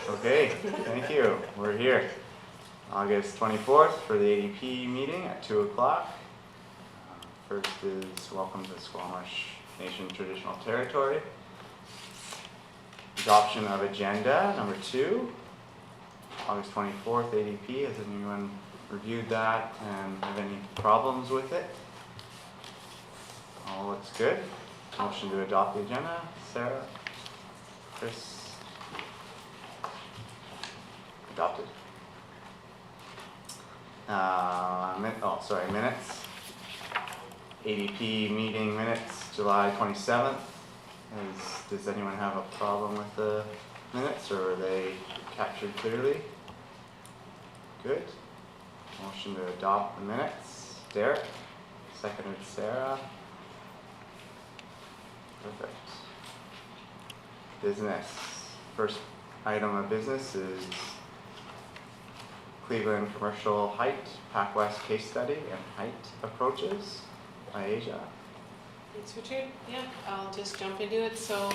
Okay, thank you. We're here. August 24th for the ADP meeting at 2 o'clock. First is welcome to Squamish Nation Traditional Territory. Adoption of agenda number 2. August 24th ADP. Has anyone reviewed that and have any problems with it? All looks good. Motion to adopt the agenda. Sarah? Chris? Adopted. Minutes. ADP meeting minutes, July 27th. Does anyone have a problem with the minutes, or are they captured clearly? Good. Motion to adopt the minutes. Derek, seconded Sarah. Perfect. Business. First item of business is Cleveland Commercial Height, PacWest case study and height approaches by Asia. Thanks, Richard. Yeah, I'll just jump into it. So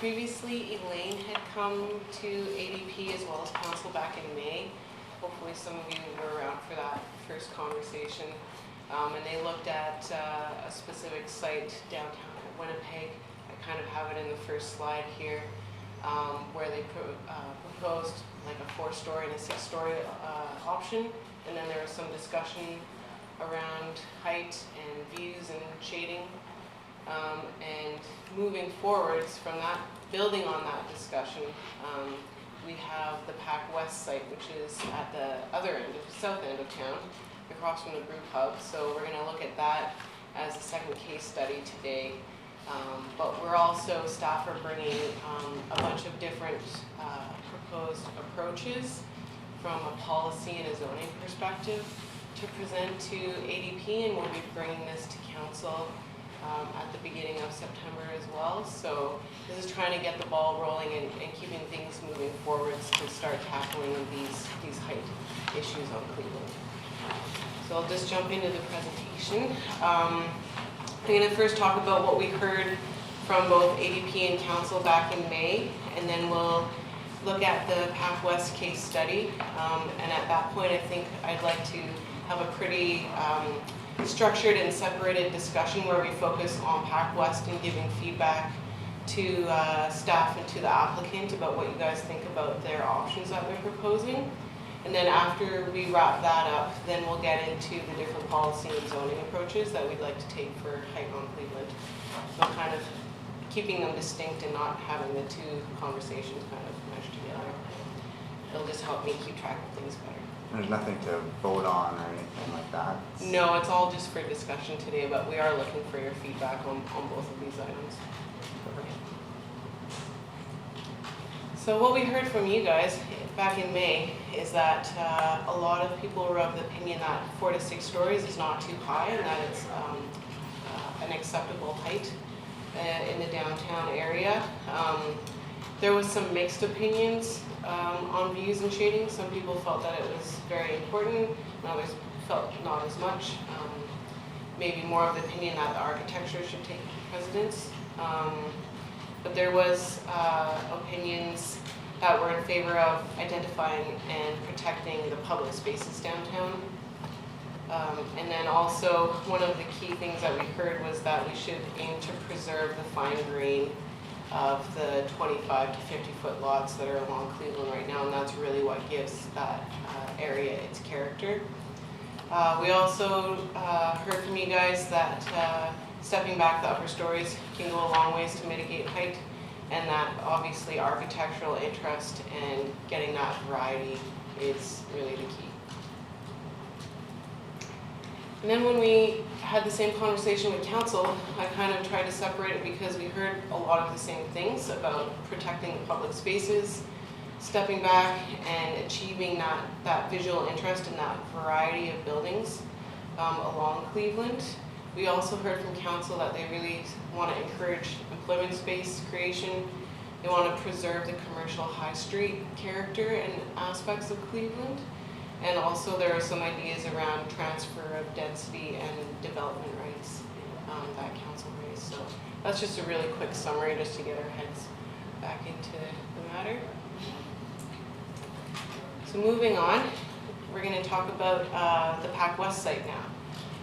previously Elaine had come to ADP as well as council back in May. Hopefully some of you were around for that first conversation. And they looked at a specific site downtown at Winnipeg. I kind of have it in the first slide here, where they proposed like a 4-story and a 6-story option. And then there was some discussion around height and views and shading. And moving forwards from that, building on that discussion, we have the PacWest site, which is at the other end, south end of town, across from the brew pub. So we're going to look at that as the second case study today. But we're also, staff are bringing a bunch of different proposed approaches from a policy and a zoning perspective to present to ADP, and we'll be bringing this to council at the beginning of September as well. So this is trying to get the ball rolling and keeping things moving forwards to start tackling these height issues on Cleveland. So I'll just jump into the presentation. I'm going to first talk about what we heard from both ADP and council back in May, and then we'll look at the PacWest case study. And at that point, I think I'd like to have a pretty structured and separated discussion where we focus on PacWest and giving feedback to staff and to the applicant about what you guys think about their options that they're proposing. And then after we wrap that up, then we'll get into the different policy and zoning approaches that we'd like to take for height on Cleveland. So kind of keeping them distinct and not having the two conversations kind of meshed together. It'll just help me keep track of things better. There's nothing to vote on or anything like that? No, it's all just for discussion today, but we are looking for your feedback on both of these items. So what we heard from you guys back in May is that a lot of people were of the opinion that 4 to 6 stories is not too high and that it's an acceptable height in the downtown area. There was some mixed opinions on views and shading. Some people felt that it was very important, and others felt not as much. Maybe more of the opinion that the architecture should take precedence. But there was opinions that were in favor of identifying and protecting the public spaces downtown. And then also one of the key things that we heard was that we should aim to preserve the fine grain of the 25 to 50 foot lots that are along Cleveland right now, and that's really what gives that area its character. We also heard from you guys that stepping back the upper stories can go a long ways to mitigate height, and that obviously architectural interest and getting that variety is really the key. And then when we had the same conversation with council, I kind of tried to separate it because we heard a lot of the same things about protecting the public spaces, stepping back and achieving that visual interest in that variety of buildings along Cleveland. We also heard from council that they really want to encourage employment space creation. They want to preserve the commercial high street character and aspects of Cleveland. And also there are some ideas around transfer of density and development rights that council raised. So that's just a really quick summary just to get our heads back into the matter. So moving on, we're going to talk about the PacWest site now.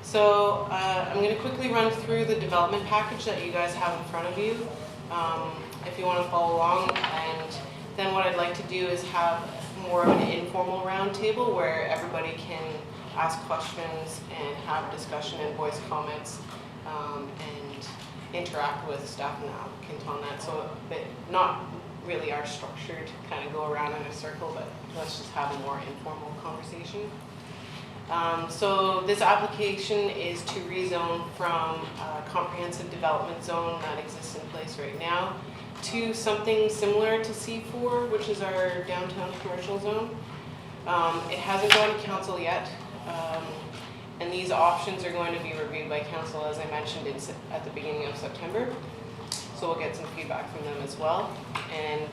So I'm going to quickly run through the development package that you guys have in front of you, if you want to follow along. And then what I'd like to do is have more of an informal roundtable where everybody can ask questions and have discussion and voice comments, and interact with staff and the applicant on that. So not really our structured kind of go around in a circle, but let's just have a more informal conversation. So this application is to rezone from a comprehensive development zone that exists in place right now to something similar to C4, which is our downtown commercial zone. It hasn't gone to council yet, and these options are going to be reviewed by council, as I mentioned, at the beginning of September. So we'll get some feedback from them as well. And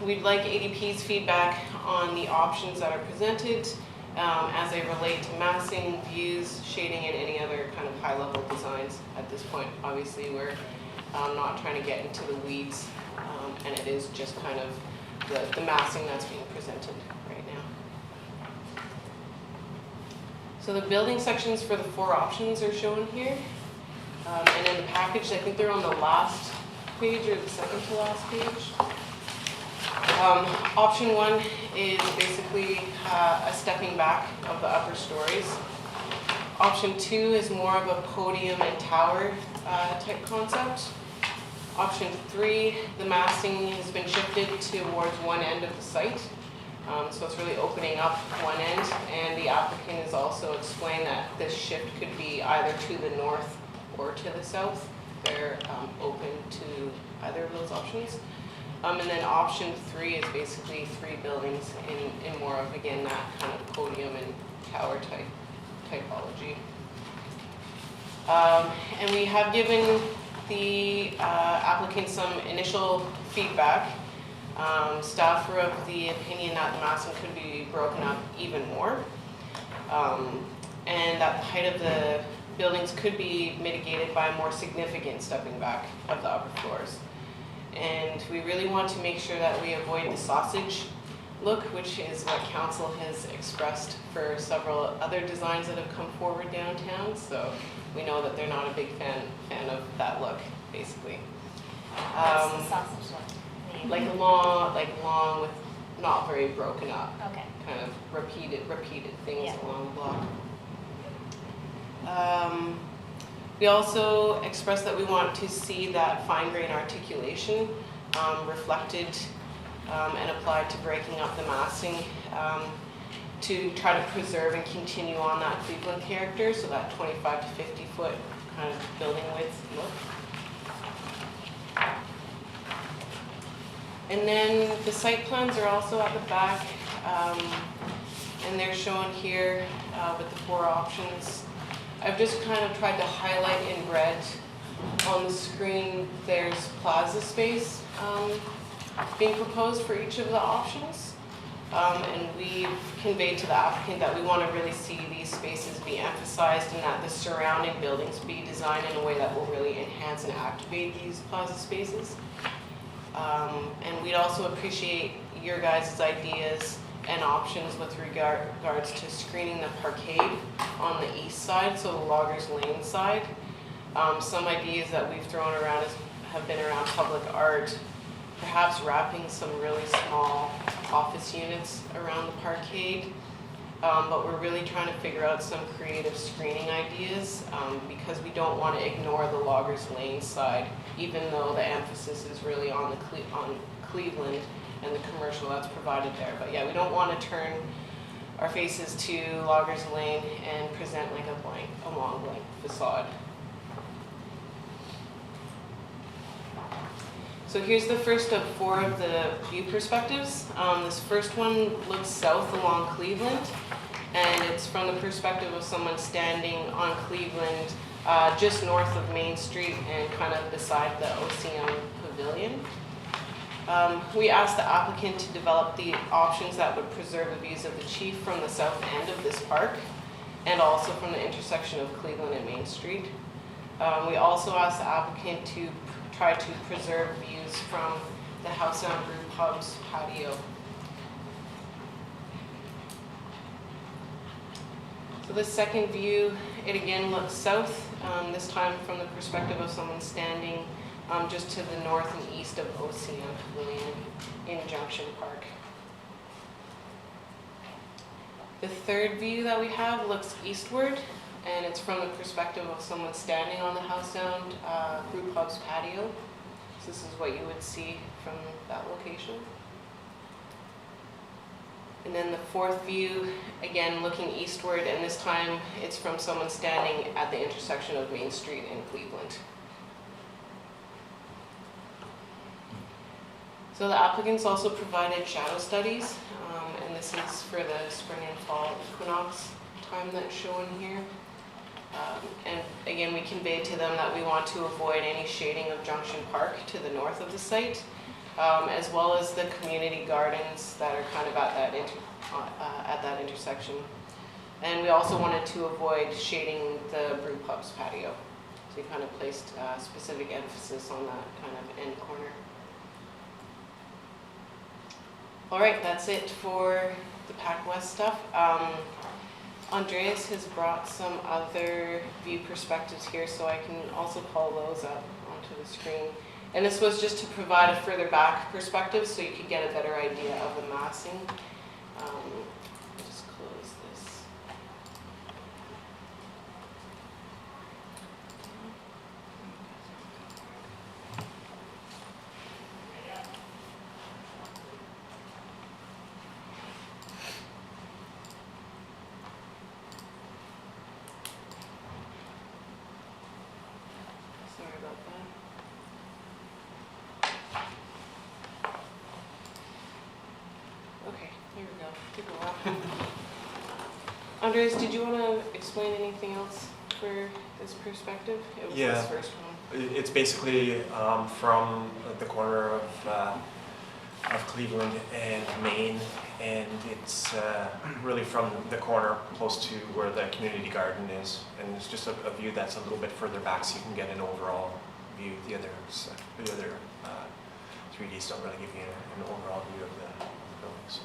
we'd like ADP's feedback on the options that are presented as they relate to massing, views, shading, and any other kind of high-level designs at this point. Obviously, we're not trying to get into the weeds, and it is just kind of the massing that's being presented right now. So the building sections for the 4 options are shown here. And in the package, I think they're on the last page or the second to last page. Option 1 is basically a stepping back of the upper stories. Option 2 is more of a podium and tower type concept. Option 3, the massing has been shifted towards one end of the site. So it's really opening up one end, and the applicant has also explained that this shift could be either to the north or to the south. They're open to either of those options. And then option 3 is basically 3 buildings in more of, again, that kind of podium and tower type typology. And we have given the applicant some initial feedback. Staff were of the opinion that the massing could be broken up even more, and that the height of the buildings could be mitigated by a more significant stepping back of the upper floors. And we really want to make sure that we avoid the sausage look, which is what council has expressed for several other designs that have come forward downtown. So we know that they're not a big fan of that look, basically. What's the sausage look? Like long with not very broken up. Okay. Kind of repeated things Yeah. along the block. We also expressed that we want to see that fine grain articulation reflected and applied to breaking up the massing to try to preserve and continue on that Cleveland character, so that 25 to 50 foot kind of building width look. And then the site plans are also at the back, and they're shown here with the 4 options. I've just kind of tried to highlight in red on the screen. There's plaza space being proposed for each of the options. And we've conveyed to the applicant that we want to really see these spaces be emphasized and that the surrounding buildings be designed in a way that will really enhance and activate these plaza spaces. And we'd also appreciate your guys' ideas and options with regards to screening the parkade on the east side, so the Loggers Lane side. Some ideas that we've thrown around have been around public art, perhaps wrapping some really small office units around the parkade. But we're really trying to figure out some creative screening ideas because we don't want to ignore the Loggers Lane side, even though the emphasis is really on Cleveland and the commercial that's provided there. But yeah, we don't want to turn our faces to Loggers Lane and present like a long blank facade. So here's the first of 4 of the view perspectives. This first one looks south along Cleveland, and it's from the perspective of someone standing on Cleveland just north of Main Street and kind of beside the OCM Pavilion. We asked the applicant to develop the options that would preserve the views of the Chief from the south end of this park and also from the intersection of Cleveland and Main Street. We also asked the applicant to try to preserve views from the House on Brew Pub's patio. So the second view, it again looks south, this time from the perspective of someone standing just to the north and east of Ocean Pavilion in Junction Park. The third view that we have looks eastward, and it's from the perspective of someone standing on the housebound brew pub's patio. So this is what you would see from that location. And then the fourth view, again looking eastward, and this time it's from someone standing at the intersection of Main Street and Cleveland. So the applicants also provided shadow studies, and this is for the spring and fall equinox time that's shown here. And again, we conveyed to them that we want to avoid any shading of Junction Park to the north of the site, as well as the community gardens that are kind of at that intersection. And we also wanted to avoid shading the brew pub's patio. So we kind of placed specific emphasis on that kind of end corner. All right, that's it for the PacWest stuff. Andreas has brought some other view perspectives here, so I can also call those up onto the screen. And this was just to provide a further back perspective so you could get a better idea of the massing. I'll just close this. Sorry about that. Okay, here we go. Took a while. Andres, did you want to explain anything else for this perspective? It was Yeah. this first one. It's basically from the corner of Cleveland and Maine, and it's really from the corner close to where the community garden is, and it's just a view that's a little bit further back, so you can get an overall view. The other 3Ds don't really give you an overall view of the building. So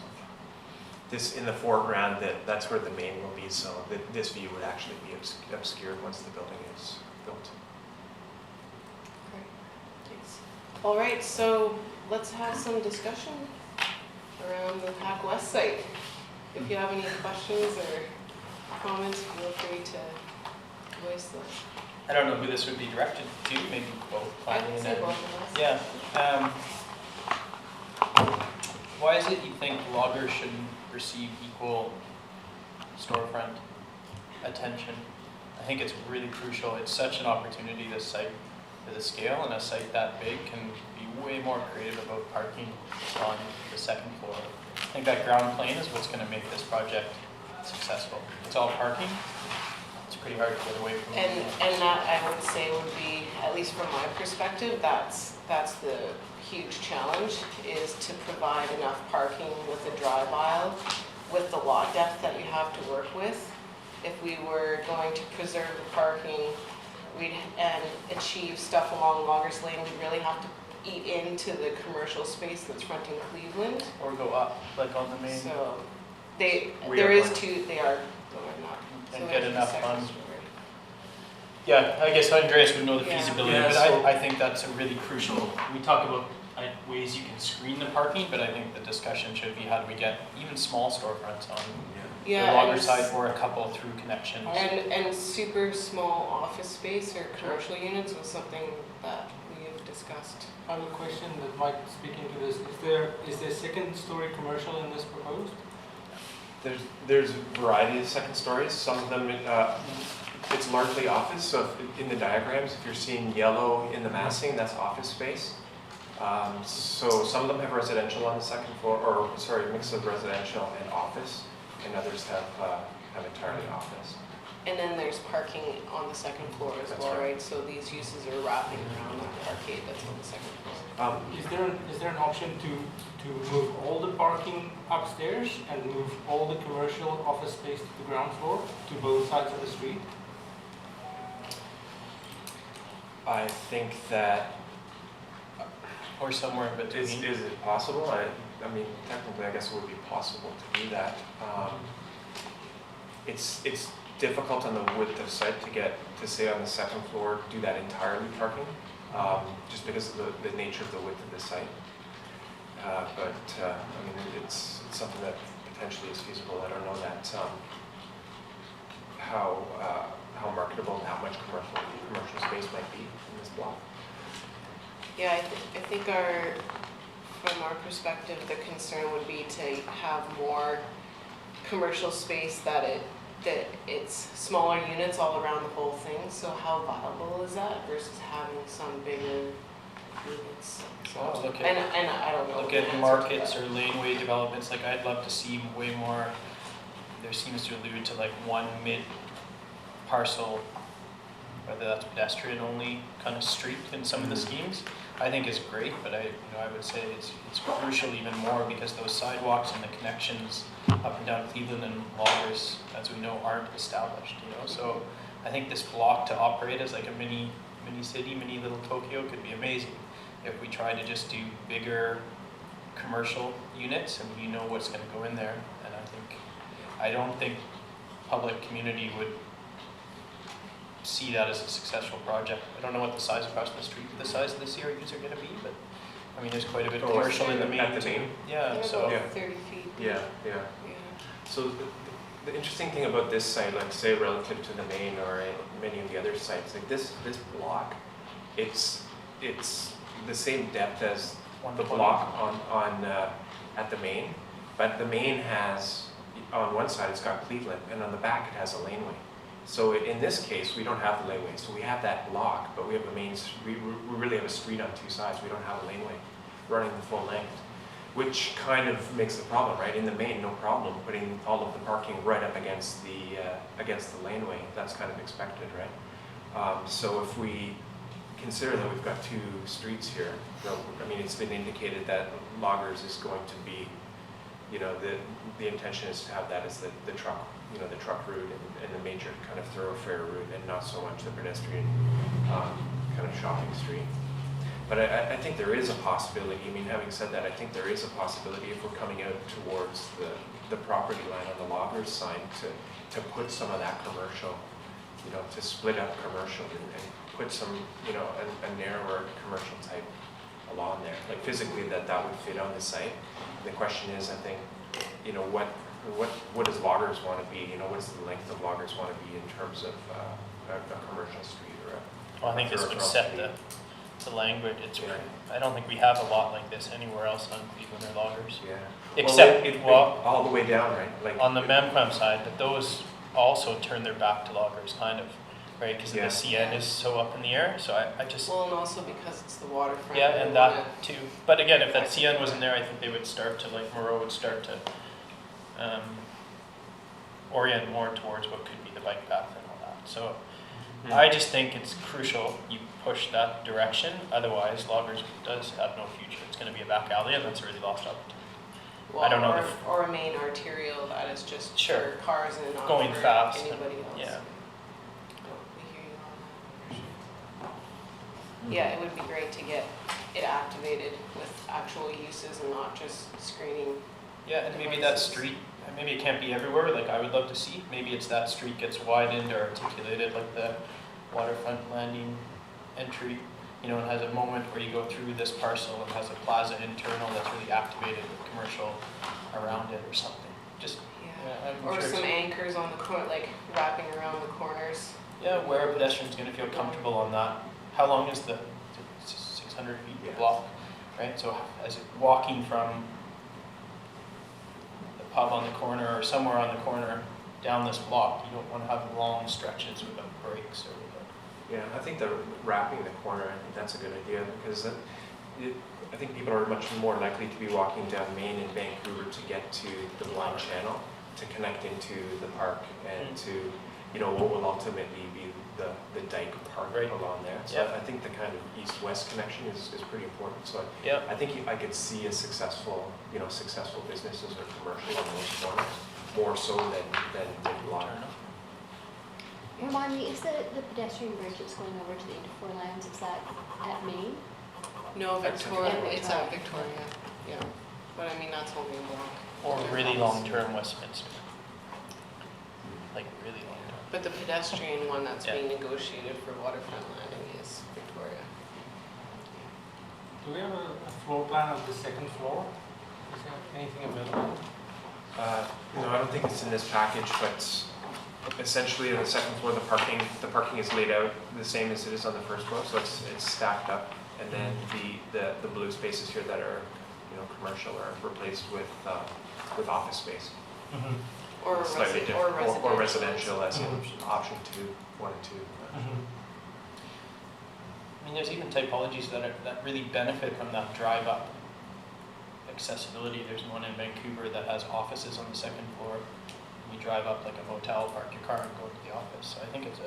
this in the foreground, that's where the main will be. So this view would actually be obscured once the building is built. Great, thanks. All right, so let's have some discussion around the PacWest site. If you have any questions or comments, feel free to voice them. I don't know who this would be directed to, maybe both. I Connie can and say Evan. both of us. Yeah. Why is it you think loggers shouldn't receive equal storefront attention? I think it's really crucial. It's such an opportunity, this site, for the scale, and a site that big can be way more creative about parking on the second floor. I think that ground plane is what's going to make this project successful. It's all parking. It's pretty hard to get away from. And that I would say would be, at least from my perspective, that's the huge challenge, is to provide enough parking with the drive aisle, with the lot depth that you have to work with. If we were going to preserve the parking and achieve stuff along Loggers Lane, we'd really have to eat into the commercial space that's fronting Cleveland. Or go up, like on the main. So We there are is going. two, they are going up. And So get there's the enough second on- story. Yeah, I guess Andreas would know the Yeah. feasibility, Yeah, but so- I think that's a really crucial. We talk about ways you can screen the parking, but I think the discussion should be how do we get even small storefronts on Yeah, the logger and side or a couple through connections. And super small office space or commercial units was something that we have discussed. I have a question that might speak into this. Is there second story commercial in this proposed? There's a variety of second stories. Some of them, it's largely office. So in the diagrams, if you're seeing yellow in the massing, that's office space. So some of them have residential on the second floor, or sorry, a mix of residential and office, and others have entirely office. And then there's parking on the second floor as That's well, right. right? So these uses are wrapping around the arcade that's on the second floor. Is there an option to move all the parking upstairs and move all the commercial office space to the ground floor to both sides of the street? I think that Or somewhere in between. is it possible? I mean, technically, I guess it would be possible to do that. It's difficult on the width of site to get to say on the second floor, do that entirely parking, just because of the nature of the width of the site. I mean, it's something that potentially is feasible. I don't know that how marketable and how much commercial space might be in this block. Yeah, I think from our perspective, the concern would be to have more commercial space that it's smaller units all around the whole thing. So how viable is that versus having some bigger units? Well, look And at, I don't know. look the at answer to markets that. or laneway developments, like I'd love to see way more, there seems to allude to like one mid parcel, whether that's pedestrian only kind of street in some of the schemes. I think is great, but I would say it's crucial even more because those sidewalks and the connections up and down Cleveland and Loggers, as we know, aren't established, So I think this block to operate as like a mini city, mini little Tokyo could be amazing if we try to just do bigger commercial units and you know what's going to go in there. And I don't think public community would see that as a successful project. I don't know what the size across the street, the size of the CRUs are going to be, but I mean, there's quite a bit of commercial in the main. At the main? Yeah, They're so. about 30 feet. Yeah. So the interesting thing about this site, like say relative to the main or many of the other sites, like this block, it's the same depth as the block on at the main, but the main has, on one side it's got Cleveland and on the back it has a laneway. So in this case, we don't have the laneway. So we have that block, but we have a main, we really have a street on two sides. We don't have a laneway running the full length, which kind of makes the problem, right? In the main, no problem putting all of the parking right up against the laneway. That's kind of expected, right? So if we consider that we've got two streets here, I mean, it's been indicated that Loggers is going to be, the intention is to have that as the truck, the truck route and the major kind of thoroughfare route, and not so much the pedestrian kind of shopping street. But I think there is a possibility. I mean, having said that, I think there is a possibility if we're coming out towards the property line on the Loggers side to put some of that commercial, to split up commercial and put some, a narrower commercial type along there. Like physically that would fit on the site. And the question is, I think, what does Loggers want to be? What does the length of Loggers want to be in terms of a commercial street or a Well, I think this would set street? the language. Yeah. I don't think we have a lot like this anywhere else on Cleveland or Loggers. Yeah. Except, well, all the way down, right? Like on the Memquem side, but those also turn their back to Loggers, kind of, right? Because Yeah. the CN is so up in the air. So I just, Well, and also because it's the waterfront. yeah, we and wanna- that too. But again, if that CN wasn't there, I think they would start to, like Moreau would start to orient more towards what could be the bike path and all that. So I just think it's crucial you push that direction. Otherwise, Loggers does have no future. It's going to be a back alley, and that's a really lost opportunity. I don't know Well, the or a main arterial that is just Sure. for cars and not Going for fast and- anybody else. yeah. We hear you on that, for sure. Yeah, it would be great to get it activated with actual uses and not just screening. Yeah, and maybe that street, maybe it can't be everywhere, like I would love to see. Maybe it's that street gets widened or articulated like the waterfront landing entry, and has a moment where you go through this parcel and has a plaza internal that's really activated with commercial around it or something. Just, Yeah. I'm Or sure some it's- anchors on the corner, like wrapping around the corners. yeah, where a pedestrian's gonna feel comfortable on that. How long is the 600 feet Yeah. block, right? So as it walking from the pub on the corner or somewhere on the corner down this block, you don't want to have long stretches without breaks or without. Yeah, I think the wrapping the corner, I think that's a good idea because I think people are much more likely to be walking down Main and Vancouver to get to the Blind Channel, to connect into the park and to, what will ultimately be the dike park Right. along there. So Yeah. I think the kind of east-west connection is pretty important. So Yeah. I think I could see a successful businesses or commercial on those corners, more so than Logger. Remind me, is the pedestrian bridge that's going over to the Interfor lands, is that at Maine? No, That's Victoria, Victoria. it's at Victoria, yeah. But I mean, that's only a block. Or really long-term Westminster. Like really long-term. But the pedestrian one that's Yeah. being negotiated for waterfront landing is Victoria. Do we have a floor plan of the second floor? Is there anything available? No, I don't think it's in this package, but essentially on the second floor, the parking is laid out the same as it is on the first floor, so it's stacked up. And then the blue spaces here that are, commercial are replaced with office space. Or Slightly resi- different, or or residential. residential as in Mhm. option 1 and 2. I mean, there's even typologies that really benefit from that drive up accessibility. There's one in Vancouver that has offices on the second floor. You drive up like a motel, park your car and go to the office. So I think it's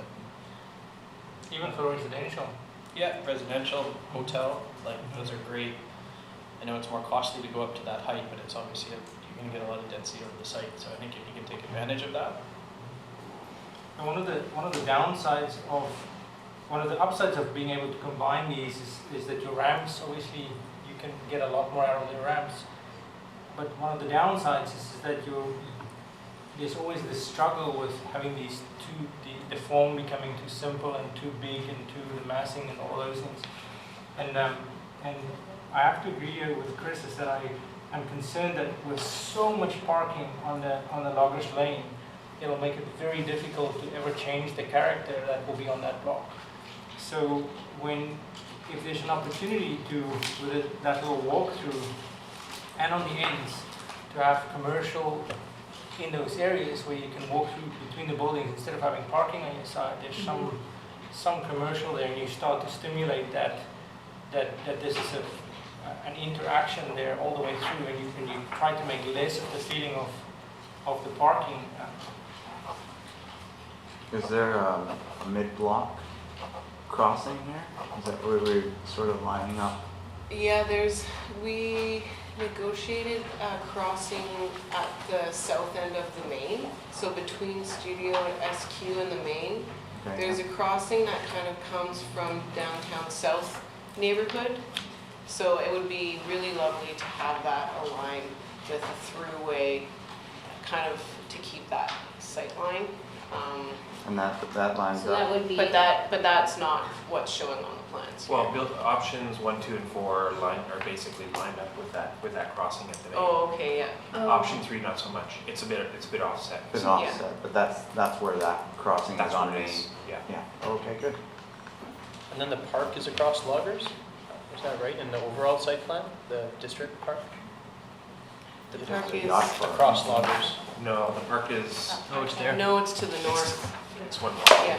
Even for residential? residential, hotel, like those are great. I know it's more costly to go up to that height, but it's obviously, you're gonna get a lot of density over the site. So I think if you can take advantage of that. And one of the upsides of being able to combine these is that your ramps, obviously, you can get a lot more out of the ramps. But one of the downsides is that there's always this struggle with having these the form becoming too simple and too big and the massing and all those things. And I have to agree with Chris is that I'm concerned that with so much parking on the Loggers Lane, it'll make it very difficult to ever change the character that will be on that block. So if there's an opportunity with that little walkthrough and on the ends to have commercial in those areas where you can walk through between the buildings instead of having parking on your side, there's some commercial there, and you start to stimulate that this is an interaction there all the way through, and you try to make less of the feeling of the parking. Is there a mid-block crossing here? Is that where we're sort of lining up? Yeah, we negotiated a crossing at the south end of the main, so between Studio and SQ and the main. Okay. There's a crossing that kind of comes from downtown south neighborhood, so it would be really lovely to have that aligned with a throughway, kind of to keep that sight line. And that lines So that up? would be. But that's not what's showing on the plans. Well, options 1, 2, and 4 are basically lined up with that crossing at the main. Oh, okay, yeah. Oh. Option 3, not so much. It's a bit offset. It's Yeah. offset, but that's where that crossing is That's on what it Main. is. Yeah. Yeah, okay, good. And then the park is across Loggers? Is that right, in the overall site plan, the district park? The Just park a is, yacht club. Across Loggers. No, the park is Oh, it's there. no, it's to the north, it's one Yeah.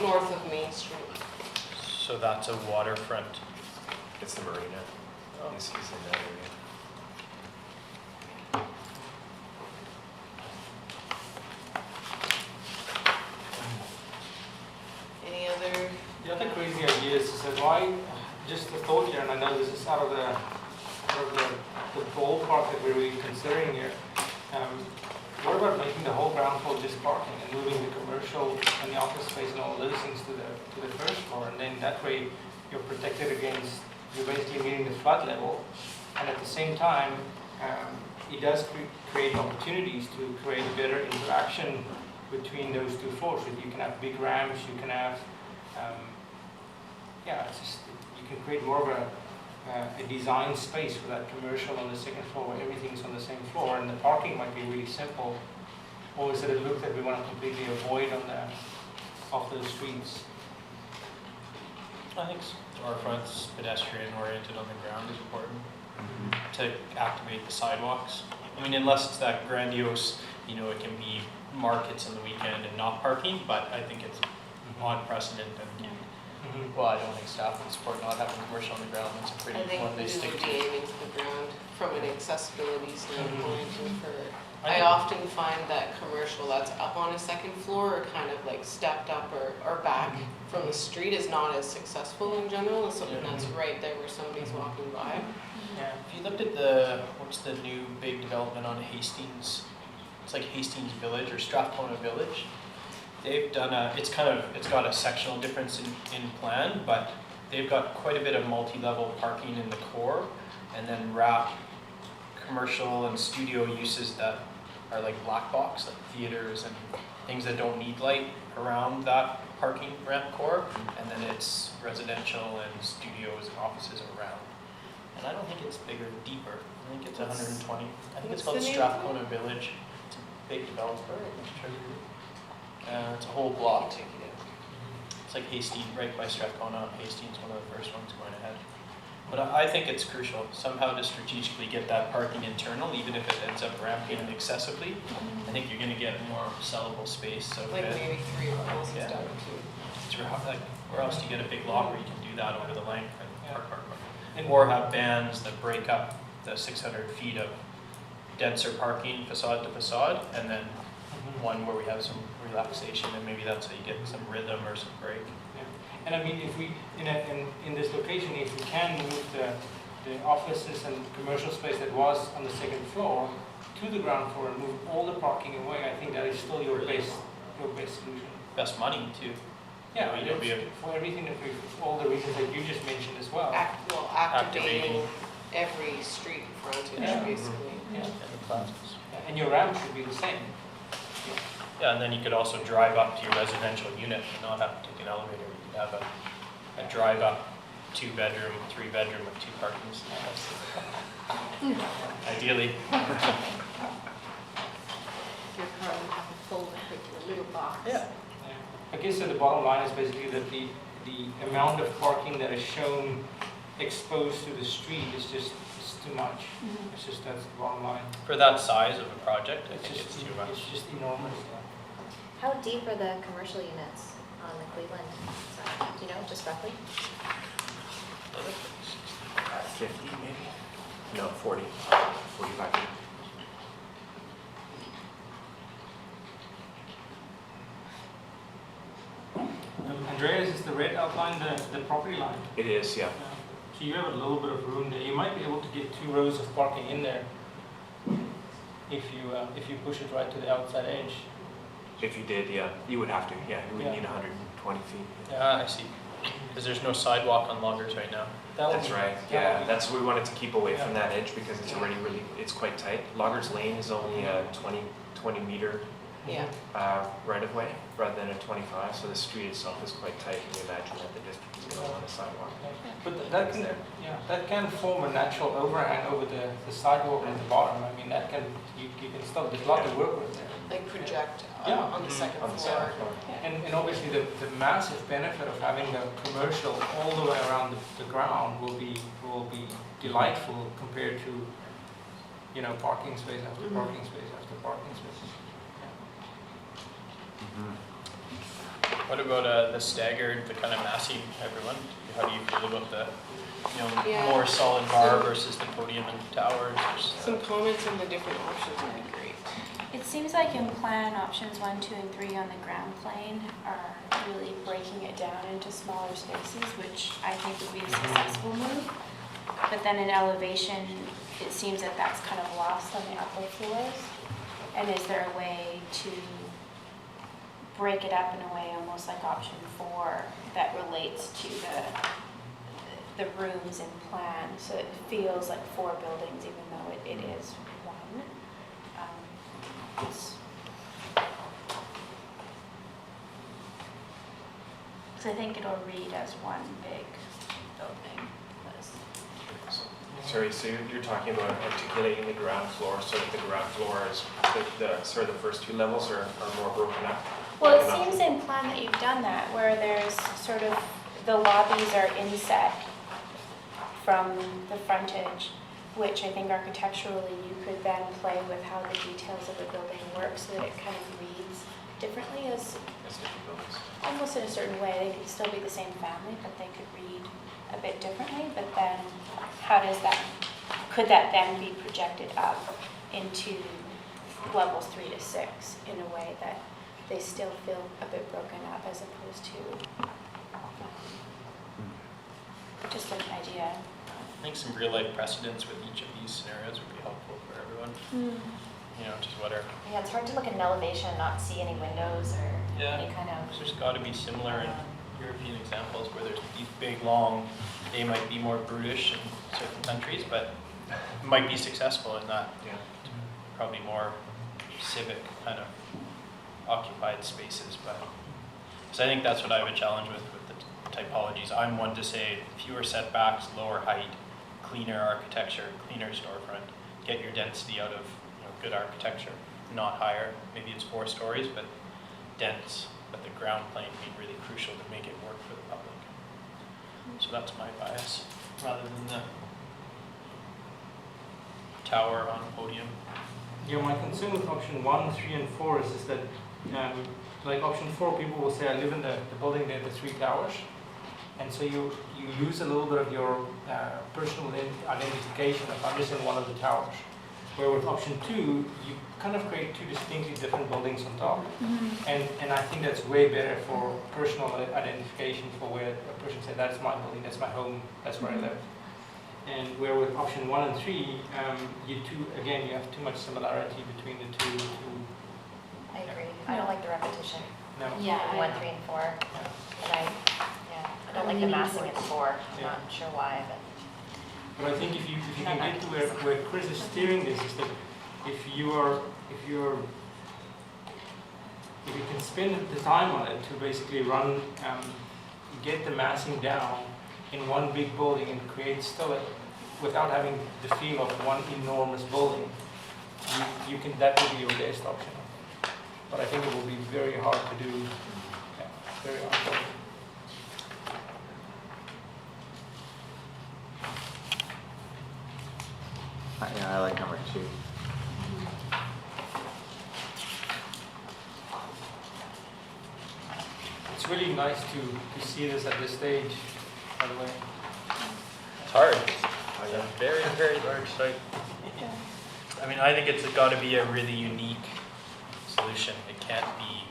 north of Main Street. So that's a waterfront. It's the marina. Oh. Is in that area. Any other? The other crazy idea is that why, just a thought here, and I know this is out of the ballpark that we're really considering here. What about making the whole ground floor just parking and moving the commercial and the office space and all those things to the first floor, and then that way you're protected against, you're basically meeting the flood level, and at the same time, it does create opportunities to create better interaction between those two floors. So you can have big ramps, you can have, it's just, you can create more of a design space for that commercial on the second floor where everything's on the same floor, and the parking might be really simple. Or is it a look that we want to completely avoid off those streets? I think storefronts, pedestrian oriented on the ground is important to activate the sidewalks. I mean, unless it's that grandiose, it can be markets on the weekend and not parking, but I think it's on precedent and, well, I don't think staff would support not having commercial on the ground. That's a pretty I think one we they stick would to. be aiming to the ground from an accessibility standpoint. And I I think- often find that commercial that's up on a second floor or kind of like stepped up or back from the street is not as successful in general as something that's right there where somebody's walking by. Yeah. If you looked at what's the new big development on Hastings? It's like Hastings Village or Strathcona Village. They've done it's got a sectional difference in plan, but they've got quite a bit of multi-level parking in the core, and then wrap commercial and studio uses that are like black box, like theaters and things that don't need light around that parking ramp core, and then it's residential and studios and offices around. And I don't think it's bigger, deeper. I think it's 120. I think it's called What's the name? Strathcona Village. It's a big developer. It's a whole block. It's like Hastings, right by Strathcona. Hastings, one of the first ones going ahead. But I think it's crucial somehow to strategically get that parking internal, even if it ends up ramping excessively. I think you're going to get more sellable space. So Like maybe 3 levels Yeah. instead of 2. or else you get a big lot where you can do that over the length and park. And- Or have bands that break up the 600 feet of denser parking facade to facade, and then one where we have some relaxation, and maybe that's how you get some rhythm or some break. And I mean, if we, in this location, if we can move the offices and commercial space that was on the second floor to the ground floor and move all the parking away, I think that is still your best solution. Best money too. Yeah, You know, it's for everything that all the reasons that you just mentioned as well. Activating every street frontage, Yeah. basically. Yeah. And the plazas. And your ramp should be the same. Yeah, and then you could also drive up to your residential unit and not have to take an elevator. You could have a drive up 2-bedroom, 3-bedroom with 2 parking stalls. Ideally. Your car would have to fold it into a little box. Yeah. I guess so the bottom line is basically that the amount of parking that is shown exposed to the street is just it's too much. It's just that's the bottom line. For that size of a project, I It's think just it's too much. It's just enormous. How deep are the commercial units on the Cleveland side? Do you know, just roughly? 50 maybe? No, 40, 45 feet. Andreas, is the red outline the property line? It is, yeah. So you have a little bit of room there. You might be able to get 2 rows of parking in there if you push it right to the outside edge. If you did, yeah, you would have to, yeah, you would Yeah. need 120 feet. Yeah, I see. Because there's no sidewalk on loggers right now. That would That's be- right, that yeah, would be- that's, we wanted to keep away from that edge because it's already really, it's quite tight. Loggers Lane is only a 20 meter Yeah. right of way rather than a 25, so the street itself is quite tight. Can you imagine that the district is going to want a sidewalk? But that can, that can form a natural overhang over the sidewalk at the bottom. I mean, that can, you can still, there's a lot to work with there. Like project Yeah. on the second On the floor. second floor. And obviously the massive benefit of having the commercial all the way around the ground will be delightful compared to, parking space after parking space after parking space. What about the staggered, the kind of massing everyone? How do you feel about the, Yeah. more solid bar versus the podium and towers? Some comments on the different options would be great. It seems like in plan, options 1, 2, and 3 on the ground plane are really breaking it down into smaller spaces, which I think would be a successful move. But then in elevation, it seems that that's kind of lost on the upper floors. And is there a way to break it up in a way almost like option 4 that relates to the rooms in plan, so it feels like 4 buildings even though it is 1? Because I think it'll read as one big building. Sorry, so you're talking about articulating the ground floor so that the ground floor is, the sort of the first 2 levels are more broken up? Well, broken it up? seems in plan that you've done that, where there's sort of, the lobbies are inset from the frontage, which I think architecturally you could then play with how the details of the building work so that it kind of reads differently as As different buildings. almost in a certain way. They could still be the same family, but they could read a bit differently. But then could that then be projected up into levels 3 to 6 in a way that they still feel a bit broken up as opposed to just an idea. I think some real life precedents with each of these scenarios would be helpful for everyone. Just what are, Yeah, it's hard to look at an elevation and not see any windows or Yeah. any kind of. there's got to be similar in European examples where there's these big, long, they might be more brutish in certain countries, but might be successful in that Yeah. probably more civic kind of occupied spaces, but, so I think that's what I have a challenge with the typologies. I'm one to say fewer setbacks, lower height, cleaner architecture, cleaner storefront, get your density out of good architecture, not higher. Maybe it's 4 stories, but dense, but the ground plane being really crucial to make it work for the public. So that's my bias, rather than the tower on a podium. Yeah, my concern with option 1, 3, and 4 is that, like option 4, people will say, I live in the building near the 3 towers. And so you lose a little bit of your personal identification if I'm just in one of the towers. Where with option 2, you kind of create 2 distinctly different buildings on top. And I think that's way better for personal identification, for where a person says, that's my building, that's my home, that's where I live. And where with option 1 and 3, you have too much similarity between the two. I agree. I don't like the repetition. No. Yeah. in 1, 3, and 4. And I don't like the massing in 4. I'm not sure why, but. But I think if you can get to where Chris is steering this, is that if you can spend the time on it to basically run, get the massing down in one big building and create still without having the feel of one enormous building, that would be your best option. But I think it will be very hard to do. Yeah, very hard to do. Yeah, I like number 2. It's really nice to see this at this stage, by the way. It's hard. It's a very, very large site. I mean, I think it's got to be a really unique solution. It can't be,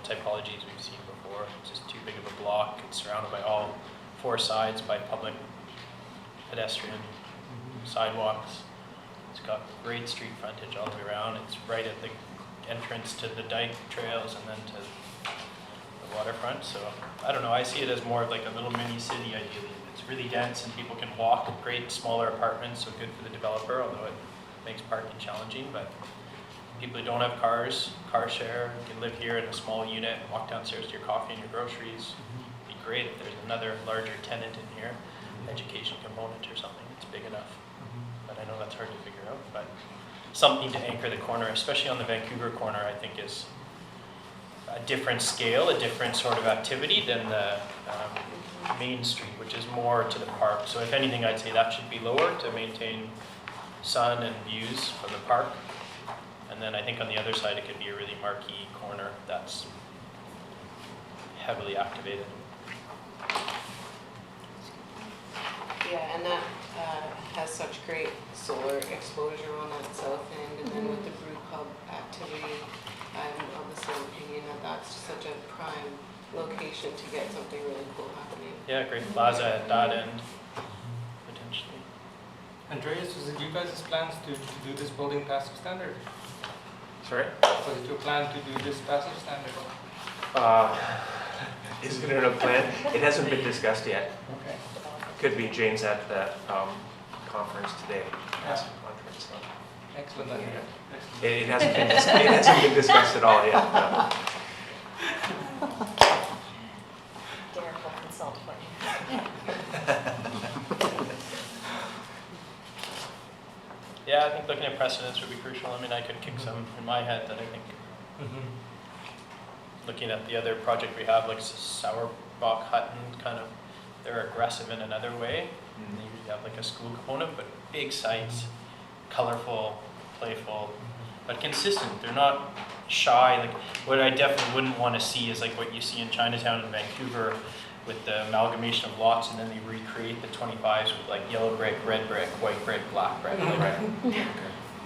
typologies we've seen before. It's just too big of a block. It's surrounded by all 4 sides by public, pedestrian, sidewalks. It's got great street frontage all the way around. It's right at the entrance to the dike trails and then to the waterfront. So I don't know, I see it as more of like a little mini city ideally. It's really dense and people can walk, great smaller apartments, so good for the developer, although it makes parking challenging. But people who don't have cars, car share, you can live here in a small unit, walk downstairs to your coffee and your groceries. It'd be great if there's another larger tenant in here, education component or something that's big enough. But I know that's hard to figure out, but something to anchor the corner, especially on the Vancouver corner, I think is a different scale, a different sort of activity than the Main Street, which is more to the park. So if anything, I'd say that should be lower to maintain sun and views from the park. And then I think on the other side, it could be a really marquee corner that's heavily activated. Yeah, and that has such great solar exposure on that south end, and then with the brew pub activity, I'm of the same opinion that that's such a prime location to get something really cool happening. Yeah, great plaza at that end, potentially. Andreas, was it you guys' plans to do this building passive standard? Sorry? Was it your plan to do this passive standard? Is it in a plan? It hasn't been discussed yet. Okay. Could be James at that conference today. Yeah. Conference, so. Excellent idea. It hasn't been discussed at all yet. No. Derek will consult for you. Yeah, I think looking at precedents would be crucial. I mean, I could kick some in my head that I think, looking at the other project we have, like Sauerbach Hutton, kind of, they're aggressive in another way. And they usually have like a school component, but big sites, colorful, playful, but consistent. They're not shy. Like what I definitely wouldn't want to see is like what you see in Chinatown and Vancouver with the amalgamation of lots, and then they recreate the 25s with like yellow brick, red brick, white brick, black brick. Like,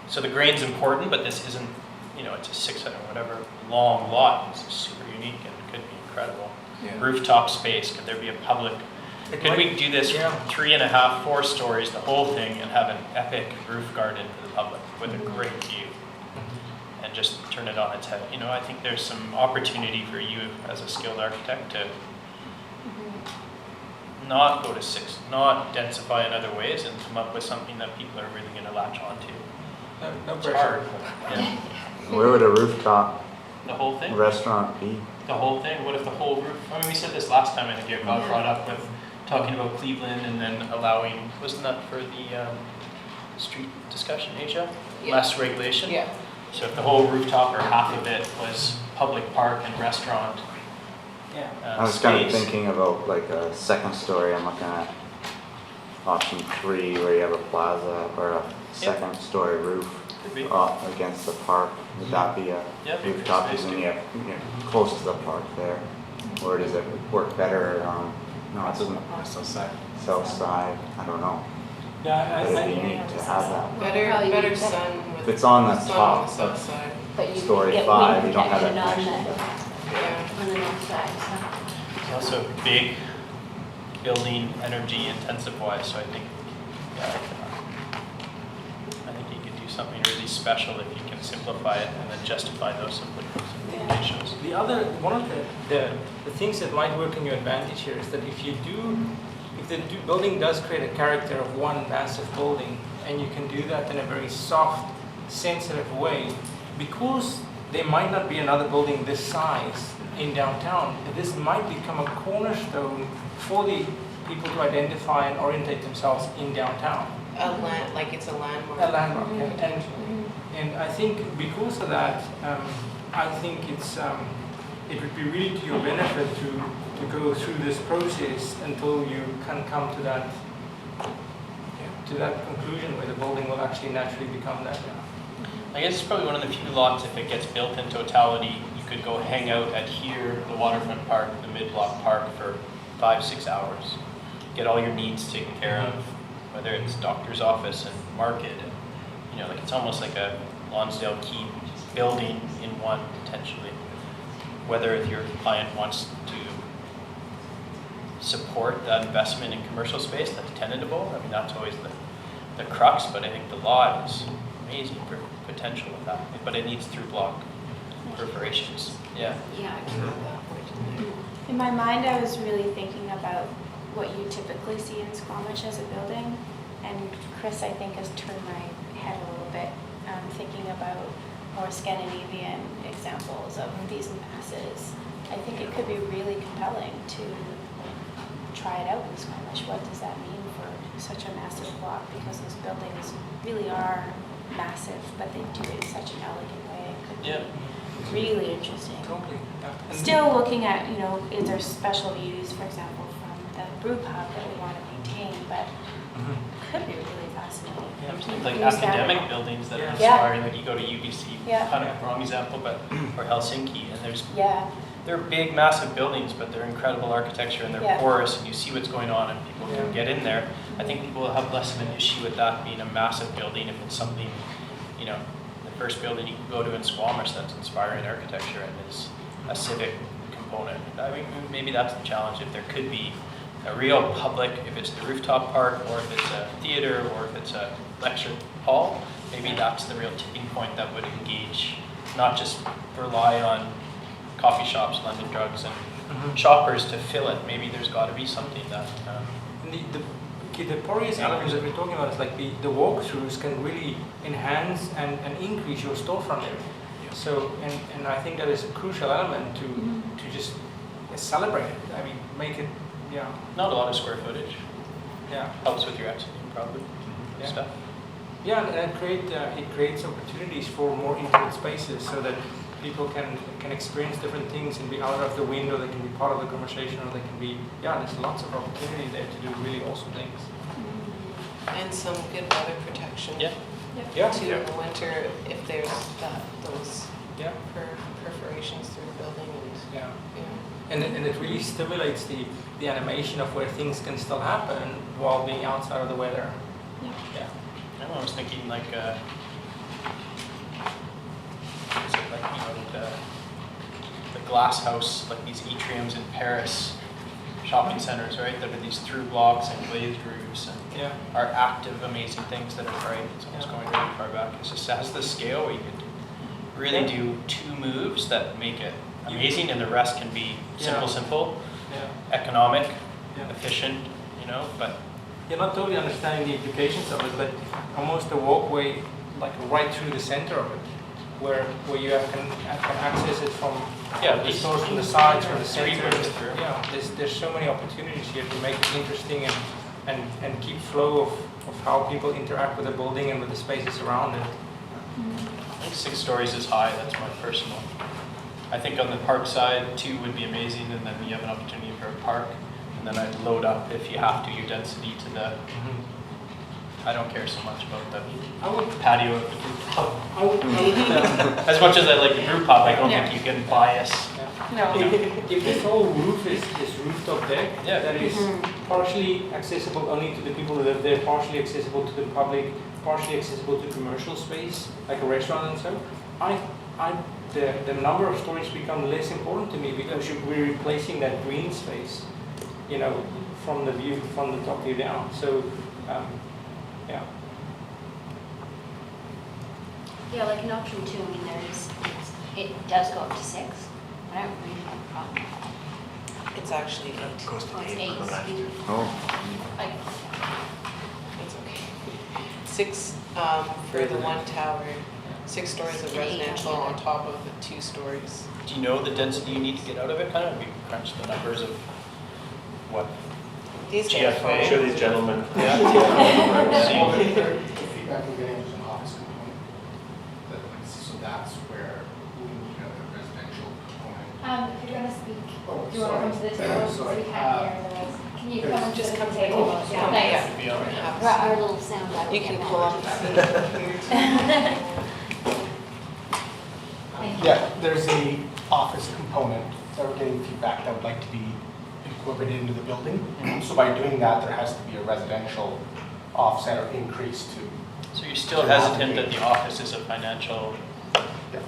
so the grain's important, but this isn't, it's a 600 whatever long lot. It's super unique and could be incredible. Yeah. Rooftop space, could there be a public, could we do this 3.5, 4 stories, the whole thing, and have an epic roof garden for the public with a great view? And just turn it on its head. I think there's some opportunity for you as a skilled architect to not go to 6, not densify in other ways, and come up with something that people are really going to latch on to. No It's pressure. hard. Yeah. Where would a rooftop The whole thing? restaurant be? The whole thing? What if the whole roof, I mean, we said this last time, I think it got Yeah. brought up with talking about Cleveland and then allowing, wasn't that for the street discussion, Asia? Yeah. Less regulation? Yeah. So if the whole rooftop or half of it was public park and restaurant Yeah. I was kind of space, thinking about like a second story. I'm looking at option 3 where you have a plaza or a second story roof could be. against the park. Would that be a Yep. rooftop? Because then you have, close to the park there. Or does it work better on, no, it doesn't, South side. south side? I don't know. Yeah, But it'd be I, neat to have that. Better, Probably better better. sun If with it's on the sun on top the south of side. But you story get 5, wind you don't have that protection on connection. Yeah. on the north side, so. It's also big building energy intensive wise, so I think, yeah, I think you could do something really special if you can simplify it and then justify those simplifications. the other, one of the things that might work in your advantage here is that if the building does create a character of one massive building, and you can do that in a very soft, sensitive way, because there might not be another building this size in downtown, this might become a cornerstone for the people to identify and orientate themselves in downtown. Like it's a landmark. A landmark, Mhm. and I think because of that, I think it would be really to your benefit to go through this process until you can come to that conclusion where the building will actually naturally become that. I guess it's probably one of the few lots, if it gets built in totality, you could go hang out at here, the waterfront park, the mid-block park for 5-6 hours. Get all your needs taken care of, whether it's doctor's office and market, and, like it's almost like a Lonsdale Key building in one potentially. Whether if your client wants to support that investment in commercial space, that's tenantable. I mean, that's always the crux, but I think the lot is amazing potential of that, but it needs through block perforations. Yeah. Yeah, I can have that for tonight. In my mind, I was really thinking about what you typically see in Squamish as a building, and Chris, I think, has turned my head a little bit, thinking about more Scandinavian examples of these masses. I think it could be really compelling to try it out in Squamish. What does that mean for such a massive block? Because those buildings really are massive, but they do it in such an elegant way. It could Yeah. be really interesting. Totally. Yeah. And Still looking at, is there special use, for example, from the brew pub that we want to maintain, but Mhm. could be really fascinating. I'm thinking like Use that. academic buildings that are Yeah. inspiring, like you go to UBC, Yeah. kind of wrong example, but, or Helsinki, and Yeah, they're big, massive buildings, but they're incredible architecture and they're Yeah. porous and you see what's going on and people can Yeah. get in there. I think people will have less of an issue with that being a massive building if it's something, the first building you can go to in Squamish that's inspiring architecture and is a civic component. I mean, maybe that's the challenge, if there could be a real public, if it's the rooftop park or if it's a theater or if it's a lecture hall, maybe that's the real tipping point that would engage, not just rely on coffee shops, London Drugs, and Mhm. shoppers to fill it. Maybe there's got to be something that. And the porous elements that we're talking about is like the walkthroughs can really enhance and increase your storefront area. So, and I think that is a crucial element to just celebrate it. I mean, make it, yeah, Not a lot of square footage. yeah. Helps with your exiting probably. Yeah. Stuff. Yeah, and it creates opportunities for more intimate spaces so that people can experience different things and be out of the wind, or they can be part of the conversation, or they can be, there's lots of opportunity there to do really awesome things. And some good weather protection. Yeah. Yeah. Too in the winter if there's those Yeah. perforations through the building Yeah. and, And it really stimulates the animation of where things can still happen while being outside of the weather. Yeah. Yeah. I don't know, I was thinking like, is it like, the glass house, like these atriums in Paris, shopping centers, right? That are these through blocks and glazed roofs and Yeah. are active, amazing things that are bright. It's almost going really far back. It just has the scale where you could really do two moves that make it amazing, and the rest can be Yeah. simple, Yeah. economic, Yeah. efficient, but You're not totally understanding the implications of it, but almost a walkway like right through the center of it, where you can access it from Yeah, the these- stores, from the sides, from the Street center. ways through. Yeah, there's so many opportunities here to make it interesting and keep flow of how people interact with the building and with the spaces around it. I think 6 stories is high, that's my personal. I think on the park side, 2 would be amazing, and then you have an opportunity for a park. And then I'd load up, if you have to, your density to the, I don't care so much about the I would, patio of the group pub. I would, As much as I like the group pub, I don't think you can bias. No. if this whole roof is rooftop deck, Yeah. that is partially accessible only to the people who live there, partially accessible to the public, partially accessible to commercial space, like a restaurant and so, the number of stories become less important to me because we're replacing that green space, you know, from the view, from the top view down. So, yeah. Yeah, like in option 2, I mean, it does go up to 6, but I don't really have a problem. It's actually 8. Oh, it's 8, Oh. like, It's okay. 6 for the 1 tower, 6 stories of residential on top of the 2 stories. Do you know the density you need to get out of it? Kind of, we crunched the numbers of what? These guys. GFA. I'm sure these gentlemen. The feedback we're getting is an office component. So that's where we need a residential component. If you're gonna speak, Oh, do you wanna come to the table, so we can't hear the rest? Can you come to Just the come to the table? table. Yeah, Yeah. thanks. Be all right. our little sound out. You can pull up the seat here too. Yeah, there's a office component that we're getting feedback that would like to be incorporated into the building. So by doing that, there has to be a residential offset or increase to, So you're still hesitant that the office is a financial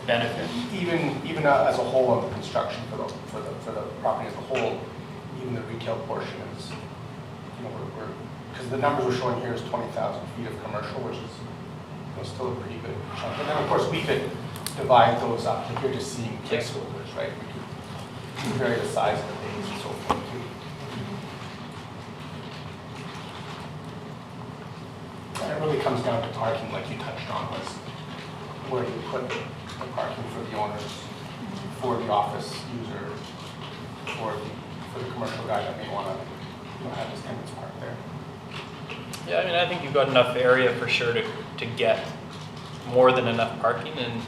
benefit? even as a whole of the construction for the property as a whole, even the retail portion is, you know, because the numbers we're showing here is 20,000 feet of commercial, which is, you know, still a pretty good chunk. And then of course we could divide those up, like you're just seeing placeholders, right? We could vary the size of the bays and so forth too. And it really comes down to parking, like you touched on, was where you put the parking for the owners, for the office user, for the commercial guy that may want to, you know, have his tenants park there. Yeah, I mean, I think you've got enough area for sure to get more than enough parking, and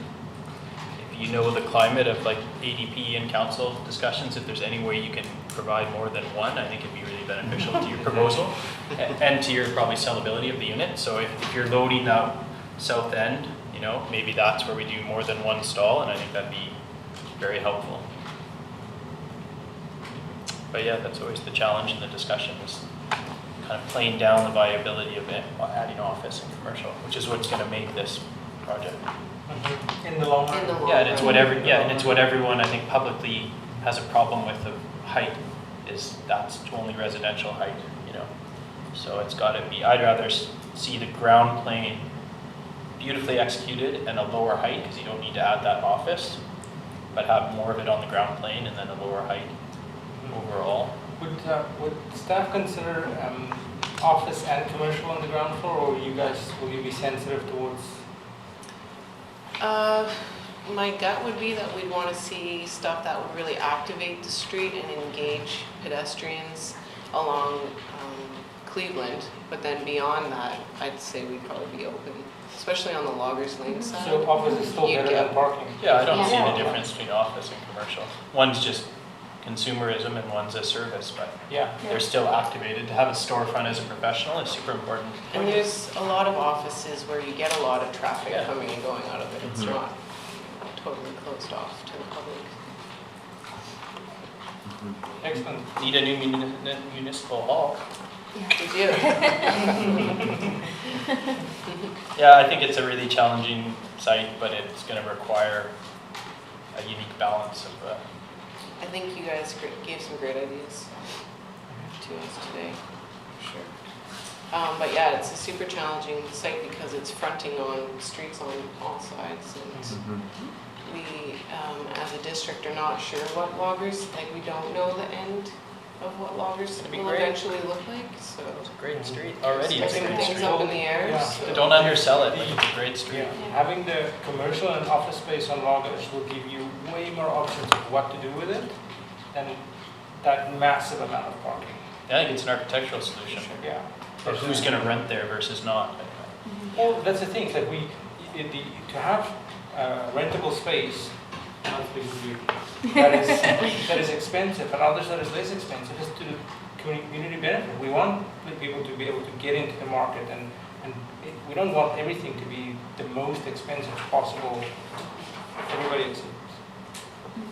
if you know the climate of like ADP and council discussions, if there's any way you can provide more than one, I think it'd be really beneficial to your proposal and to your probably sellability of the unit. So if you're loading out south end, you know, maybe that's where we do more than 1 stall, and I think that'd be very helpful. But yeah, that's always the challenge in the discussion, is kind of playing down the viability of it, adding office and commercial, which is what's going to make this project. In the long run. In the long Yeah, and it's run. what everyone I think publicly has a problem with of height, is that's only residential height, you know. So it's got to be. I'd rather see the ground plane beautifully executed and a lower height, because you don't need to add that office, but have more of it on the ground plane and then a lower height overall. Would staff consider office and commercial on the ground floor, or will you be sensitive towards? My gut would be that we'd want to see stuff that would really activate the street and engage pedestrians along Cleveland. But then beyond that, I'd say we'd probably be open, especially on the Loggers Lane side. So office is still You better get- than parking? Yeah, I don't see Yeah. the difference between office and commercial. One's just consumerism and one's a service, but Yeah. they're still activated. To have a storefront as a professional is super important. And there's a lot of offices where you get a lot of traffic Yeah. coming and going out of it. It's Mhm. not totally closed off to the public. Excellent. Need a new municipal hall. We do. Yeah, I think it's a really challenging site, but it's going to require a unique balance of I think you guys gave some great ideas to us today, for sure. But yeah, it's a super challenging site because it's fronting on streets on all sides, and we, as a district, are not sure what loggers, like we don't know the end of what loggers It'd be will great. eventually look like, so. It's a great street, already it's a Putting great things street. up in the air, Yeah. so. Don't undersell it, like it's a great street. Yeah, having the commercial and office space on loggers will give you way more options of what to do with it than that massive amount of parking. I think it's an architectural solution, Yeah. or who's gonna rent there versus not. Well, that's the thing, that to have rentable space, not as big as you, that is expensive, and others that is less expensive, is to the community benefit. We want the people to be able to get into the market, and we don't want everything to be the most expensive possible for everybody else.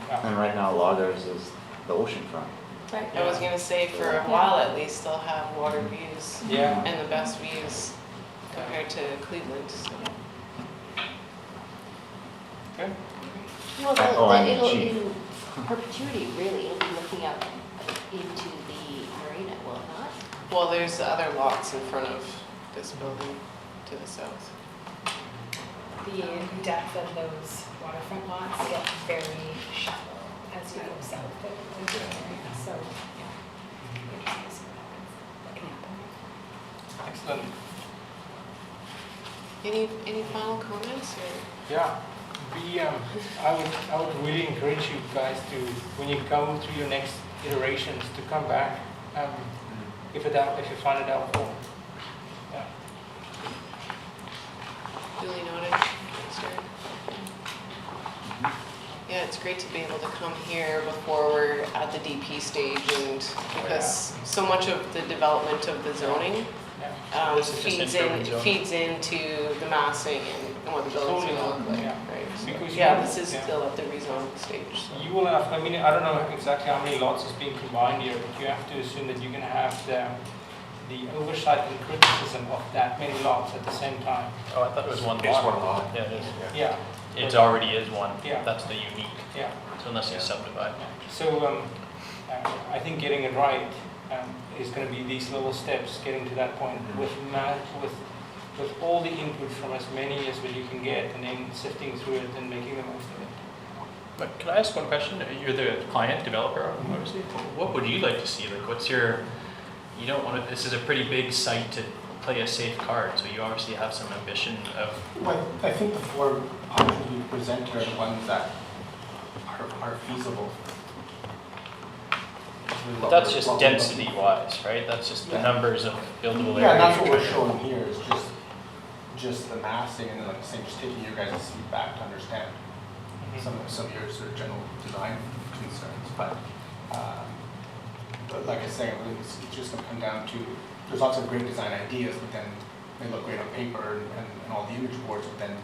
Yeah. And right now, loggers is the oceanfront. Right. I was gonna say, for a while at least, they'll have water views Yeah. and the best views compared to Cleveland, so. Okay. Well, Oh, and it'll, cheap. in perpetuity, really, it'll be looking out into the marina, will it not? Well, there's other lots in front of this building to the south. The depth of those waterfront lots get very shallow as you go south of the area, so, yeah. Interesting to see what happens. Excellent. Any final comments or? Yeah, I would really encourage you guys to, when you go through your next iterations, to come back, if you find it helpful. Yeah. Duly noted. Thanks, Jared. Yeah, it's great to be able to come here before we're at the DP stage, and because so much of the development of the zoning Yeah. This is just intro zoning. feeds into the massing and what the building's gonna look like, Yeah. right? So, Because yeah, you- this is yeah. still at the rezoning stage, so. You will have, I mean, I don't know exactly how many lots is being combined here, but you have to assume that you're gonna have the oversight and criticism of that many lots at the same time. Oh, I thought it was one lot. It's one lot. Yeah, it is. Yeah, It already is one. Yeah. That's the unique, yeah. so unless you subdivide. So, I think getting it right is gonna be these little steps, getting to that point with all the input from as many as you can get, and then sifting through it and making the most of it. But can I ask one question? You're the client, developer, obviously. What would you like to see? Like, what's your, you don't want to, this is a pretty big site to play a safe card, so you obviously have some ambition of, Well, I think the four options we present here are the ones that are feasible. but that's just density wise, right? That's just the Yeah. numbers of buildable area. Yeah, and that's what you're we're trying showing here, is just the massing, and then like I say, just taking your guys' feedback to understand some of your sort of general design concerns, but like I say, I believe it's just gonna come down to, there's lots of great design ideas, but then they look great on paper and all the image boards, but then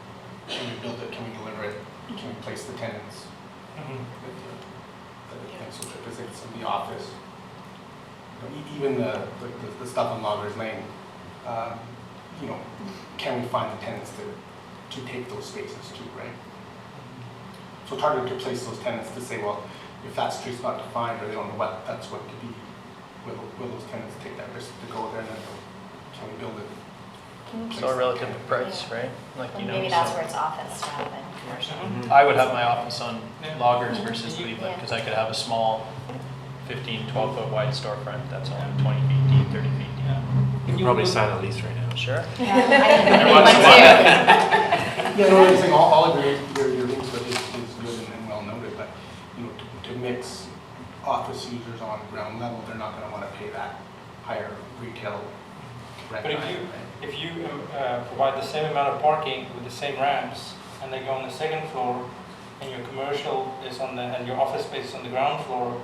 can we build it, can we deliver it, can we place the tenants, so the physics of the office. Even the stuff on Loggers Lane, you know, can we find the tenants to take those spaces too, right? So it's harder to place those tenants to say, well, if that street's not defined or they don't know what that's going to be, will those tenants take that risk to go there and then can we build it? So a relative price, right? Like, you know. Maybe that's so- where it's office rather than commercial. I would have my office on Yeah. Loggers versus You- Cleveland, yeah. because I could have a small 15, 12-foot wide storefront that's only 20 feet deep, 30 feet deep. You can probably sign a lease right now. Sure. Yeah, I didn't Every think once in a one while. too. Yeah, no, I'm saying all of your input is good and well noted, but, you know, to mix office users on ground level, they're not gonna wanna pay that higher retail rent. But if you provide the same amount of parking with the same ramps, and they go on the second floor, and your commercial is on the, and your office space is on the ground floor,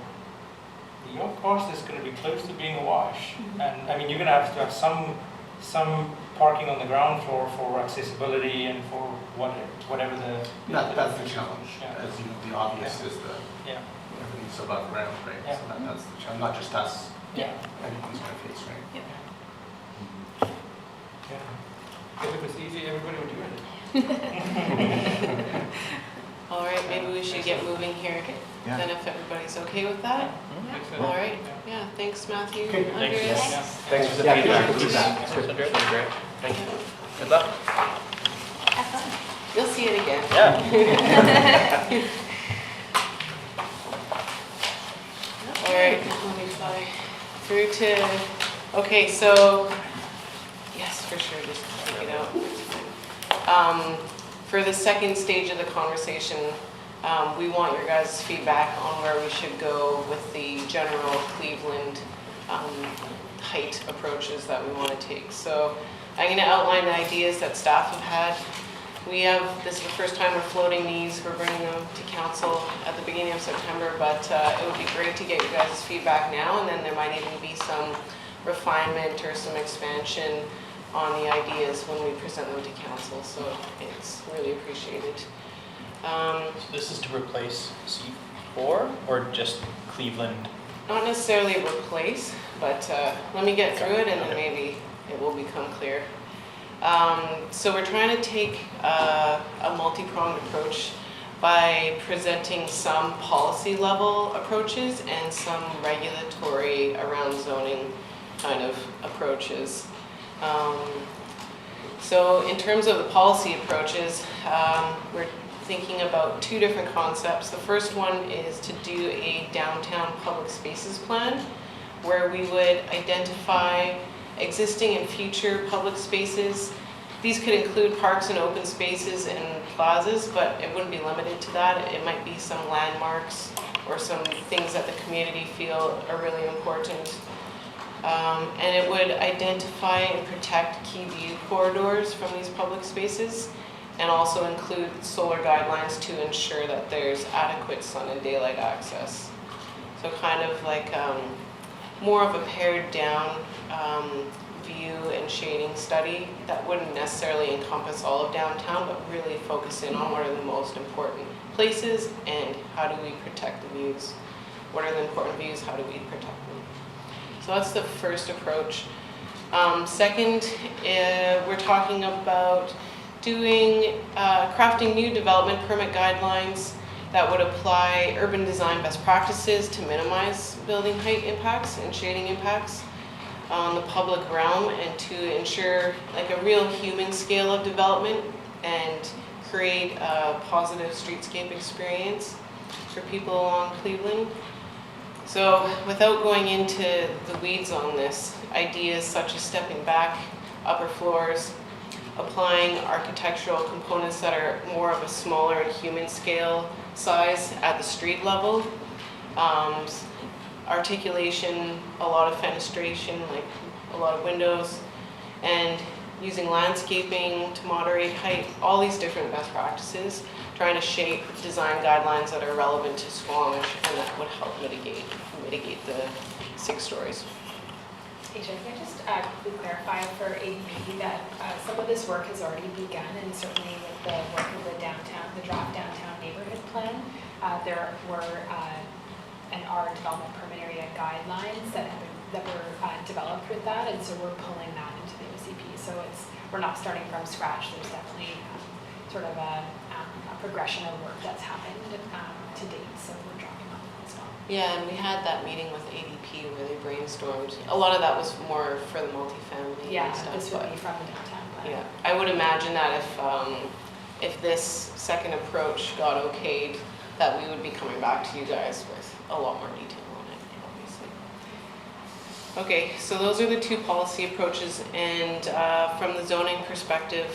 your cost is gonna be close to being a wash. And, I mean, you're gonna have to have some parking on the ground floor for accessibility and for whatever the. That's the challenge, Yeah. as you know, the obvious is the, Yeah, everything's above ground, right? Yeah. So that's the challenge, not just us, yeah, everyone's gonna face, right? yeah. If it was easy, everybody would do it. All right, maybe we should get moving here, Yeah. then if everybody's okay with that. Makes sense. All right, yeah, thanks Matthew, Okay. Thanks. Andreas. Yeah. Thanks for the Yeah, feedback. feedback. Thanks, Andrea. That's great. Thank you. Good luck. Have fun. You'll see it again. Yeah. All right, let me fly. through to, okay, so, yes, for sure, just take it out. For the second stage of the conversation, we want your guys' feedback on where we should go with the general Cleveland height approaches that we want to take. So I'm going to outline the ideas that staff have had. This is the first time we're floating these. We're bringing them to council at the beginning of September, but it would be great to get you guys' feedback now, and then there might even be some refinement or some expansion on the ideas when we present them to council, so it's really appreciated. So this is to replace C4 or just Cleveland? Not necessarily replace, but let me get through it and then Okay. maybe it will become clear. So we're trying to take a multi-pronged approach by presenting some policy level approaches and some regulatory around zoning kind of approaches. So in terms of the policy approaches, we're thinking about two different concepts. The first one is to do a downtown public spaces plan where we would identify existing and future public spaces. These could include parks and open spaces and plazas, but it wouldn't be limited to that. It might be some landmarks or some things that the community feel are really important. And it would identify and protect key view corridors from these public spaces, and also include solar guidelines to ensure that there's adequate sun and daylight access. So kind of like more of a pared down view and shading study that wouldn't necessarily encompass all of downtown, but really focus in on what are the most important places and how do we protect the views. What are the important views, how do we protect them? So that's the first approach. Second, we're talking about doing, crafting new development permit guidelines that would apply urban design best practices to minimize building height impacts and shading impacts on the public realm, and to ensure like a real human scale of development and create a positive streetscape experience for people along Cleveland. So without going into the weeds on this, ideas such as stepping back upper floors, applying architectural components that are more of a smaller and human scale size at the street level, articulation, a lot of fenestration, like a lot of windows, and using landscaping to moderate height, all these different best practices, trying to shape design guidelines that are relevant to Squamish and that would help mitigate the 6 stories. Asia, can I just quickly clarify for ADP that some of this work has already begun, and certainly with the work of the draft downtown neighborhood plan, there were and are development permit area guidelines that were developed with that, and so we're pulling that into the OCP. So we're not starting from scratch. There's definitely sort of a progression of work that's happened to date, so we're dropping on that as well. Yeah, and we had that meeting with ADP where they brainstormed. A lot of that was more for the multifamily Yeah, and stuff. this would be from the downtown plan. Yeah, I would imagine that if this second approach got okayed, that we would be coming back to you guys with a lot more detail on it, obviously. Okay, so those are the 2 policy approaches, and from the zoning perspective,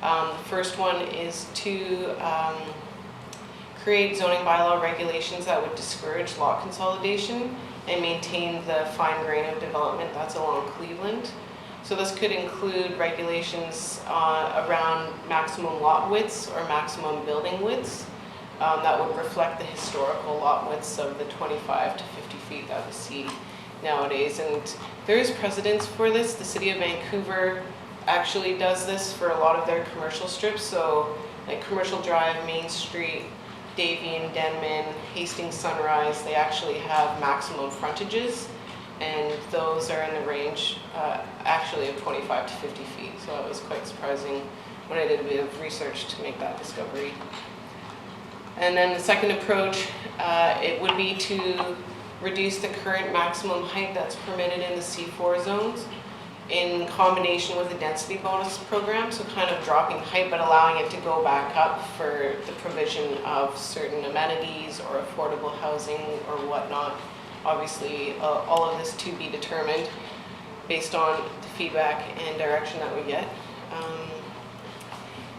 the first one is to create zoning bylaw regulations that would discourage lot consolidation and maintain the fine grain of development that's along Cleveland. So this could include regulations around maximum lot widths or maximum building widths that would reflect the historical lot widths of the 25 to 50 feet that we see nowadays. And there is precedence for this. The city of Vancouver actually does this for a lot of their commercial strips. So like Commercial Drive, Main Street, Davie and Denman, Hastings Sunrise, they actually have maximum frontages, and those are in the range actually of 25 to 50 feet. So it was quite surprising when I did a bit of research to make that discovery. And then the second approach, it would be to reduce the current maximum height that's permitted in the C4 zones in combination with the density bonus program, so kind of dropping height but allowing it to go back up for the provision of certain amenities or affordable housing or whatnot obviously, all of this to be determined based on the feedback and direction that we get.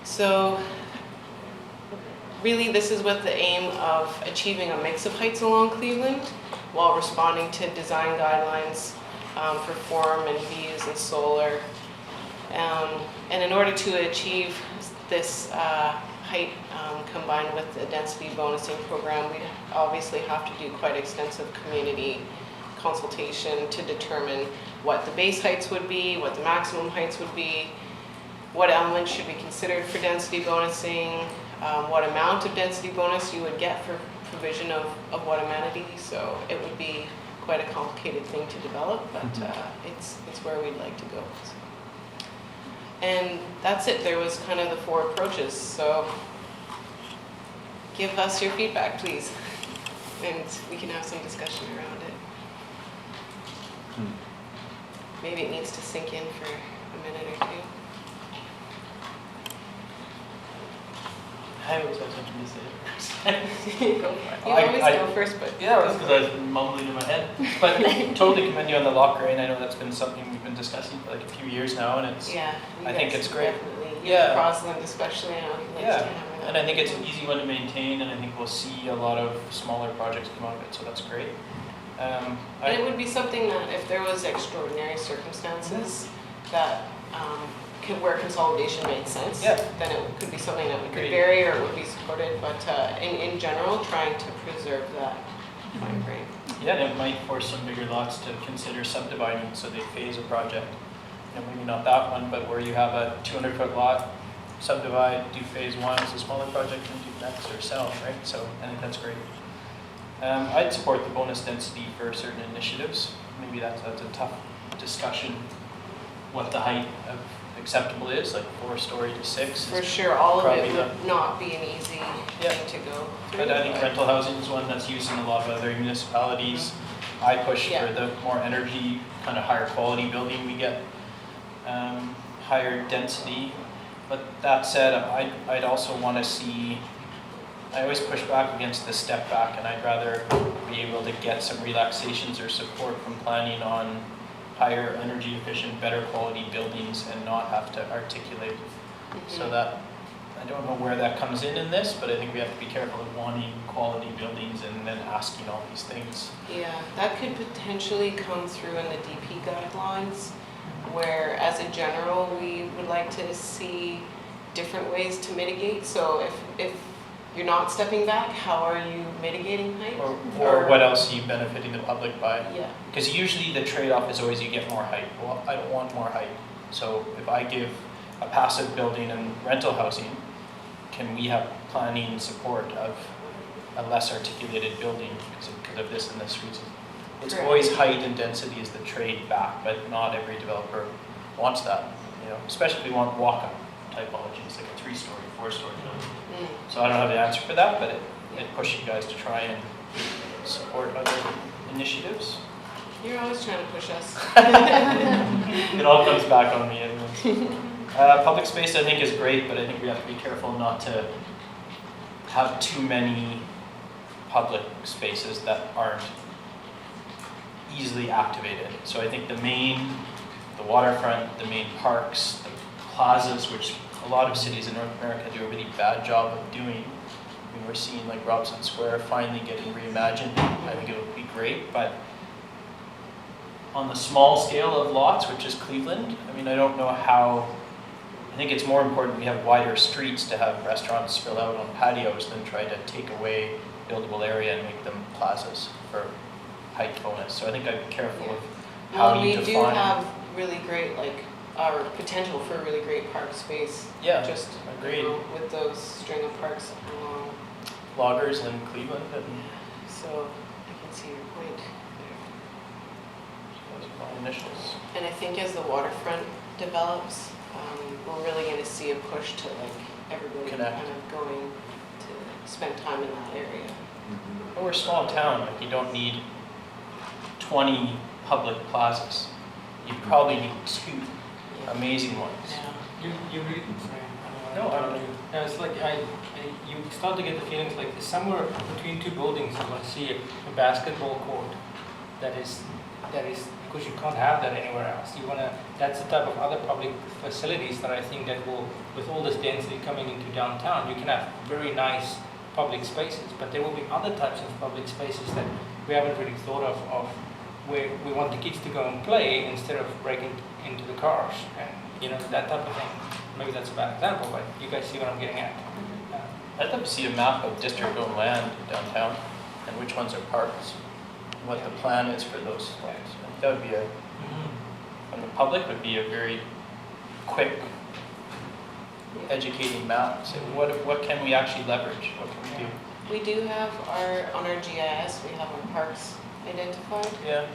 So really, this is with the aim of achieving a mix of heights along Cleveland while responding to design guidelines for form and views and solar. And in order to achieve this height combined with the density bonusing program, we obviously have to do quite extensive community consultation to determine what the base heights would be, what the maximum heights would be, what elements should be considered for density bonusing, what amount of density bonus you would get for provision of what amenity. So it would be quite a complicated thing to develop, but it's where we'd like to go. So. And that's it. There was kind of the 4 approaches. So give us your feedback, please, and we can have some discussion around it. Maybe it needs to sink in for a minute or 2. I always have something to say. Go for it. You always go first, but Yeah, that's because I was mumbling in my head. But totally commend you on the locker, and I know that's been something we've been discussing for like a few years now, and it's yeah, you I think guys it's great. Definitely, Yeah. Crossland especially. I know he likes Yeah, to hammer that. and I think it's an easy one to maintain, and I think we'll see a lot of smaller projects come out of it, so that's great. And it would be something that if there was extraordinary circumstances that where consolidation made sense, Yeah. then it could be something that we could Agreed. vary or it would be supported. But in general, trying to preserve that time frame. Yeah, and it might force some bigger lots to consider subdividing, so they phase a project. You know, maybe not that one, but where you have a 200-foot lot, subdivide, do phase 1 as a smaller project, and do next or sell, right? So I think that's great. I'd support the bonus density for certain initiatives. Maybe that's a tough discussion, what the height of acceptable is, like 4-story to 6. For sure, all of it Probably would not be an easy Yeah. thing to go through. But I think rental housing is one that's used in a lot of other municipalities. I push Yeah. for the more energy, kind of higher quality building we get, higher density. But that said, I'd also want to see, I always push back against the step back, and I'd rather be able to get some relaxations or support from planning on higher energy efficient, better quality buildings and not have to articulate. So that, I don't know where that comes in this, but I think we have to be careful of wanting quality buildings and then asking all these things. Yeah, that could potentially come through in the DP guidelines, where as a general, we would like to see different ways to mitigate. So if you're not stepping back, how are you mitigating height? Or what else are you benefiting the public by? Yeah, Because usually the trade-off is always you get more height. Well, I don't want more height. So if I give a passive building and rental housing, can we have planning support of a less articulated building because of this and this reason? It's Correct. always height and density is the trade back, but not every developer wants that. You know, especially if we want walk-up typologies, like a 3-story, 4-story building. So I don't have the answer for that, but it pushes you guys to try and support other initiatives. you're always trying to push us. It all comes back on me anyways. Public space I think is great, but I think we have to be careful not to have too many public spaces that aren't easily activated. So I think the waterfront, the main parks, the plazas, which a lot of cities in North America do a really bad job of doing. I mean, we're seeing like Robson Square finally getting reimagined. I think it would be great, but on the small scale of lots, which is Cleveland, I mean, I don't know how, I think it's more important we have wider streets to have restaurants spill out on patios than try to take away buildable area and make them plazas for height bonus. So I think I'd be careful of how Well, you we define. do have really great, our potential for really great park space. Yeah, Just agreed. with those string of parks along. Loggers in Cleveland and So I can see your point there. those are my initials. And I think as the waterfront develops, we're really going to see a push to everybody Connect. kind of going to spend time in that area. Well, we're a small town, like you don't need 20 public plazas. You probably need 2 amazing ones. You really, sorry, I No, don't I want don't to. Yeah, it's like you start to get the feelings like somewhere between 2 buildings you want to see a basketball court that is, because you can't have that anywhere else. That's the type of other public facilities that I think that will, with all this density coming into downtown, you can have very nice public spaces, but there will be other types of public spaces that we haven't really thought of where we want the kids to go and play instead of breaking into the cars and, that type of thing. Maybe that's a bad example, but you guys see what I'm getting at. I'd love to see a map of district-owned land downtown and which ones are parks, and what the plan is for those ones. I think that would be from the public would be a very quick, educating map. So what can we actually leverage? What can we do? We do have on our GIS, we have our parks identified. Yeah.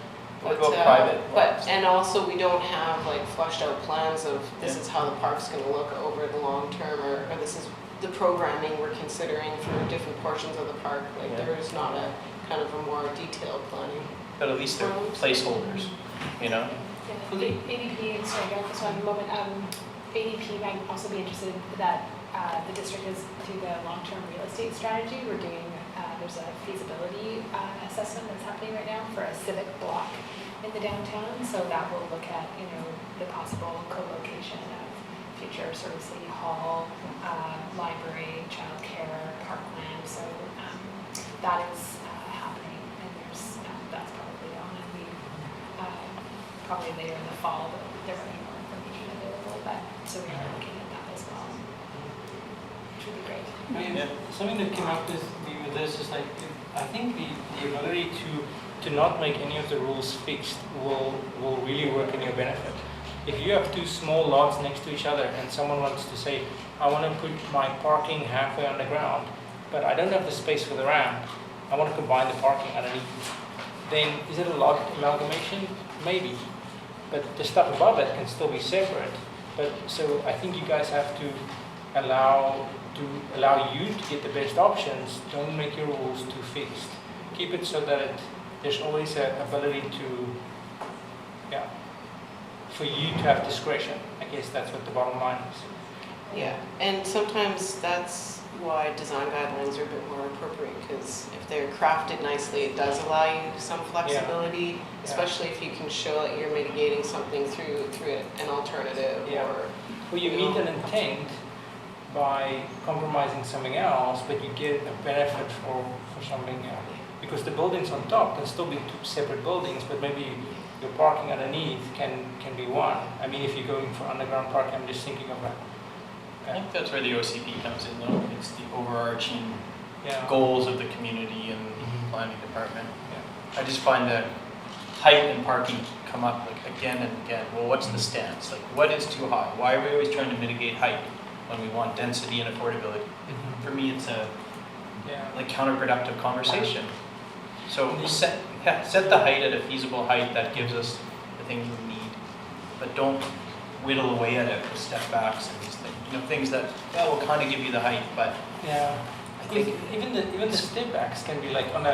What But, about private? and also we don't have like fleshed out plans of this is how the park's gonna look over the long term, or this is the programming we're considering for different portions of the park. Like Yeah. there is not a kind of a more detailed planning. But at least they're placeholders, Yeah, ADP, sorry, go for one moment. ADP might also be interested that the district is through the long-term real estate strategy. We're doing, there's a feasibility assessment that's happening right now for a civic block in the downtown. So that will look at, the possible co-location of future sort of city hall, library, childcare, parkland. So that is happening, and that's probably on, and we probably later in the fall, but there will be more information available. But so we are looking at that as well, which would be great. I mean, something that came up with me with this is like, I think the ability to not make any of the rules fixed will really work in your benefit. If you have two small lots next to each other and someone wants to say, I want to put my parking halfway underground, but I don't have the space for the ramp, I want to combine the parking underneath, then is it a lot amalgamation? Maybe. But the stuff above it can still be separate. But so I think you guys have to allow you to get the best options. Don't make your rules too fixed. Keep it so that there's always an ability for you to have discretion. I guess that's what the bottom line is. Yeah, and sometimes that's why design guidelines are a bit more appropriate, because if they're crafted nicely, it does allow you some flexibility, especially if you can show that you're mitigating something through an alternative. Yeah. Well, you meet an intent by compromising something else, but you get a benefit for something else. Because the buildings on top can still be two separate buildings, but maybe your parking underneath can be one. I mean, if you're going for underground parking, I'm just thinking of that. I think that's where the OCP comes in, though. It's the overarching goals of the community and planning department. Yeah. I just find that height and parking come up like again and again. Well, what's the stance? Like, what is too high? Why are we always trying to mitigate height when we want density and affordability? For me, it's a like counterproductive conversation. So set the height at a feasible height that gives us the things we need, but don't whittle away at it with step backs and these things. Things that will kind of give you the height, but I think even the step backs can be like on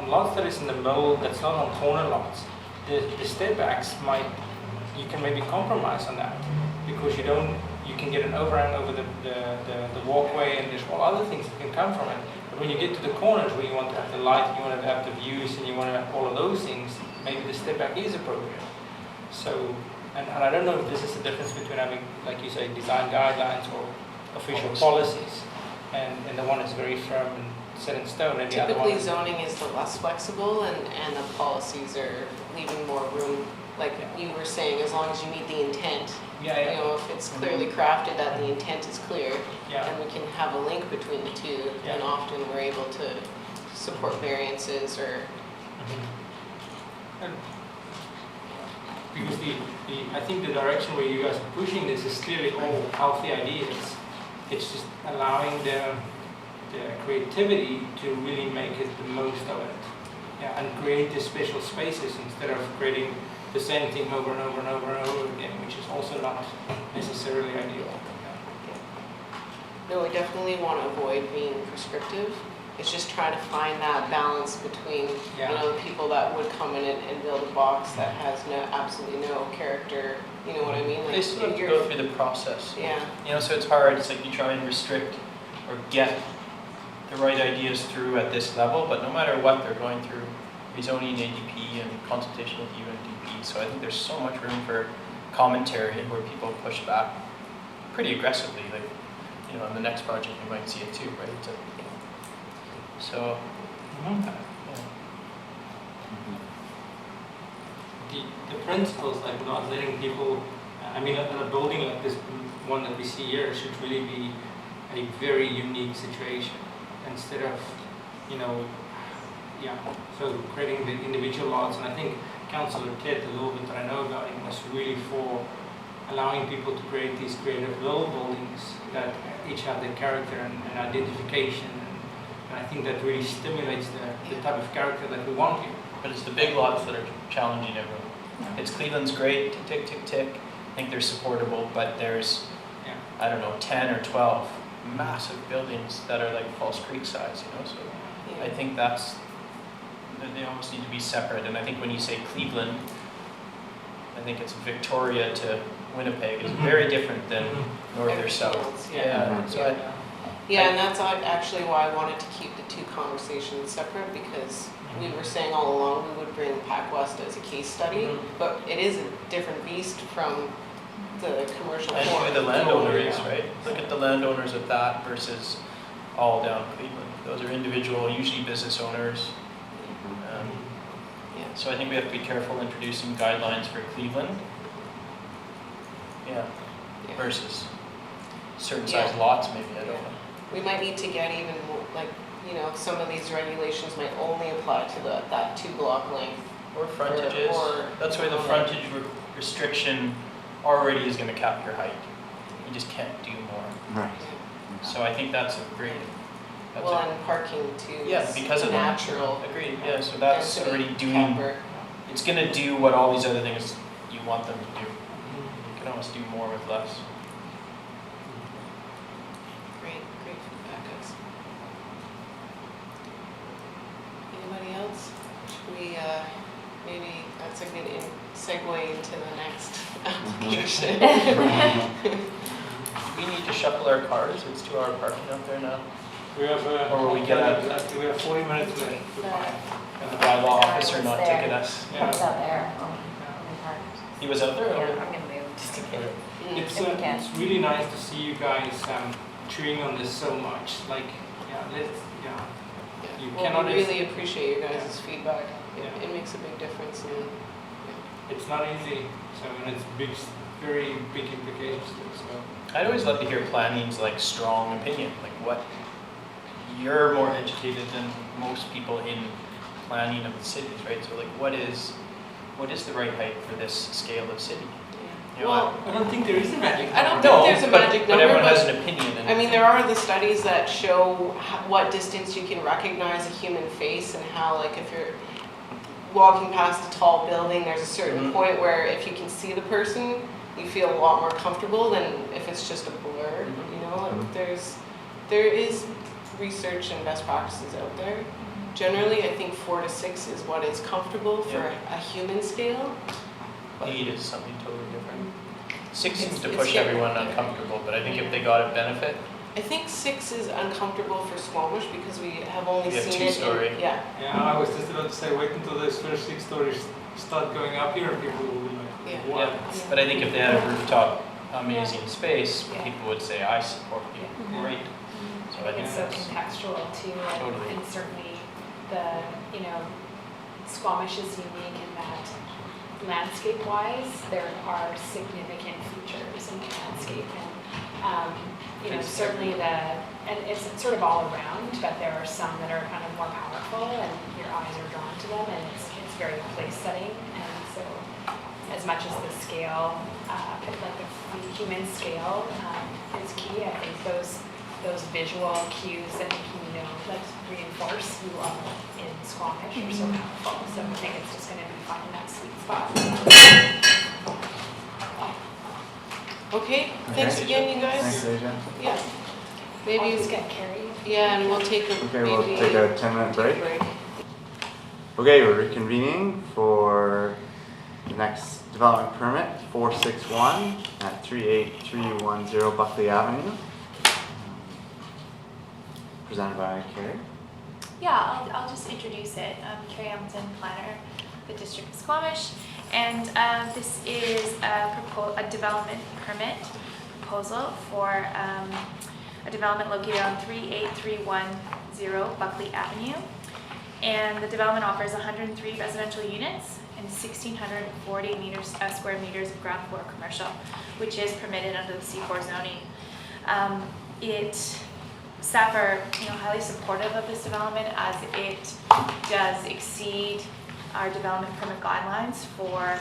lots that is in the middle, that's not on corner lots. The step backs you can maybe compromise on that, because you can get an overhang over the walkway, and there's all other things that can come from it. But when you get to the corners where you want to have the light, you want to have the views, and you want to have all of those things, maybe the step back is appropriate. So, and I don't know if this is the difference between having, like you say, design guidelines or official policies, and the one is very firm and set in stone, and the other one Typically zoning is the less flexible, and the policies are leaving more room. Like you were saying, as long as you meet the intent. If it's clearly crafted that the intent is clear, then we can have a link between the two, and often we're able to support variances or. Because I think the direction where you guys are pushing this is clearly all healthy ideas. It's just allowing the creativity to really make it the most of it, and create the special spaces instead of creating the same thing over and over and over and over again, which is also not necessarily ideal. No, we definitely want to avoid being prescriptive. It's just trying to find that balance between, the people that would come in and build a box that has absolutely no character. You know what I mean? Like, they still have to go through the process. Yeah. So it's hard. It's like you try and restrict or get the right ideas through at this level, but no matter what they're going through rezoning ADP and consultation with UNDP. So I think there's so much room for commentary where people push back pretty aggressively. Like, you know, on the next project you might see it too, right? So, yeah. The principles, like not letting people, I mean, a building like this one that we see here should really be a very unique situation instead of, you know, yeah, so creating the individual lots. And I think Councillor Ted, a little bit that I know about him, was really for allowing people to create these creative little buildings that each have their character and identification. And I think that really stimulates the type of character that we want here. But it's the big lots that are challenging everyone. It's Cleveland's great, tick, tick, tick. I think they're supportable, but there's, I don't know, 10 or 12 massive buildings that are like False Creek size, you know, so I think they almost need to be separate. And I think when you say Cleveland, I think it's Victoria to Winnipeg is very different than north or south. So Yeah, and that's actually why I wanted to keep the two conversations separate, because we were saying all along we would bring PacWest as a case study, but it is a different beast from the commercial and core. who the landowner is, right? Look at the landowners of that versus all down Cleveland. Those are individual, usually business owners. So I think we have to be careful introducing guidelines for Cleveland. Versus certain size lots, maybe, I don't know. We might need to get even more, like, you know, some of these regulations might only apply to that 2 block length. Or frontages. That's why the frontage restriction already is going to cap your height. You just can't do more. Right. So I think that's a great. And parking too. Yeah, because of natural. Agreed. Yeah, so that's already doing. Camper. It's going to do what all these other things you want them to do. You can almost do more with less. Great feedback, guys. Anybody else? Should we, maybe that's a good segue into the next application. We need to shuffle our cars. It's 2-hour parking out there now. We have, Or will we get out? we have 40 minutes left. And the bylaw officer not ticket us. Yeah. It's out there. He was out there? Yeah, Or? I'm gonna move just to get it. It's really nice to see you guys chewing on this so much. Like, you Well, cannot. we really appreciate your guys' feedback. Yeah. It makes a big difference. It's not easy. So, and it's big, very big implications to it. So. I'd always love to hear planning's like strong opinion, like what you're more educated than most people in planning of the cities, right? So like what is the right height for this scale of city? You know, Well, I don't think there is a magic. I don't no, think there's a magic but number, everyone has but an opinion. And I mean, there are the studies that show what distance you can recognize a human face, and how, like, if you're walking past a tall building, there's a certain point where if you can see the person, you feel a lot more comfortable than if it's just a blur. You know, like, there is research and best practices out there. Generally, I think 4 to 6 is what is comfortable for a human scale. 8 is something totally different. 6 seems to It's push getting everyone there. uncomfortable, but I think if they got a benefit, I think 6 is uncomfortable for Squamish because we have only We have seen it 2-story. in, Yeah, I was just about to say, wait until those first 6 stories start going up here, and people will be like, Yeah. what? but I think if they had a rooftop amazing space, people would say, I support you. Great. So I think It's so that's contextual too, Totally. and certainly Squamish is unique in that landscape-wise, there are significant features in the landscape, and certainly and it's sort of all around, but there are some that are kind of more powerful, and your eyes are drawn to them, and it's very place-setting, and so as much as the scale, like the human scale is key, I think those visual cues that like reinforce you are in Squamish are so powerful. So I think it's just going to be finding that sweet spot. Okay, thanks again, you guys. Thanks, Asia. Yeah. I'll Maybe, just get carried. yeah, and we'll take a, Okay, we'll maybe take a 10-minute break. Okay, we're reconvening for the next development permit, 461 at 38310 Buckley Avenue. Presented by Carrie. Yeah, I'll just introduce it. Carrie Hamilton, planner, the District of Squamish, and this is a development permit proposal for a development located on 38310 Buckley Avenue. And the development offers 103 residential units and 1,640 square meters of ground floor commercial, which is permitted under the C4 zoning. Staff are highly supportive of this development as it does exceed our development permit guidelines for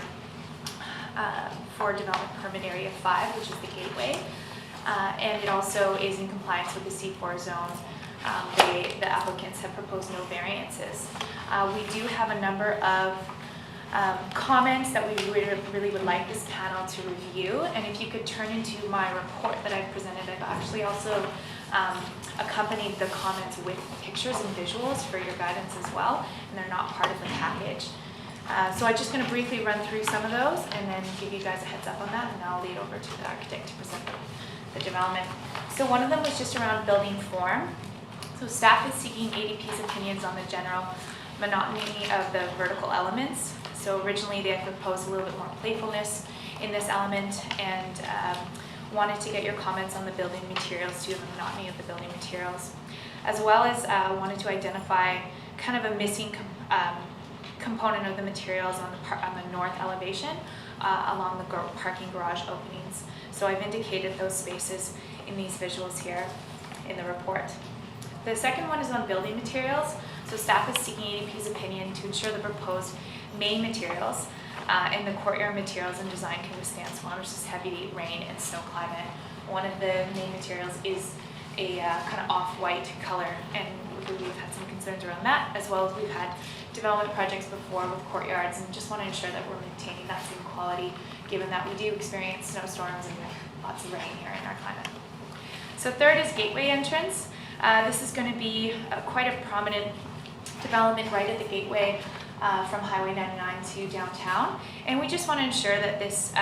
development permit area 5, which is the gateway, and it also is in compliance with the C4 zone. The applicants have proposed no variances. We do have a number of comments that we really would like this panel to review, and if you could turn into my report that I've presented, I've actually also accompanied the comments with pictures and visuals for your guidance as well, and they're not part of the package. So I'm just going to briefly run through some of those and then give you guys a heads up on that, and I'll lead over to the architect to present the development. So one of them was just around building form. So staff is seeking ADP's opinions on the general monotony of the vertical elements. So originally they had proposed a little bit more playfulness in this element, and wanted to get your comments on the building materials too, the monotony of the building materials, as well as wanted to identify kind of a missing component of the materials on the north elevation along the parking garage openings. So I've indicated those spaces in these visuals here in the report. The second one is on building materials. So staff is seeking ADP's opinion to ensure the proposed main materials and the courtyard materials and design can withstand Squamish's heavy rain and snow climate. One of the main materials is a kind of off-white color, and we've had some concerns around that, as well as we've had development projects before with courtyards, and just want to ensure that we're maintaining that same quality, given that we do experience snowstorms and lots of rain here in our climate. So third is gateway entrance. This is going to be quite a prominent development right at the gateway from Highway 99 to downtown, and we just want to ensure that this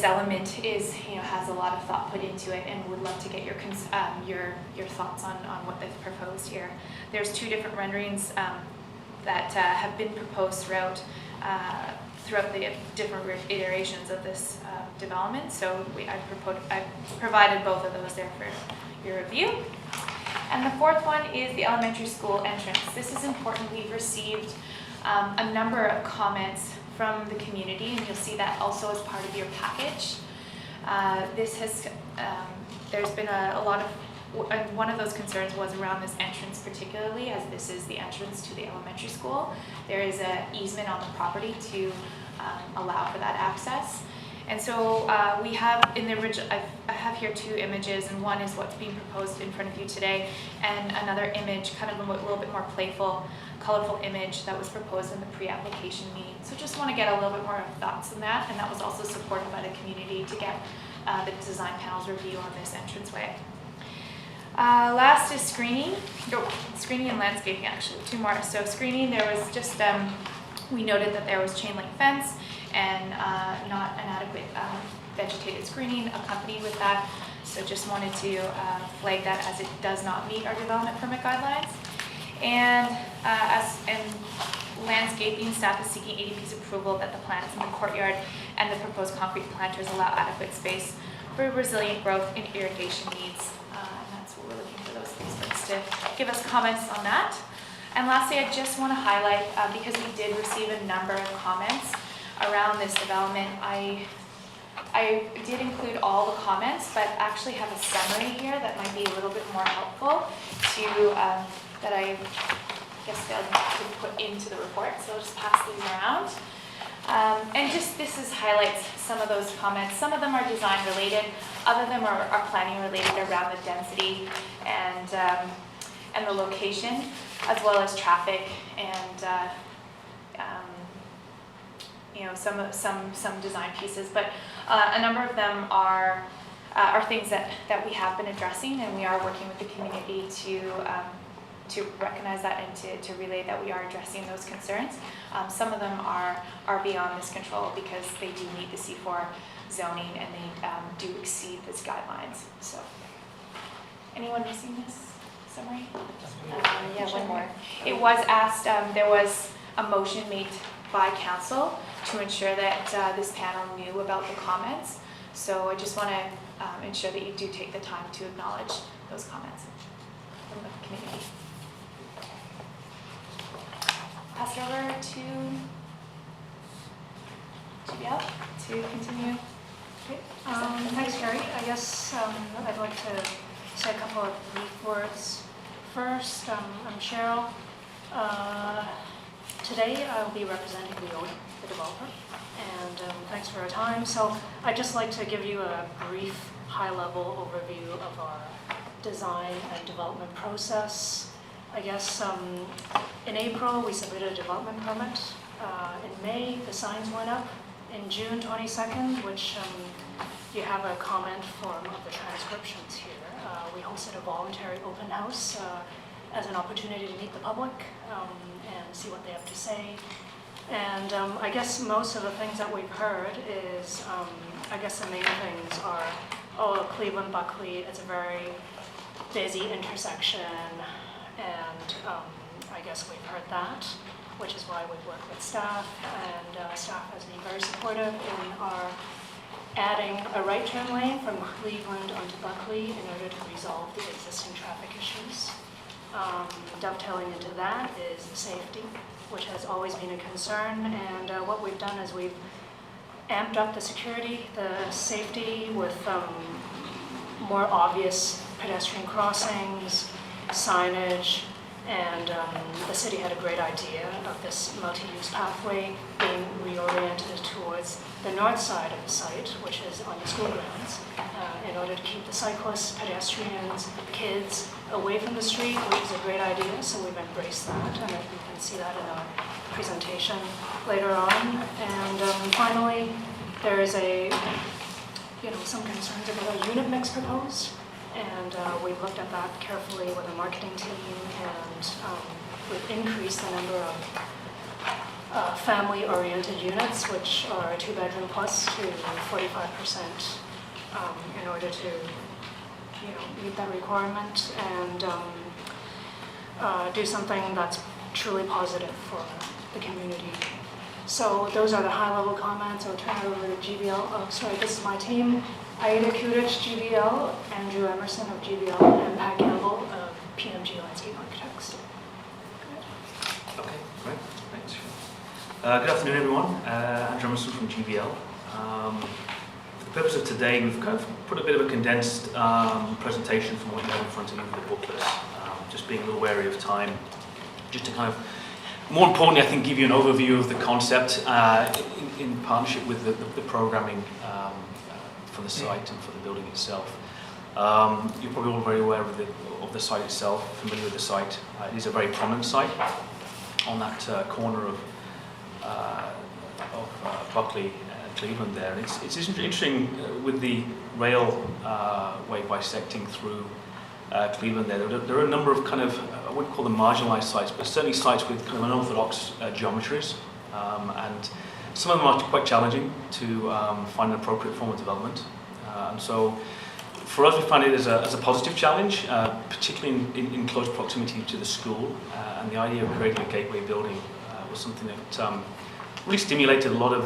element is has a lot of thought put into it, and would love to get your thoughts on what they've proposed here. There's two different renderings that have been proposed throughout the different iterations of this development. So I've provided both of those there for your review. And the fourth one is the elementary school entrance. This is important. We've received a number of comments from the community, and you'll see that also as part of your package. There's been a lot of, one of those concerns was around this entrance particularly, as this is the entrance to the elementary school. There is an easement on the property to allow for that access. And so we have in the original, I have here two images, and one is what's being proposed in front of you today, and another image, kind of a little bit more playful, colorful image that was proposed in the pre-application meeting. So just want to get a little bit more thoughts on that, and that was also supported by the community to get the design panel's review on this entranceway. Last is screening. Screening and landscaping, actually, two more. So screening, there was just, we noted that there was chain link fence and not an adequate vegetated screening accompanied with that. So just wanted to flag that as it does not meet our development permit guidelines. And landscaping, staff is seeking ADP's approval that the plants in the courtyard and the proposed concrete planters allow adequate space for resilient growth and irrigation needs. And that's what we're looking for, those experts to give us comments on that. And lastly, I just want to highlight, because we did receive a number of comments around this development, I did include all the comments, but actually have a summary here that might be a little bit more helpful to, that I guess failed to put into the report, so I'll just pass these around. And just highlights some of those comments. Some of them are design related, other of them are planning related around the density and the location, as well as traffic and some design pieces. But a number of them are things that we have been addressing, and we are working with the community to recognize that and to relay that we are addressing those concerns. Some of them are beyond this control because they do meet the C4 zoning and they do exceed these guidelines. So, anyone missing this summary? Yeah, one more. It was asked, there was a motion made by council to ensure that this panel knew about the comments. So I just want to ensure that you do take the time to acknowledge those comments from the community. Pass it over to GBL to continue. Thanks, Carrie. I guess I'd like to say a couple of brief words. First, I'm Cheryl. Today I'll be representing the owner, the developer, and thanks for your time. So I'd just like to give you a brief, high-level overview of our design and development process. I guess in April we submitted a development permit. In May the signs went up. In June 22nd, which you have a comment form of the transcriptions here, we hosted a voluntary open house as an opportunity to meet the public and see what they have to say. And I guess most of the things that we've heard is, I guess the main things are, oh, Cleveland, Buckley, it's a very busy intersection, and I guess we've heard that, which is why we've worked with staff, and staff has been very supportive in our adding a right turn lane from Cleveland onto Buckley in order to resolve the existing traffic issues. Dovetailing into that is safety, which has always been a concern, and what we've done is we've amped up the security, the safety with more obvious pedestrian crossings, signage, and the city had a great idea of this multi-use pathway being reoriented towards the north side of the site, which is on the school grounds, in order to keep the cyclists, pedestrians, kids away from the street, which is a great idea, so we've embraced that, and you can see that in our presentation later on. And finally, there is some concerns about a unit mix proposed. And we've looked at that carefully with the marketing team, and we've increased the number of family-oriented units, which are a 2-bedroom plus, to 45% in order to meet that requirement and do something that's truly positive for the community. So those are the high-level comments. I'll turn it over to GBL. Oh, sorry, this is my team. Aida Kudich, GBL, Andrew Emerson of GBL, and Pat Campbell of PMG Landscape Architects. Okay, great. Thanks. Good afternoon, everyone. Andrew Emerson from GBL. For the purpose of today, we've kind of put a bit of a condensed presentation from what you have in front of you with the booklet, just being a little wary of time, just to kind of, more importantly, I think, give you an overview of the concept in partnership with the programming for the site and for the building itself. You're probably all very aware of the site itself, familiar with the site. It is a very prominent site on that corner of Buckley and Cleveland there. And it's interesting with the railway bisecting through Cleveland there. There are a number of kind of, I wouldn't call them marginalised sites, but certainly sites with kind of unorthodox geometries. And some of them are quite challenging to find an appropriate form of development. And so for us, we find it as a positive challenge, particularly in close proximity to the school. And the idea of creating a gateway building was something that really stimulated a lot of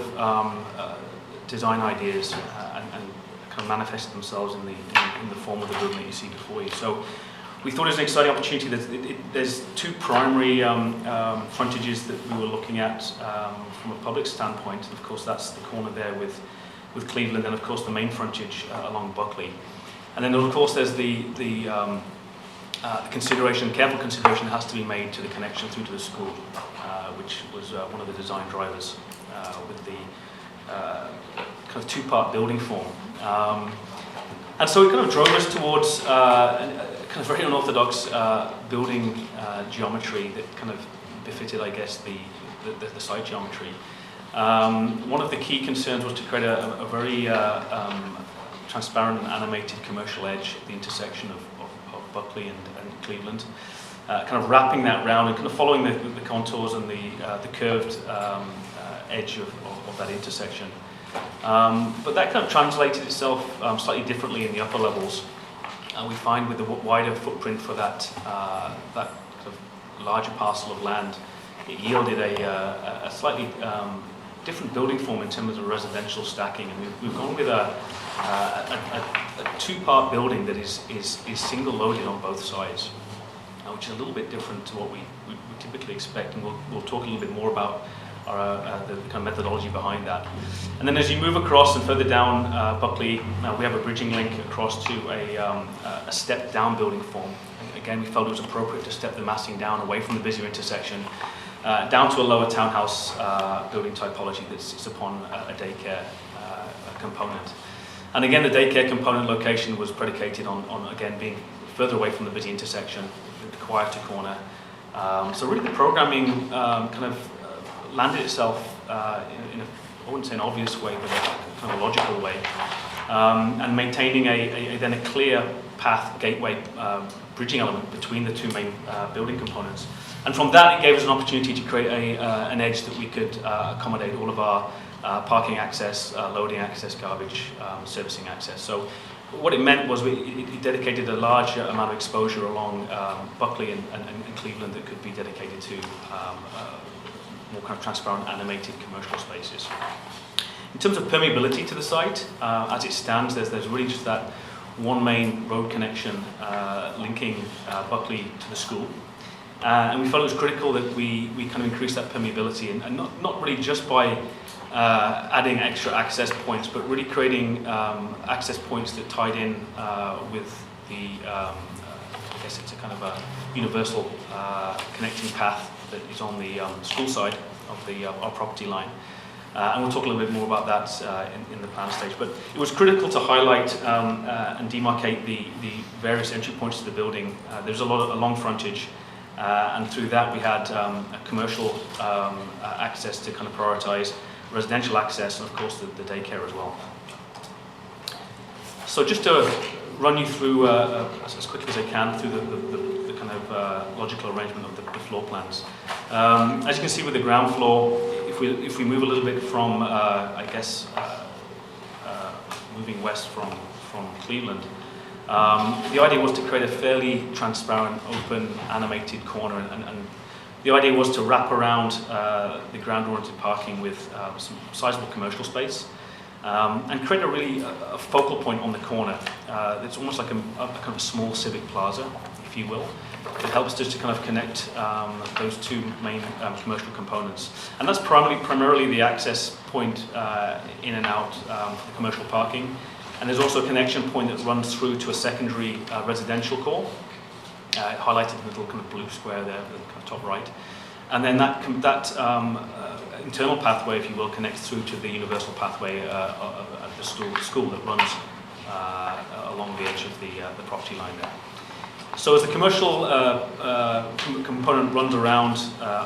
design ideas and kind of manifested themselves in the form of the building that you see before you. So we thought it was an exciting opportunity. There's two primary frontages that we were looking at from a public standpoint. Of course, that's the corner there with Cleveland, and of course the main frontage along Buckley. And then of course there's the consideration, careful consideration that has to be made to the connection through to the school, which was one of the design drivers with the kind of two-part building form. And so it kind of drove us towards kind of very unorthodox building geometry that kind of befitted, I guess, the site geometry. One of the key concerns was to create a very transparent and animated commercial edge at the intersection of Buckley and Cleveland, kind of wrapping that round and kind of following the contours and the curved edge of that intersection. But that kind of translated itself slightly differently in the upper levels. we find with the wider footprint for that that sort of larger parcel of land, it yielded a slightly different building form in terms of residential stacking, and we've gone with a two-part building that is single loaded on both sides, which is a little bit different to what we typically expect, and we'll talk a little bit more about the kind of methodology behind that. And then as you move across and further down Buckley, we have a bridging link across to a step down building form. Again, we felt it was appropriate to step the massing down away from the busier intersection, down to a lower townhouse building typology that sits upon a daycare component. And again, the daycare component location was predicated on again, being further away from the busy intersection, the quieter corner. So really the programming kind of landed itself in a, I wouldn't say an obvious way, but a kind of a logical way, and maintaining then a clear path, gateway, bridging element between the two main building components. And from that, it gave us an opportunity to create an edge that we could accommodate all of our parking access, loading access, garbage, servicing access. So what it meant was it dedicated a large amount of exposure along Buckley and Cleveland that could be dedicated to more kind of transparent, animated commercial spaces. In terms of permeability to the site, as it stands, there's really just that one main road connection linking Buckley to the school. And we felt it was critical that we kind of increase that permeability, and not really just by adding extra access points, but really creating access points that tied in with the, I guess it's a kind of a universal connecting path that is on the school side of our property line. And we'll talk a little bit more about that in the plan stage. But it was critical to highlight and demarcate the various entry points to the building. There's a long frontage, and through that we had a commercial access to kind of prioritize, residential access, and of course the daycare as well. So just to run you through as quickly as I can through the kind of logical arrangement of the floor plans. As you can see with the ground floor, if we move a little bit from, I guess, moving west from Cleveland, the idea was to create a fairly transparent, open, animated corner, and the idea was to wrap around the ground-oriented parking with some sizable commercial space, and create a focal point on the corner. It's almost like a kind of a small civic plaza, if you will. It helps us to kind of connect those two main commercial components. And that's primarily the access point in and out for the commercial parking. And there's also a connection point that runs through to a secondary residential core, highlighted in the little kind of blue square there, the kind of top right. And then that internal pathway, if you will, connects through to the universal pathway at the school that runs along the edge of the property line there. So as the commercial component runs around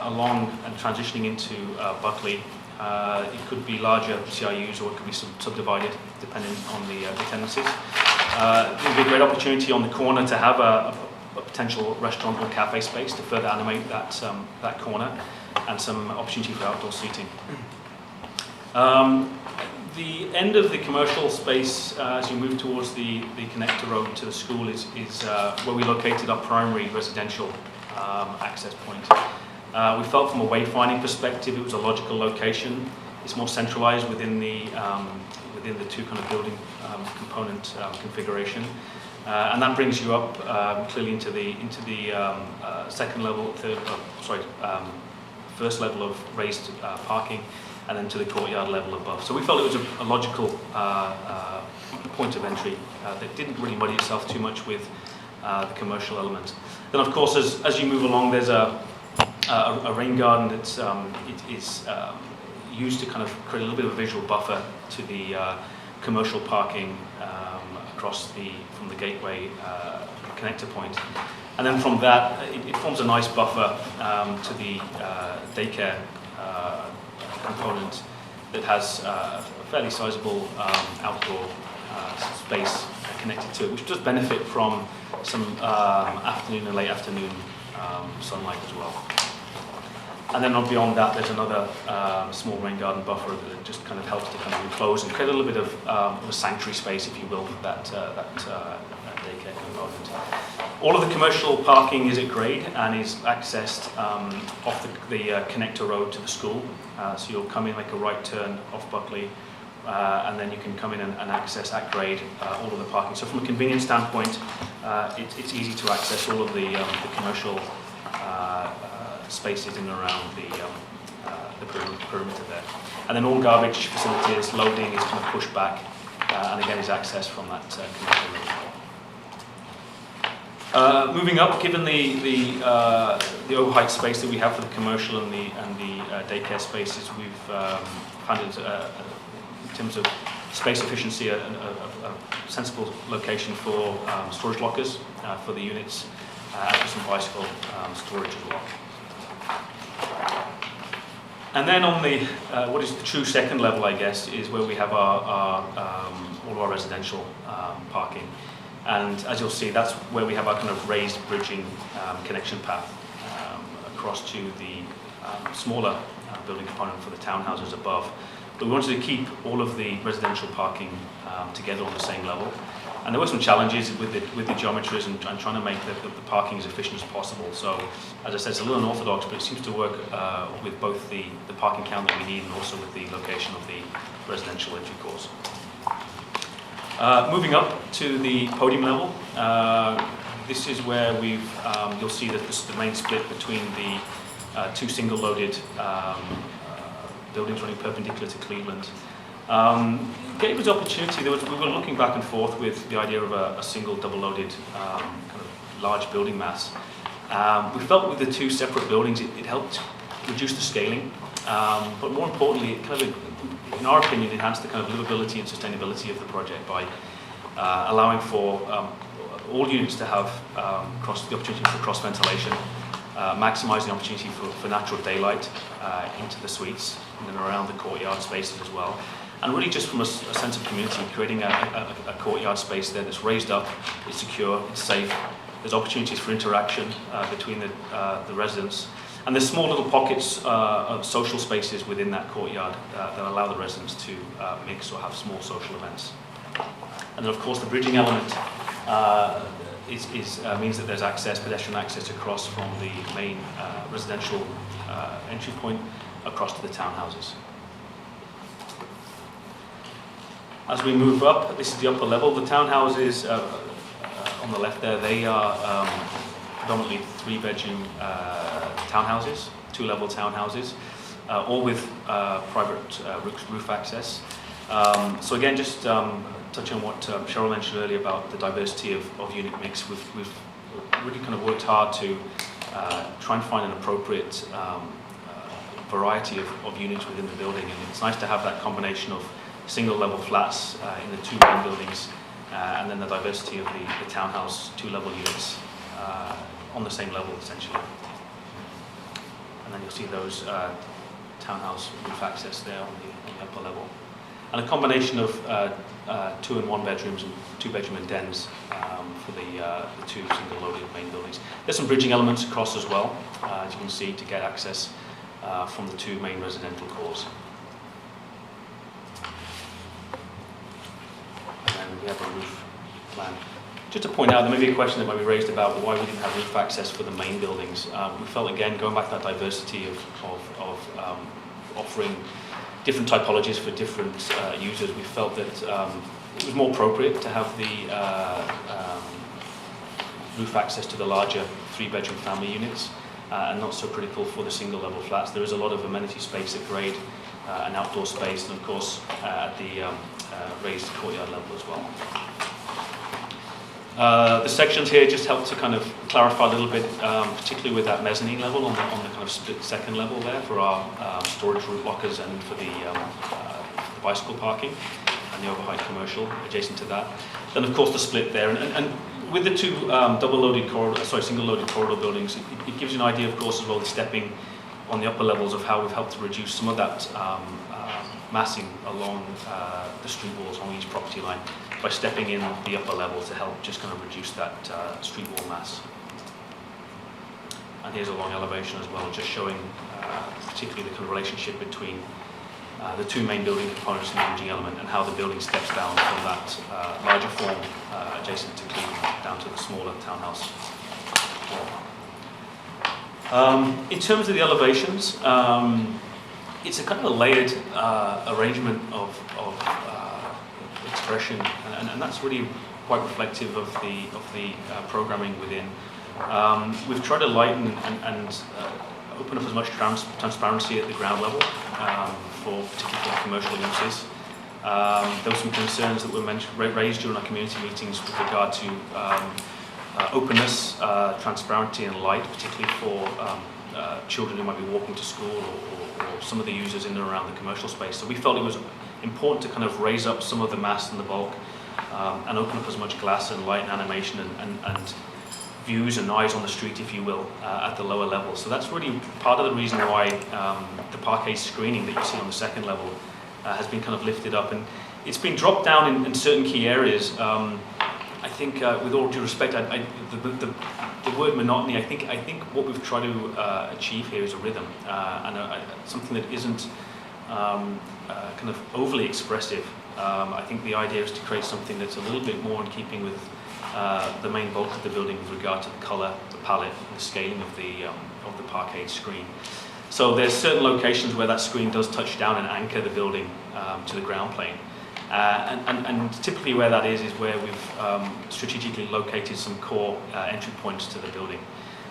along and transitioning into Buckley, it could be larger CIUs or it could be subdivided depending on the tenancies. It would be a great opportunity on the corner to have a potential restaurant or cafe space to further animate that corner, and some opportunity for outdoor seating. The end of the commercial space, as you move towards the connector road to the school, is where we located our primary residential access point. We felt from a wayfinding perspective it was a logical location. It's more centralized within the two kind of building component configuration, and that brings you up clearly into the second level, first level of raised parking, and then to the courtyard level above. So we felt it was a logical point of entry that didn't really muddy itself too much with the commercial element. Then of course as you move along, there's a rain garden that's used to kind of create a little bit of a visual buffer to the commercial parking across from the gateway connector point. And then from that, it forms a nice buffer to the daycare component that has a fairly sizable outdoor space connected to it, which does benefit from some afternoon and late afternoon sunlight as well. And then beyond that, there's another small rain garden buffer that just kind of helps to kind of enclose and create a little bit of a sanctuary space, if you will, for that daycare component. All of the commercial parking is at grade and is accessed off the connector road to the school. So you'll come in, make a right turn off Buckley, and then you can come in and access at grade all of the parking. So from a convenience standpoint, it's easy to access all of the commercial spaces in and around the perimeter there. And then all garbage facilities, loading is kind of pushed back, and again is accessed from that connector road. Moving up, given the overheight space that we have for the commercial and the daycare spaces, we've found it, in terms of space efficiency, a sensible location for storage lockers for the units, and for some bicycle storage as well. And then on the what is the true second level, I guess, is where we have all of our residential parking. And as you'll see, that's where we have our kind of raised bridging connection path across to the smaller building component for the townhouses above. But we wanted to keep all of the residential parking together on the same level. And there were some challenges with the geometries and trying to make the parking as efficient as possible. So, as I said, it's a little unorthodox, but it seems to work with both the parking count that we need and also with the location of the residential entry cores. Moving up to the podium level, this is where you'll see that this is the main split between the two single-loaded buildings running perpendicular to Cleveland. Gave us the opportunity, we were looking back and forth with the idea of a single double-loaded kind of large building mass. We felt with the two separate buildings it helped reduce the scaling, but more importantly it kind of, in our opinion, enhanced the kind of livability and sustainability of the project by allowing for all units to have the opportunity for cross ventilation, maximising the opportunity for natural daylight into the suites and then around the courtyard spaces as well. And really just from a sense of community, creating a courtyard space there that's raised up, it's secure, it's safe, there's opportunities for interaction between the residents. And there's small little pockets of social spaces within that courtyard that allow the residents to mix or have small social events. And then of course the bridging element means that there's pedestrian access across from the main residential entry point across to the townhouses. As we move up, this is the upper level. The townhouses on the left there, they are predominantly 3-bedroom townhouses, 2-level townhouses, all with private roof access. So again, just touching on what Cheryl mentioned earlier about the diversity of unit mix, we've really kind of worked hard to try and find an appropriate variety of units within the building, and it's nice to have that combination of single-level flats in the two main buildings, and then the diversity of the townhouse 2-level units on the same level, essentially. And then you'll see those townhouse roof access there on the upper level. And a combination of 2 and 1 bedrooms and 2-bedroom and dens for the two single-loaded main buildings. There's some bridging elements across as well, as you can see, to get access from the two main residential cores. And we have a roof plan. Just to point out, there may be a question that might be raised about why we didn't have roof access for the main buildings. We felt, again, going back to that diversity of offering different typologies for different users, we felt that it was more appropriate to have the roof access to the larger 3-bedroom family units and not so critical for the single-level flats. There is a lot of amenity space at grade, and outdoor space, and of course at the raised courtyard level as well. The sections here just help to kind of clarify a little bit, particularly with that mezzanine level on the kind of split second level there for our storage root lockers and for the bicycle parking and the overheight commercial adjacent to that. Then of course the split there, and with the two single-loaded corridor buildings, it gives you an idea, of course, as well, the stepping on the upper levels of how we've helped to reduce some of that massing along the street walls on each property line by stepping in the upper level to help just kind of reduce that street wall mass. And here's a long elevation as well, just showing particularly the kind of relationship between the two main building components and the imaging element, and how the building steps down from that larger form adjacent to Cleveland down to the smaller townhouse form. In terms of the elevations, it's a kind of a layered arrangement of expression, and that's really quite reflective of the programming within. We've tried to lighten and open up as much transparency at the ground level particularly for commercial uses. There were some concerns that were raised during our community meetings with regard to openness, transparency and light, particularly for children who might be walking to school or some of the users in and around the commercial space. So we felt it was important to kind of raise up some of the mass and the bulk and open up as much glass and light and animation and views and eyes on the street, if you will, at the lower level. So that's really part of the reason why the parquet screening that you see on the second level has been kind of lifted up, and it's been dropped down in certain key areas. I think, with all due respect, the word monotony, I think what we've tried to achieve here is a rhythm and something that isn't kind of overly expressive. I think the idea is to create something that's a little bit more in keeping with the main bulk of the building with regard to the colour, the palette, and the scaling of the parquet screen. So there's certain locations where that screen does touch down and anchor the building to the ground plane. And typically where that is where we've strategically located some core entry points to the building.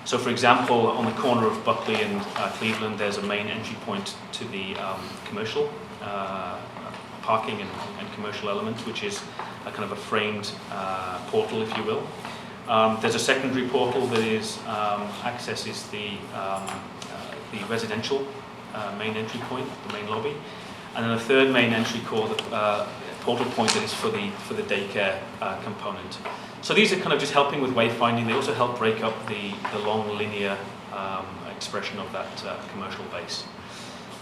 So for example, on the corner of Buckley and Cleveland, there's a main entry point to the commercial parking and commercial element, which is a kind of a framed portal, if you will. There's a secondary portal that accesses the residential main entry point, the main lobby, and then a third main entry portal point that is for the daycare component. So these are kind of just helping with wayfinding. They also help break up the long linear expression of that commercial base.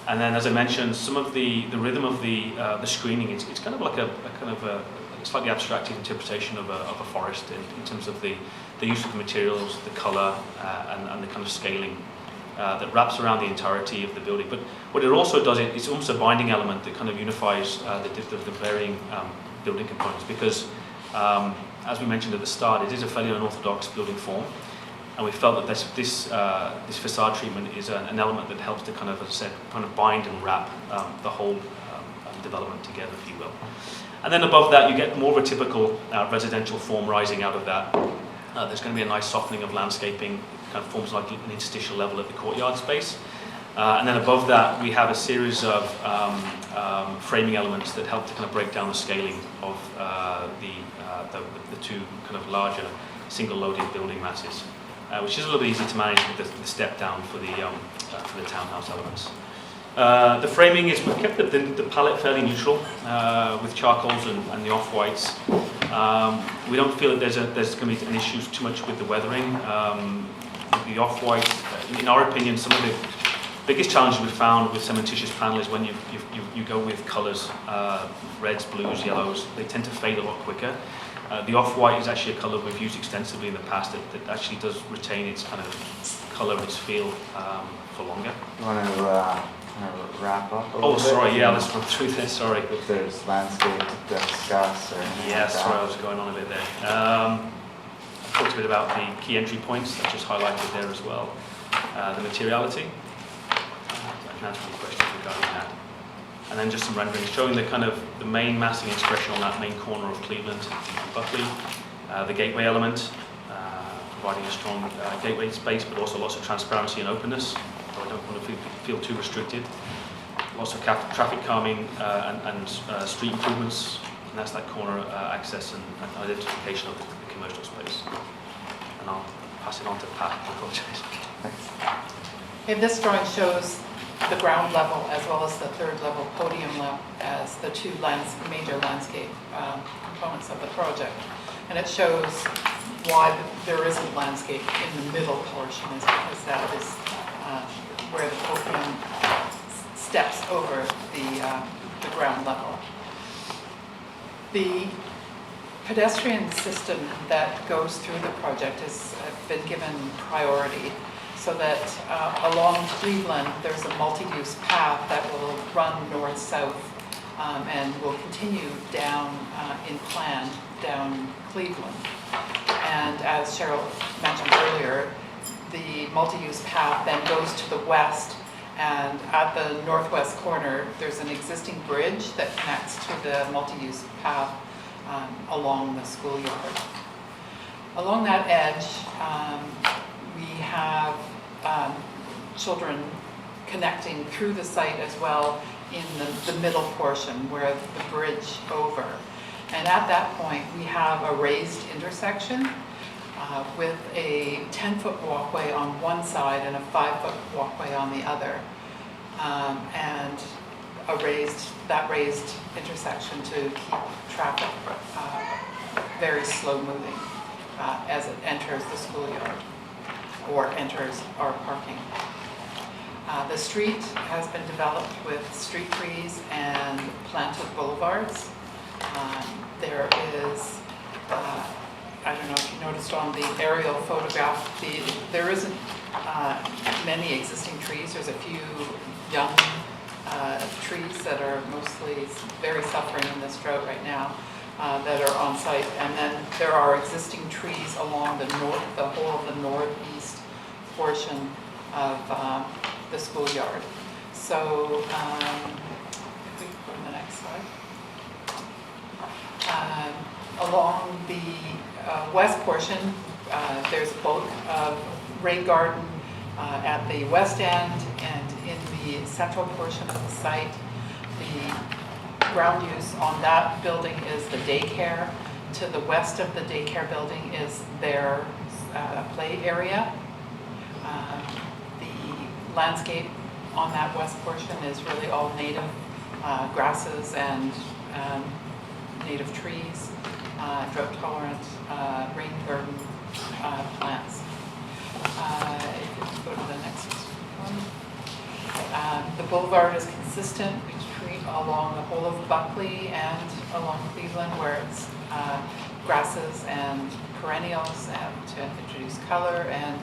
And then, as I mentioned, some of the rhythm of the screening, it's kind of like a kind of a slightly abstracted interpretation of a forest in terms of the use of the materials, the colour, and the kind of scaling that wraps around the entirety of the building. But what it also does, it's almost a binding element that kind of unifies the varying building components, because as we mentioned at the start, it is a fairly unorthodox building form, and we felt that this facade treatment is an element that helps to kind of, as I said, kind of bind and wrap the whole development together, if you will. And then above that, you get more of a typical residential form rising out of that. There's going to be a nice softening of landscaping, kind of forms like an interstitial level at the courtyard space. And then above that, we have a series of framing elements that help to kind of break down the scaling of the two kind of larger single-loaded building masses, which is a little bit easy to manage with the step down for the townhouse elements. The framing is, we've kept the palette fairly neutral with charcoals and the off-whites. We don't feel that there's going to be an issue too much with the weathering. The off-white, in our opinion, some of the biggest challenges we've found with cementitious panel is when you go with colours, reds, blues, yellows, they tend to fade a lot quicker. The off-white is actually a colour we've used extensively in the past that actually does retain its kind of colour and its feel for longer. You want to wrap up a little bit? Sorry, yeah, let's run through this, sorry. If there's landscape to discuss or anything Yes, like sorry, I that. was going on a bit there. I talked a bit about the key entry points, that's just highlighted there as well. The materiality, I can answer any questions regarding that. And then just some renderings showing the kind of the main massing expression on that main corner of Cleveland and Buckley. The gateway element, providing a strong gateway space, but also lots of transparency and openness. So I don't want to feel too restricted. Lots of traffic calming and street improvements, and that's that corner access and identification of the commercial space. And I'll pass it on to Pat, I apologize. Okay, this drawing shows the ground level as well as the third level podium level as the two major landscape components of the project. And it shows why there isn't landscape in the middle portion, is because that is where the podium steps over the ground level. The pedestrian system that goes through the project has been given priority. so that along Cleveland, there's a multi-use path that will run north-south and will continue down in plan down Cleveland. And as Cheryl mentioned earlier, the multi-use path then goes to the west, and at the northwest corner, there's an existing bridge that connects to the multi-use path along the schoolyard. Along that edge, we have children connecting through the site as well in the middle portion where the bridge over. And at that point, we have a raised intersection with a 10-foot walkway on one side and a 5-foot walkway on the other. And that raised intersection to keep traffic very slow moving as it enters the schoolyard or enters our parking. The street has been developed with street trees and planted boulevards. There is, I don't know if you noticed on the aerial photograph, there isn't many existing trees. There's a few young trees that are mostly very suffering in this drought right now that are on site. And then there are existing trees along the whole of the northeast portion of the schoolyard. So, if we go to the next slide. Along the west portion, there's a bulk of rain garden at the west end, and in the central portion of the site, the ground use on that building is the daycare. To the west of the daycare building is their play area. The landscape on that west portion is really all native grasses and native trees, drought-tolerant rain garden plants. If you go to the next one. The boulevard is consistent between along the whole of Buckley and along Cleveland, where it's grasses and perennials to introduce color, and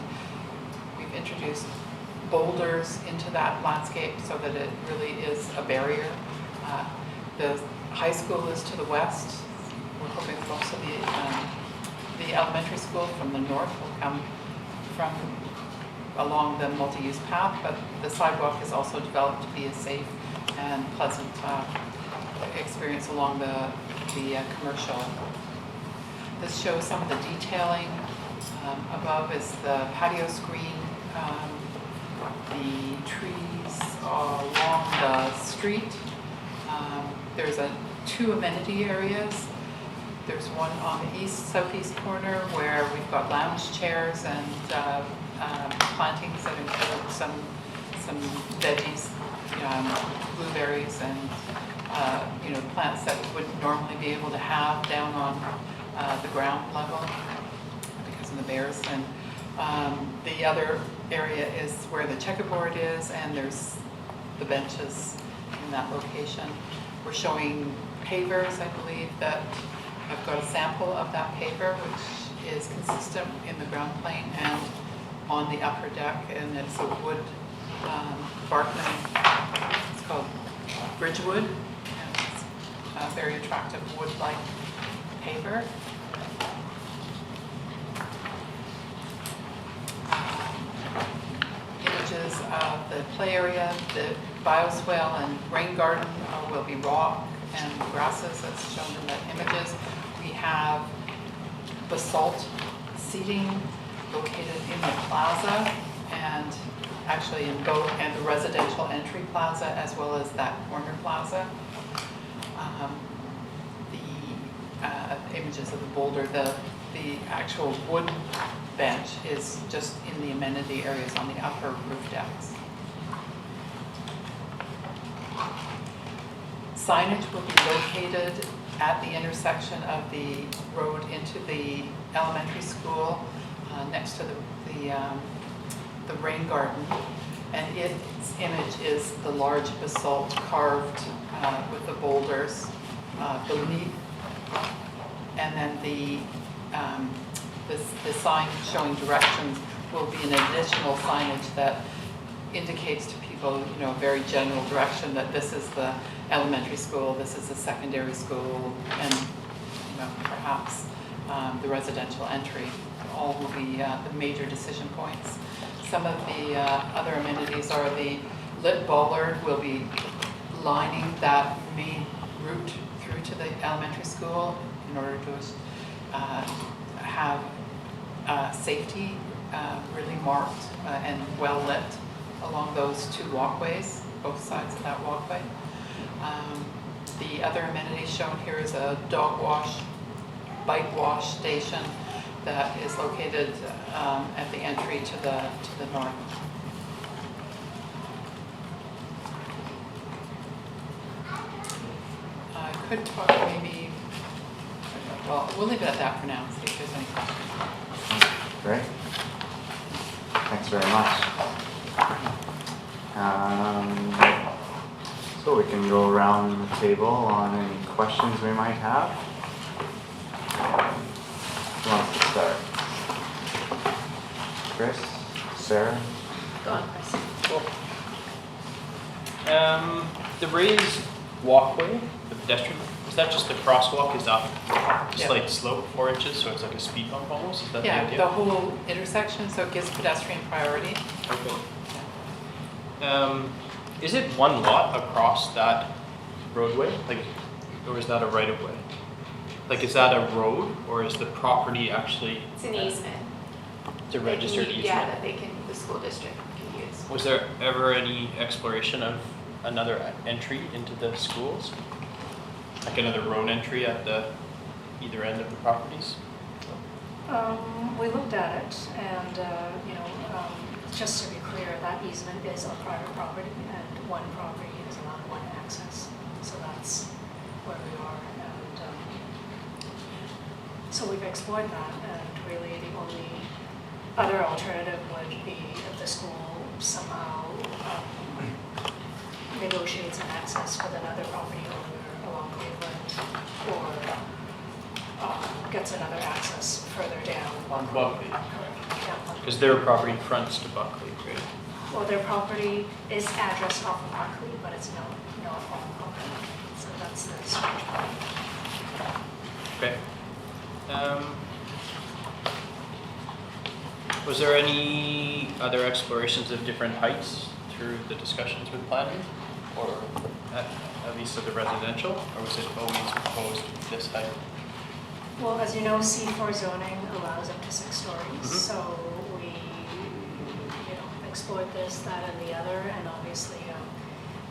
we've introduced boulders into that landscape so that it really is a barrier. The high school is to the west. We're hoping most of the elementary school from the north will come from along the multi-use path, but the sidewalk is also developed to be a safe and pleasant experience along the commercial. This shows some of the detailing. Above is the patio screen, the trees along the street. There's two amenity areas. There's one on the southeast corner where we've got lounge chairs and plantings that include some veggies, blueberries and plants that we wouldn't normally be able to have down on the ground level because of the bears. And the other area is where the checkerboard is, and there's the benches in that location. We're showing pavers, I believe, that I've got a sample of that paver, which is consistent in the ground plane and on the upper deck, and it's a wood Barkman. It's called Bridgewood, and it's a very attractive wood-like paver. Images of the play area, the bioswale and rain garden will be rock and grasses as shown in the images. We have basalt seating located in the plaza, and actually in both, and the residential entry plaza as well as that corner plaza. The images of the boulder, the actual wood bench is just in the amenity areas on the upper roof decks. Signage will be located at the intersection of the road into the elementary school next to the rain garden, and its image is the large basalt carved with the boulders beneath, and then the sign showing directions will be an additional signage that indicates to people, you know, very general direction that this is the elementary school, this is the secondary school, and, you know, perhaps the residential entry. All will be the major decision points. Some of the other amenities are the lit bollard will be lining that main route through to the elementary school in order to have safety really marked and well lit along those two walkways, both sides of that walkway. The other amenities shown here is a dog wash, bike wash station that is located at the entry to the north. I could talk maybe, well, we'll leave it at that for now, see if there's any questions. Great. Thanks very much. So we can go around the table on any questions we might have. Who wants to start? Chris? Sarah? Go on, Chris. Cool. The raised walkway, the pedestrian, is that just a crosswalk? Is that just Yeah. like slope 4 inches, so it's like a speed bump almost? Is that the Yeah, idea? the whole intersection, so it gives pedestrian priority. Okay. Is it one lot across that roadway? Like, or is that a right of way? Like, is that a road, or is the property actually It's an easement. it's a registered easement? Yeah, that the school district can use. Was there ever any exploration of another entry into the schools? Like another road entry at the either end of the properties? We looked at it, and just to be clear, that easement is on private property, and one property is allowed one access. So that's where we are, and so we've explored that, and really the only other alternative would be if the school somehow negotiates an access with another property owner along Cleveland, or gets another access further down. On Buckley. Correct. Yeah. Because their property fronts to Buckley, right? Well, their property is addressed off of Buckley, but it's not off of Buckley. So that's the strange part. Okay. Was there any other explorations of different heights through the discussions with planning? Or at least of the residential? Or was it always proposed this height? Well, as you know, C4 zoning allows up to 6 stories. Mhm. So we, explored this, that, and the other, and obviously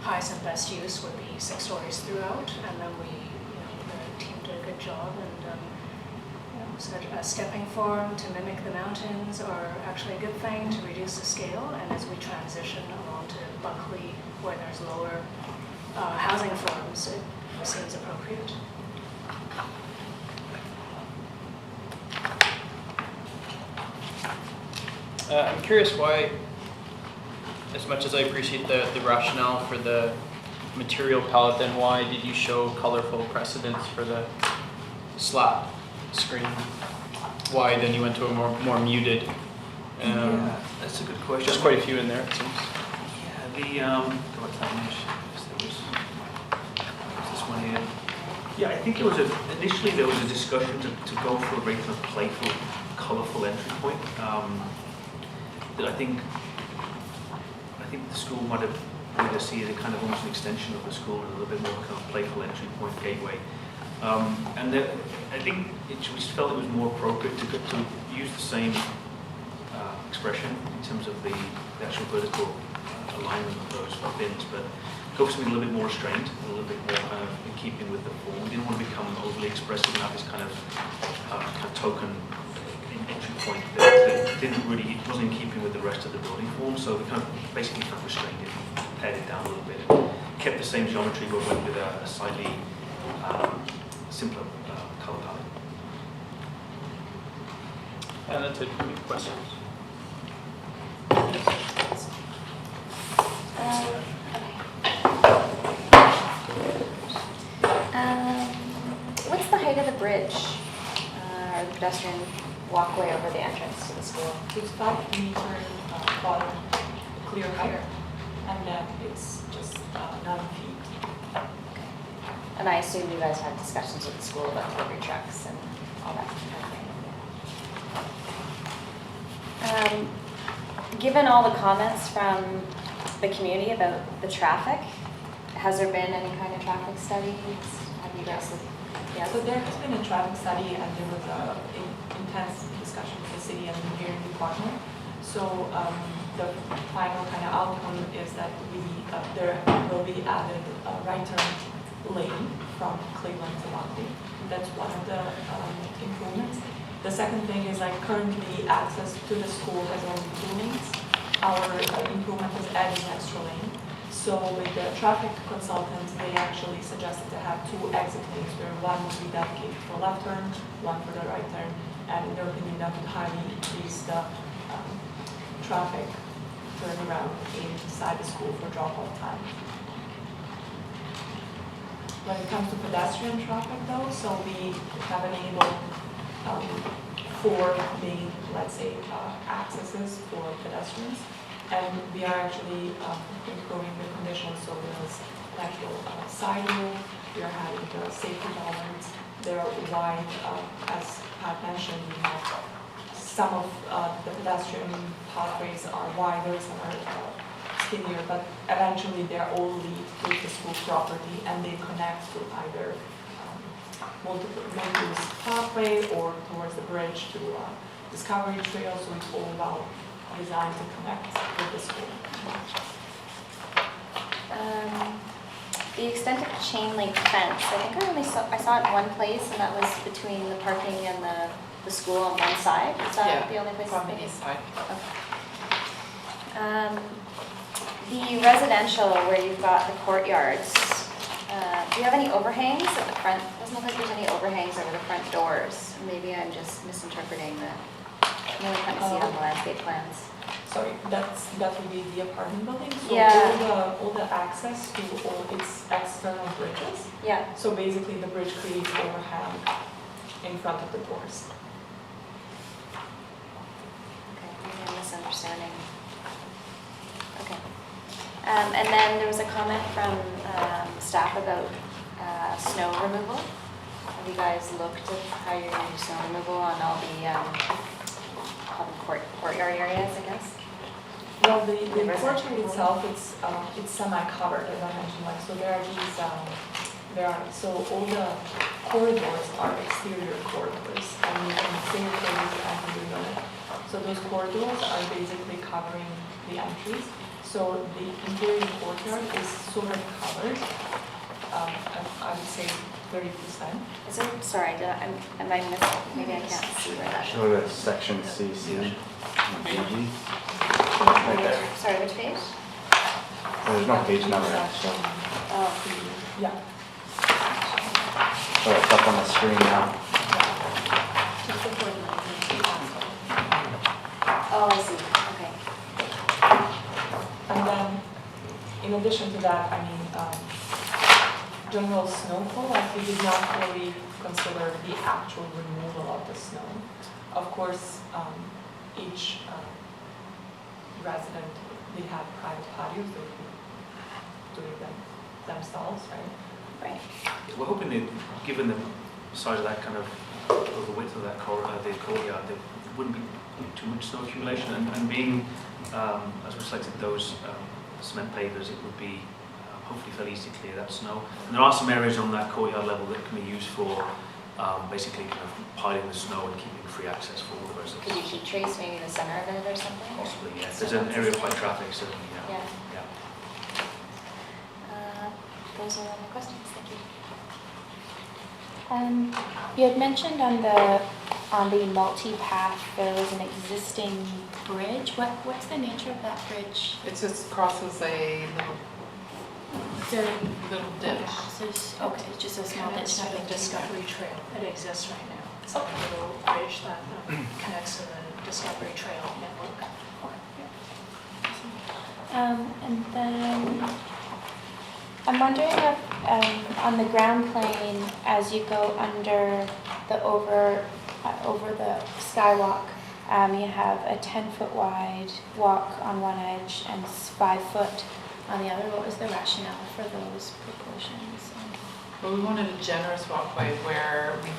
highest and best use would be 6 stories throughout. And then we, the team did a good job, and said a stepping form to mimic the mountains, or actually a good thing to reduce the scale. And as we transition along to Buckley, where there's lower housing forms, it seems appropriate. I'm curious why, as much as I appreciate the rationale for the material palette, then why did you show colorful precedents for the slat screen? Why then you went to a more muted? Yeah, that's a good question. There's quite a few in there, it seems. Yeah, this one here. Yeah, I think initially there was a discussion to go for a very kind of playful, colourful entry point. That I think the school might have wanted to see it as kind of almost an extension of the school, and a little bit more kind of playful entry point gateway. And I think we just felt it was more appropriate to use the same expression in terms of the actual vertical alignment of those bins, but go something a little bit more restrained, a little bit more kind of in keeping with the form. We didn't want to become overly expressive and have this kind of token entry point that wasn't in keeping with the rest of the building form. So we kind of basically kind of restrained it, pared it down a little bit, kept the same geometry, but went with a slightly simpler color palette. And that's it. Any questions? What's the height of the bridge or the pedestrian walkway over the entrance to the school? It's 5-meter bottom clear height, and then it's just 9 feet. And I assume you guys had discussions with the school about delivery trucks and all that kind of thing. Given all the comments from the community about the traffic, has there been any kind of traffic studies? Have you guys? Yes. So there has been a traffic study, and there was a intense discussion with the city and the engineering department. So the final kind of outcome is that there will be added a right turn lane from Cleveland to Buckley. That's one of the improvements. The second thing is like currently access to the school has only 2 lanes. Our improvement is adding an extra lane. So with the traffic consultants, they actually suggested to have 2 exit lanes where one would be dedicated for left turn, one for the right turn. And in their opinion, that would highly increase the traffic turnaround inside the school for drop-off time. When it comes to pedestrian traffic though, so we have enabled 4 main, let's say, accesses for pedestrians. And we are actually improving the conditions, so there's an actual sidewalk, we are having the safety bollards, they're wide, as Pat mentioned, we have some of the pedestrian pathways are wider, some are skinnier, but eventually they're all lead to the school property and they connect to either multi-use pathway or towards the bridge to Discovery Trail, so it's all about designed to connect with the school. The extent of chain link fence, I think I saw it in one place, and that was between the parking and the school on one side. Is that the only place? From the east side. Okay. The residential where you've got the courtyards, do you have any overhangs at the front? It doesn't look like there's any overhangs over the front doors. Maybe I'm just misinterpreting the. I can't see it on the landscape plans. Sorry, that would be the apartment building. So Yeah. all the access to all its external bridges. Yeah. So basically, the bridge creates overhang in front of the doors. Okay, maybe I'm misunderstanding. Okay. And then there was a comment from staff about snow removal. Have you guys looked at how you're going to do snow removal on all the courtyard areas, I guess? Well, the courtyard itself, it's semi-covered, as I mentioned. Like, so there are these, so all the corridors are exterior corridors, and you can see it from the entry unit. So those corridors are basically covering the entries. So the interior courtyard is sort of covered. I would say 30%. Is it? Sorry, am I missing? Maybe I can't see where that is. Show the section CC. Right there. Sorry, which page? There's no page number. So Yeah. it's up on the screen now. Oh, I see. Okay. And then, in addition to that, I mean, general snowfall, like we did not really consider the actual removal of the snow. Of course, each resident, they have private patios, they would be doing them themselves, right? Right. We're hoping that, given the size of that kind of, or the width of that the courtyard, there wouldn't be too much snow accumulation, and being, as we selected those cement pavers, it would be hopefully fairly easy to clear that snow. And there are some areas on that courtyard level that can be used for basically kind of piling the snow and keeping free access for all the residents. Could you heat trace maybe the center of it or something? Possibly, yeah. There's an area of high traffic, certainly, Yeah. yeah. Those are all my questions. Thank you. You had mentioned on the multi-path there was an existing bridge. What's the nature of that bridge? It just crosses a little ditch. Okay, it's just a small ditch. It's not a Discovery Trail that exists right now. It's like a little bridge that connects to the Discovery Trail network. And then I'm wondering if on the ground plane, as you go under the over the skywalk. You have a 10-foot wide walk on one edge and 5 foot on the other. What was the rationale for those proportions? Well, we wanted a generous walkway where we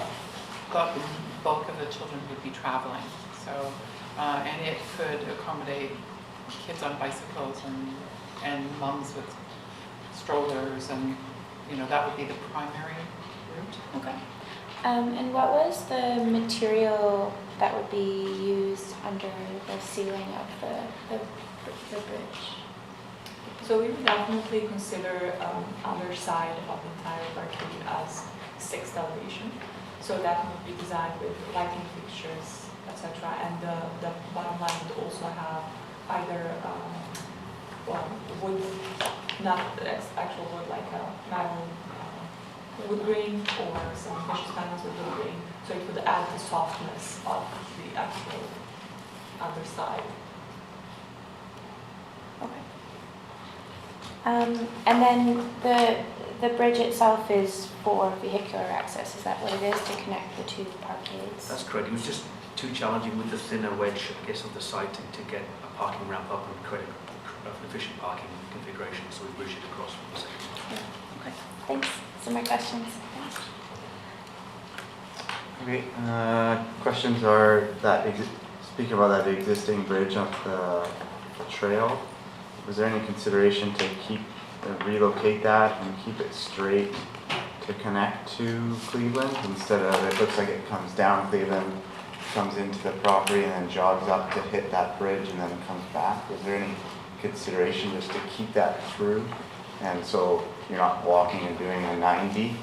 thought the bulk of the children would be traveling. So, and it could accommodate kids on bicycles and mums with strollers, and that would be the primary route. Okay. And what was the material that would be used under the ceiling of the bridge? So we would definitely consider underside of the entire parking as 6th elevation. So that would be designed with lighting fixtures, etc. And the bottom line would also have either wood, not actual wood, like a metal wood grain, or some precious panels with wood grain. So it would add the softness of the actual underside. Okay. And then the bridge itself is for vehicular access. Is that what it is, to connect the two parkades? That's correct. It was just too challenging with the thinner wedge, I guess, of the site to get a parking ramp up and create an efficient parking configuration, so we bridged it across from the second one. Yeah. Okay. Thanks. Some more questions? Thanks. Okay, questions are speaking about that existing bridge on the trail, was there any consideration to relocate that and keep it straight to connect to Cleveland, instead of, it looks like it comes down Cleveland, comes into the property and then jogs up to hit that bridge and then comes back? Was there any consideration just to keep that through, and so you're not walking and doing a 90?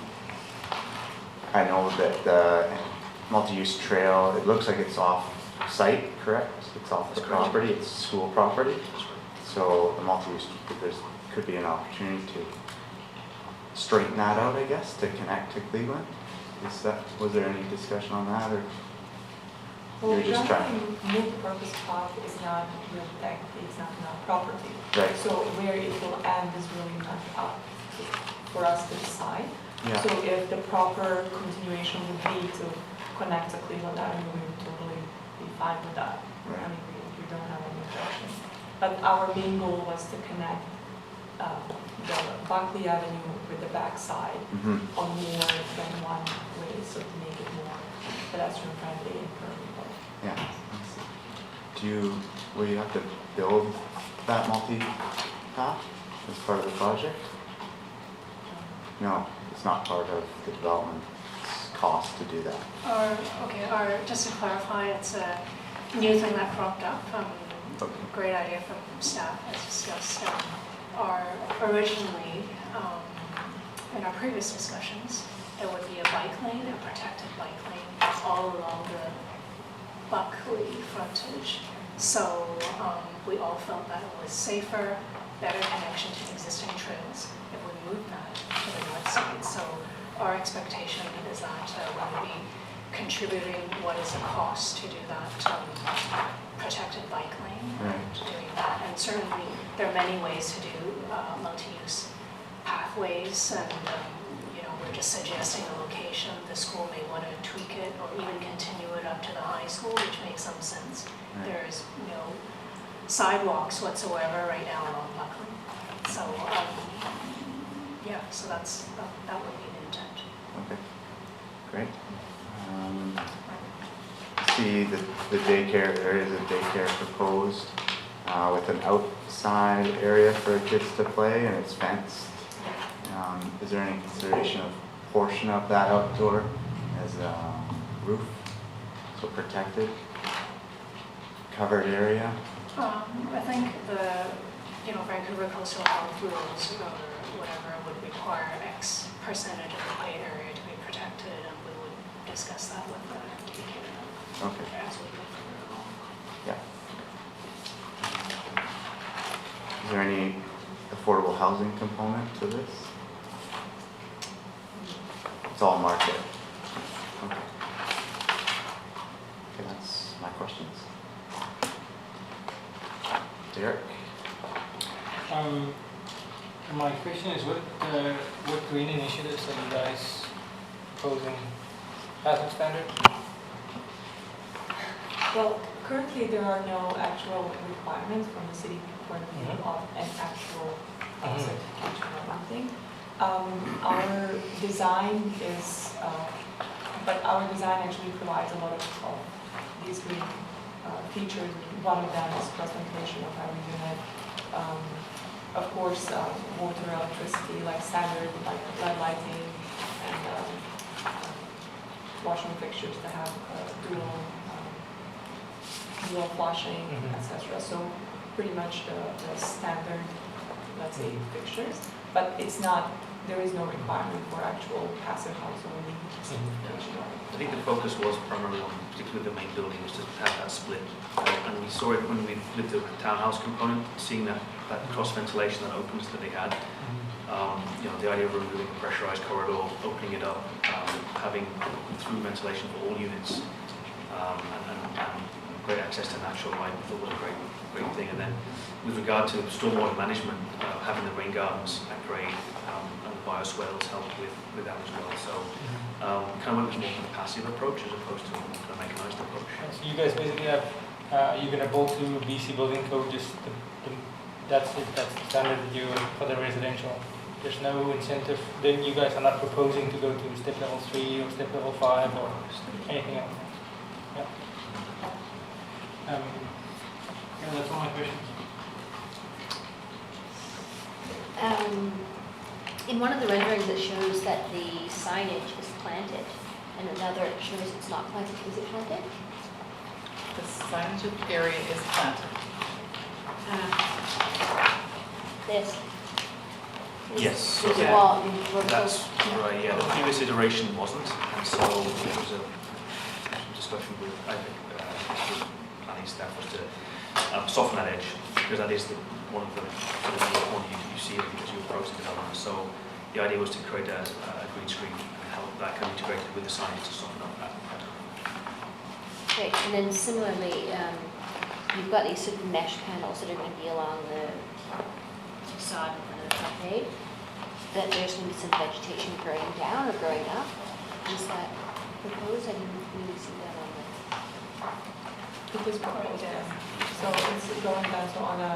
I know that the multi-use trail, it looks like it's off-site, correct? It's off the property, it's school property. So the multi-use, there could be an opportunity to straighten that out, I guess, to connect to Cleveland. Was there any discussion on that, or Well, you're just trying? multi-purpose park is not really technically, it's not in our property. Right. So where it will end is really not up for us to decide. Yeah. So if the proper continuation would be to connect to Cleveland Avenue, we would totally be fine with that. Right. I mean, we don't have any objection. But our main goal was to connect the Buckley Avenue with the backside on more than one way, so to make it more pedestrian friendly and permeable. Yeah. Will you have to build that multi-path as part of the project? No, it's not part of the development cost to do that. Just to clarify, it's a new thing that cropped up. Okay. Great idea from staff, as discussed. Originally, in our previous discussions, there would be a bike lane, a protected bike lane, all along the Buckley frontage. So we all felt that it was safer, better connection to existing trails if we moved that to the north side. So our expectation is that we would be contributing what is the cost to do that protected bike lane, doing that. And certainly there are many ways to do multi-use pathways, and we're just suggesting a location. The school may want to tweak it or even continue it up to the high school, which makes some sense. Right. There's no sidewalks whatsoever right now along Buckley. So so that would be the intent. Okay, great. See the daycare, there is a daycare proposed with an outside area for kids to play, and it's fenced. Is there any consideration of portion of that outdoor as a roof, so protected, covered area? I think the Vancouver Coastal Health rules or whatever would require X percentage of the play area to be protected, and we would discuss that with the daycare Okay. as we go further along. Yeah. Is there any affordable housing component to this? It's all market. Okay. Okay, that's my questions. Derek? My question is, what green initiatives are you guys proposing? Housing standard? Well, currently there are no actual requirements from the city point of view of an actual certification or anything. Our design is, but our design actually provides a lot of these green features. One of them is cross ventilation of every unit. Of course, water, electricity, like standard, like LED lighting, and washroom fixtures that have dual flashing, etc. So pretty much the standard, let's say, fixtures. But it's not, there is no requirement for actual passive house only certification. I think the focus was primarily on, particularly the main building, was to have that split. And we saw it when we did the townhouse component, seeing that cross ventilation, that openness that they had. You know, the idea of removing a pressurized corridor, opening it up, having through ventilation for all units, and great access to natural light, I thought was a great thing. And then with regard to stormwater management, having the rain gardens at grade and the bioswales helped with that as well. So kind of went with more of a passive approach as opposed to a mechanized approach. So you guys basically have, you're going to bolt to BC building code, just that's it, that's the standard that you for the residential. There's no incentive, then you guys are not proposing to go to step level 3 or step level 5 or anything else. Yeah. Yeah, that's all my questions. In one of the renderings it shows that the signage is planted, and another shows it's not planted. Is it planted? The signage area is planted. This. Yes, so There's a yeah. wall. that's right, yeah. The previous iteration wasn't, and so there was a discussion with, I think, with planning staff was to soften that edge, because that is one of the sort of main point you see it as you approach the development. So the idea was to create a green screen and help that kind of integrated with the signage to soften up that. Okay, and then similarly, you've got these sort of mesh panels that are going to be along the facade in front of the facade. That there's going to be some vegetation growing down or growing up. Is that proposed? I didn't really see that on the. It is proposed, yes. So it's going down, so on a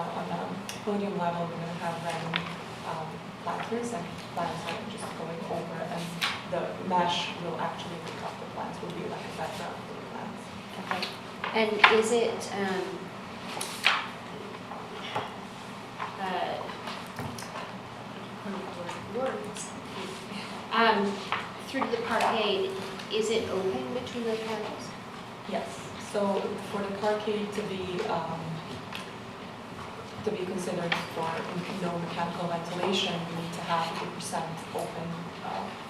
podium level, we're going to have random planters, and plants are just going over, and the mesh will actually pick up the plants, will be like a background for the plants. Okay. And is it, through the parkade, is it open between those panels? Yes, so for the parkade to be considered for no mechanical ventilation, we need to have 2% open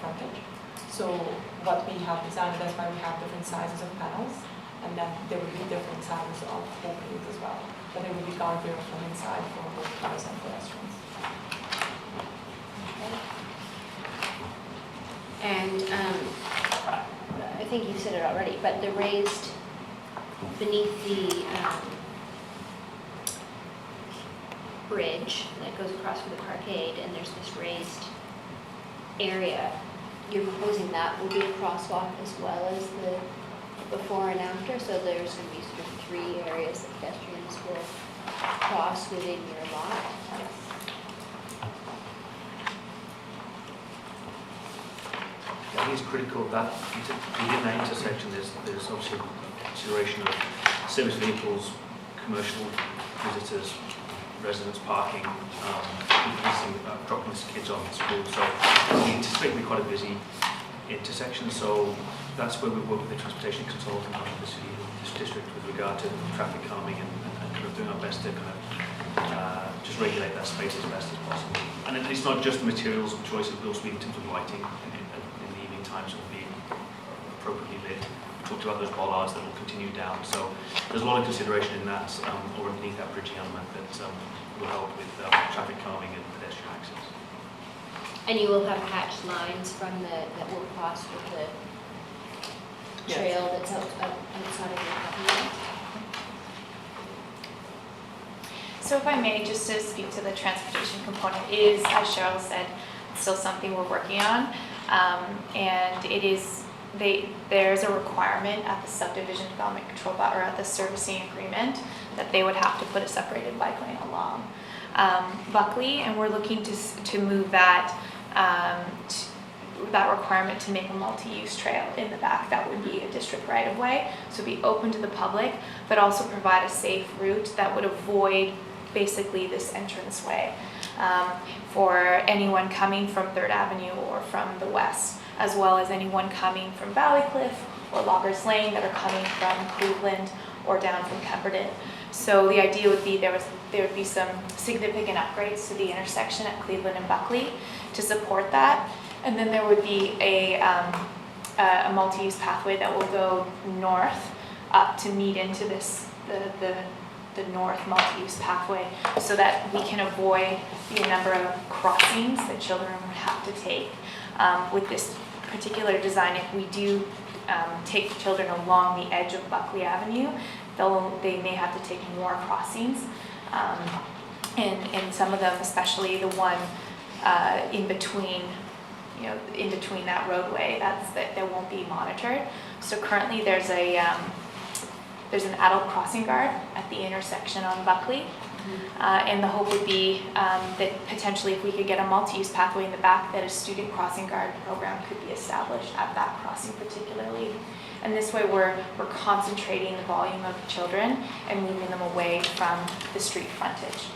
frontage. So what we have designed, that's why we have different sizes of panels, and then there will be different sizes of openings as well. But there will be guardrail from inside for both cars and pedestrians. And I think you said it already, but the raised beneath the bridge that goes across from the parkade, and there's this raised area, you're proposing that will be a crosswalk as well as the before and after, so there's going to be sort of 3 areas that pedestrians will cross within your lot. I think it's critical that within that intersection there's obviously a consideration of service vehicles, commercial visitors, residents parking, dropping kids off at school. So we anticipate to be quite a busy intersection. So that's where we work with the transportation consultant and the city district with regard to traffic calming and kind of doing our best to kind of just regulate that space as best as possible. And it's not just the materials of choice, it will also be in terms of lighting. In the evening times it will be appropriately lit. We talked about those bollards that will continue down. So there's a lot of consideration in that, or underneath that bridging element that will help with traffic calming and pedestrian access. And you will have hatched lines from that will cross with the trail that's outside of your property. So if I may, just to speak to the transportation component, it is, as Cheryl said, still something we're working on. And it is there's a requirement at the subdivision development control bylaw, or at the servicing agreement, that they would have to put a separated bike lane along Buckley, and we're looking to move that that requirement to make a multi-use trail in the back. That would be a district right-of-way, so be open to the public, but also provide a safe route that would avoid basically this entranceway for anyone coming from 3rd Avenue or from the west, as well as anyone coming from Valleycliff or Loggers Lane that are coming from Cleveland or down from Pemberton. So the idea would be there would be some significant upgrades to the intersection at Cleveland and Buckley to support that. And then there would be a multi-use pathway that will go north up to meet into this the north multi-use pathway, so that we can avoid the number of crossings that children would have to take. With this particular design, if we do take children along the edge of Buckley Avenue, they may have to take more crossings. And some of them, especially the one in between, in between that roadway, that won't be monitored. So currently there's an adult crossing guard at the intersection on Buckley. And the hope would be that potentially if we could get a multi-use pathway in the back, that a student crossing guard program could be established at that crossing particularly. And this way we're concentrating the volume of children and moving them away from the street frontage.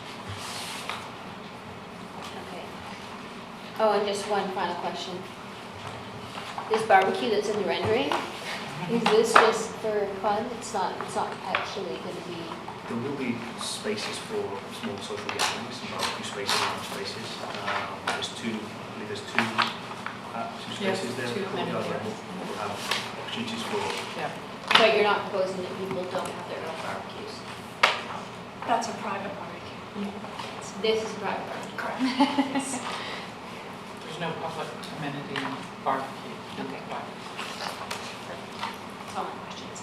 Okay. Oh, and just one final question. This barbecue that's in the rendering, is this just for fun? It's not actually going to be... There will be spaces for small social gatherings, and barbecue spaces and lunch spaces. There's two spaces there. two amenities. We'll have opportunities for. Yeah. But you're not proposing that people don't have their own barbecues? That's a private barbecue. This is a private barbecue? Correct. Yes. There's no public amenity barbecue. Okay. That's all my questions.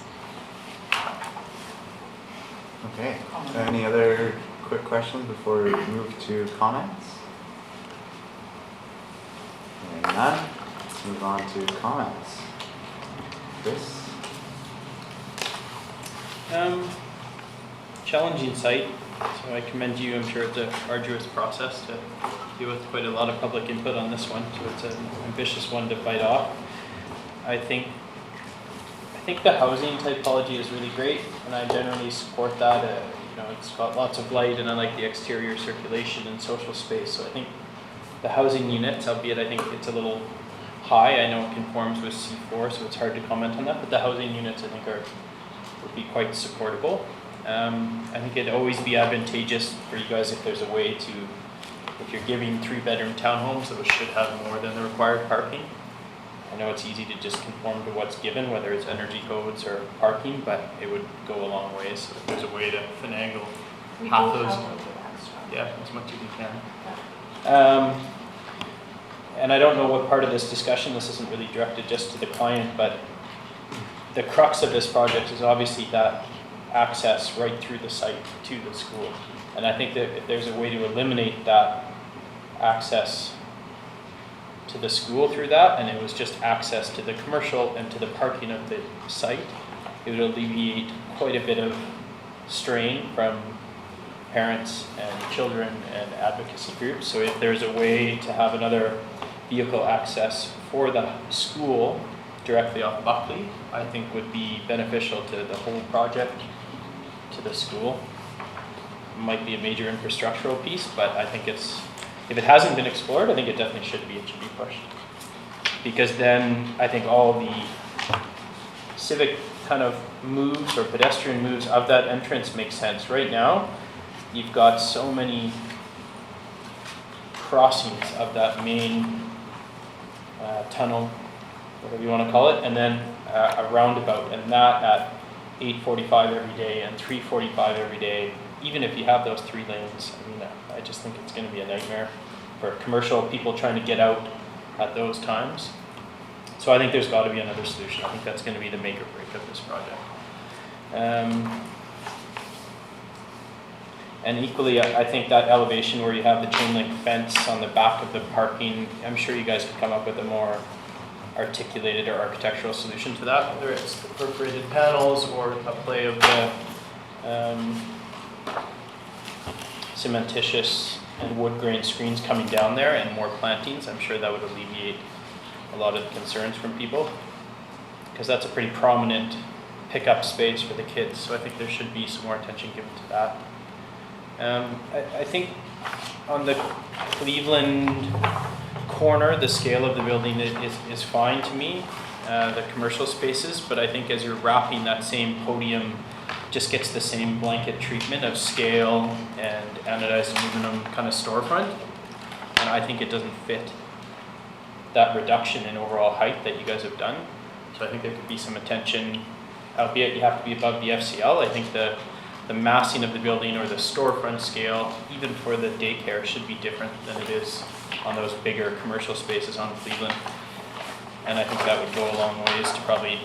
Okay, any other quick questions before we move to comments? Hearing none, let's move on to comments. Chris? Challenging site, so I commend you. I'm sure it's an arduous process to deal with quite a lot of public input on this one, so it's an ambitious one to bite off. I think the housing typology is really great, and I generally support that. It's got lots of light, and I like the exterior circulation and social space. So I think the housing units, albeit I think it's a little high, I know it conforms with C4, so it's hard to comment on that, but the housing units I think would be quite supportable. I think it'd always be advantageous for you guys if there's a way to, if you're giving 3-bedroom townhomes, those should have more than the required parking. I know it's easy to just conform to what's given, whether it's energy codes or parking, but it would go a long way. So if there's a way to finagle half those, yeah, as much as you can. And I don't know what part of this discussion, this isn't really directed just to the client, but the crux of this project is obviously that access right through the site to the school. And I think that if there's a way to eliminate that access to the school through that, and it was just access to the commercial and to the parking of the site, it would alleviate quite a bit of strain from parents and children and advocacy groups. So if there's a way to have another vehicle access for the school directly off Buckley, I think would be beneficial to the whole project, to the school. It might be a major infrastructural piece, but I think it's, if it hasn't been explored, I think it definitely should be. It should be pushed. Because then I think all the civic kind of moves or pedestrian moves of that entrance make sense. Right now, you've got so many crossings of that main tunnel, whatever you want to call it, and then a roundabout, and that at 8:45 every day and 3:45 every day. Even if you have those 3 lanes, I mean, I just think it's going to be a nightmare for commercial people trying to get out at those times. So I think there's got to be another solution. I think that's going to be the make or break of this project. And equally, I think that elevation where you have the chain link fence on the back of the parking, I'm sure you guys could come up with a more articulated or architectural solution to that, whether it's the perforated panels or a play of the cementitious and wood grain screens coming down there and more plantings. I'm sure that would alleviate a lot of the concerns from people, because that's a pretty prominent pickup space for the kids, so I think there should be some more attention given to that. I think on the Cleveland corner, the scale of the building is fine to me, the commercial spaces, but I think as you're wrapping that same podium, just gets the same blanket treatment of scale and anodized aluminum kind of storefront, and I think it doesn't fit that reduction in overall height that you guys have done. So I think there could be some attention, albeit you have to be above the FCL. I think the massing of the building or the storefront scale, even for the daycare, should be different than it is on those bigger commercial spaces on Cleveland. And I think that would go a long ways to probably,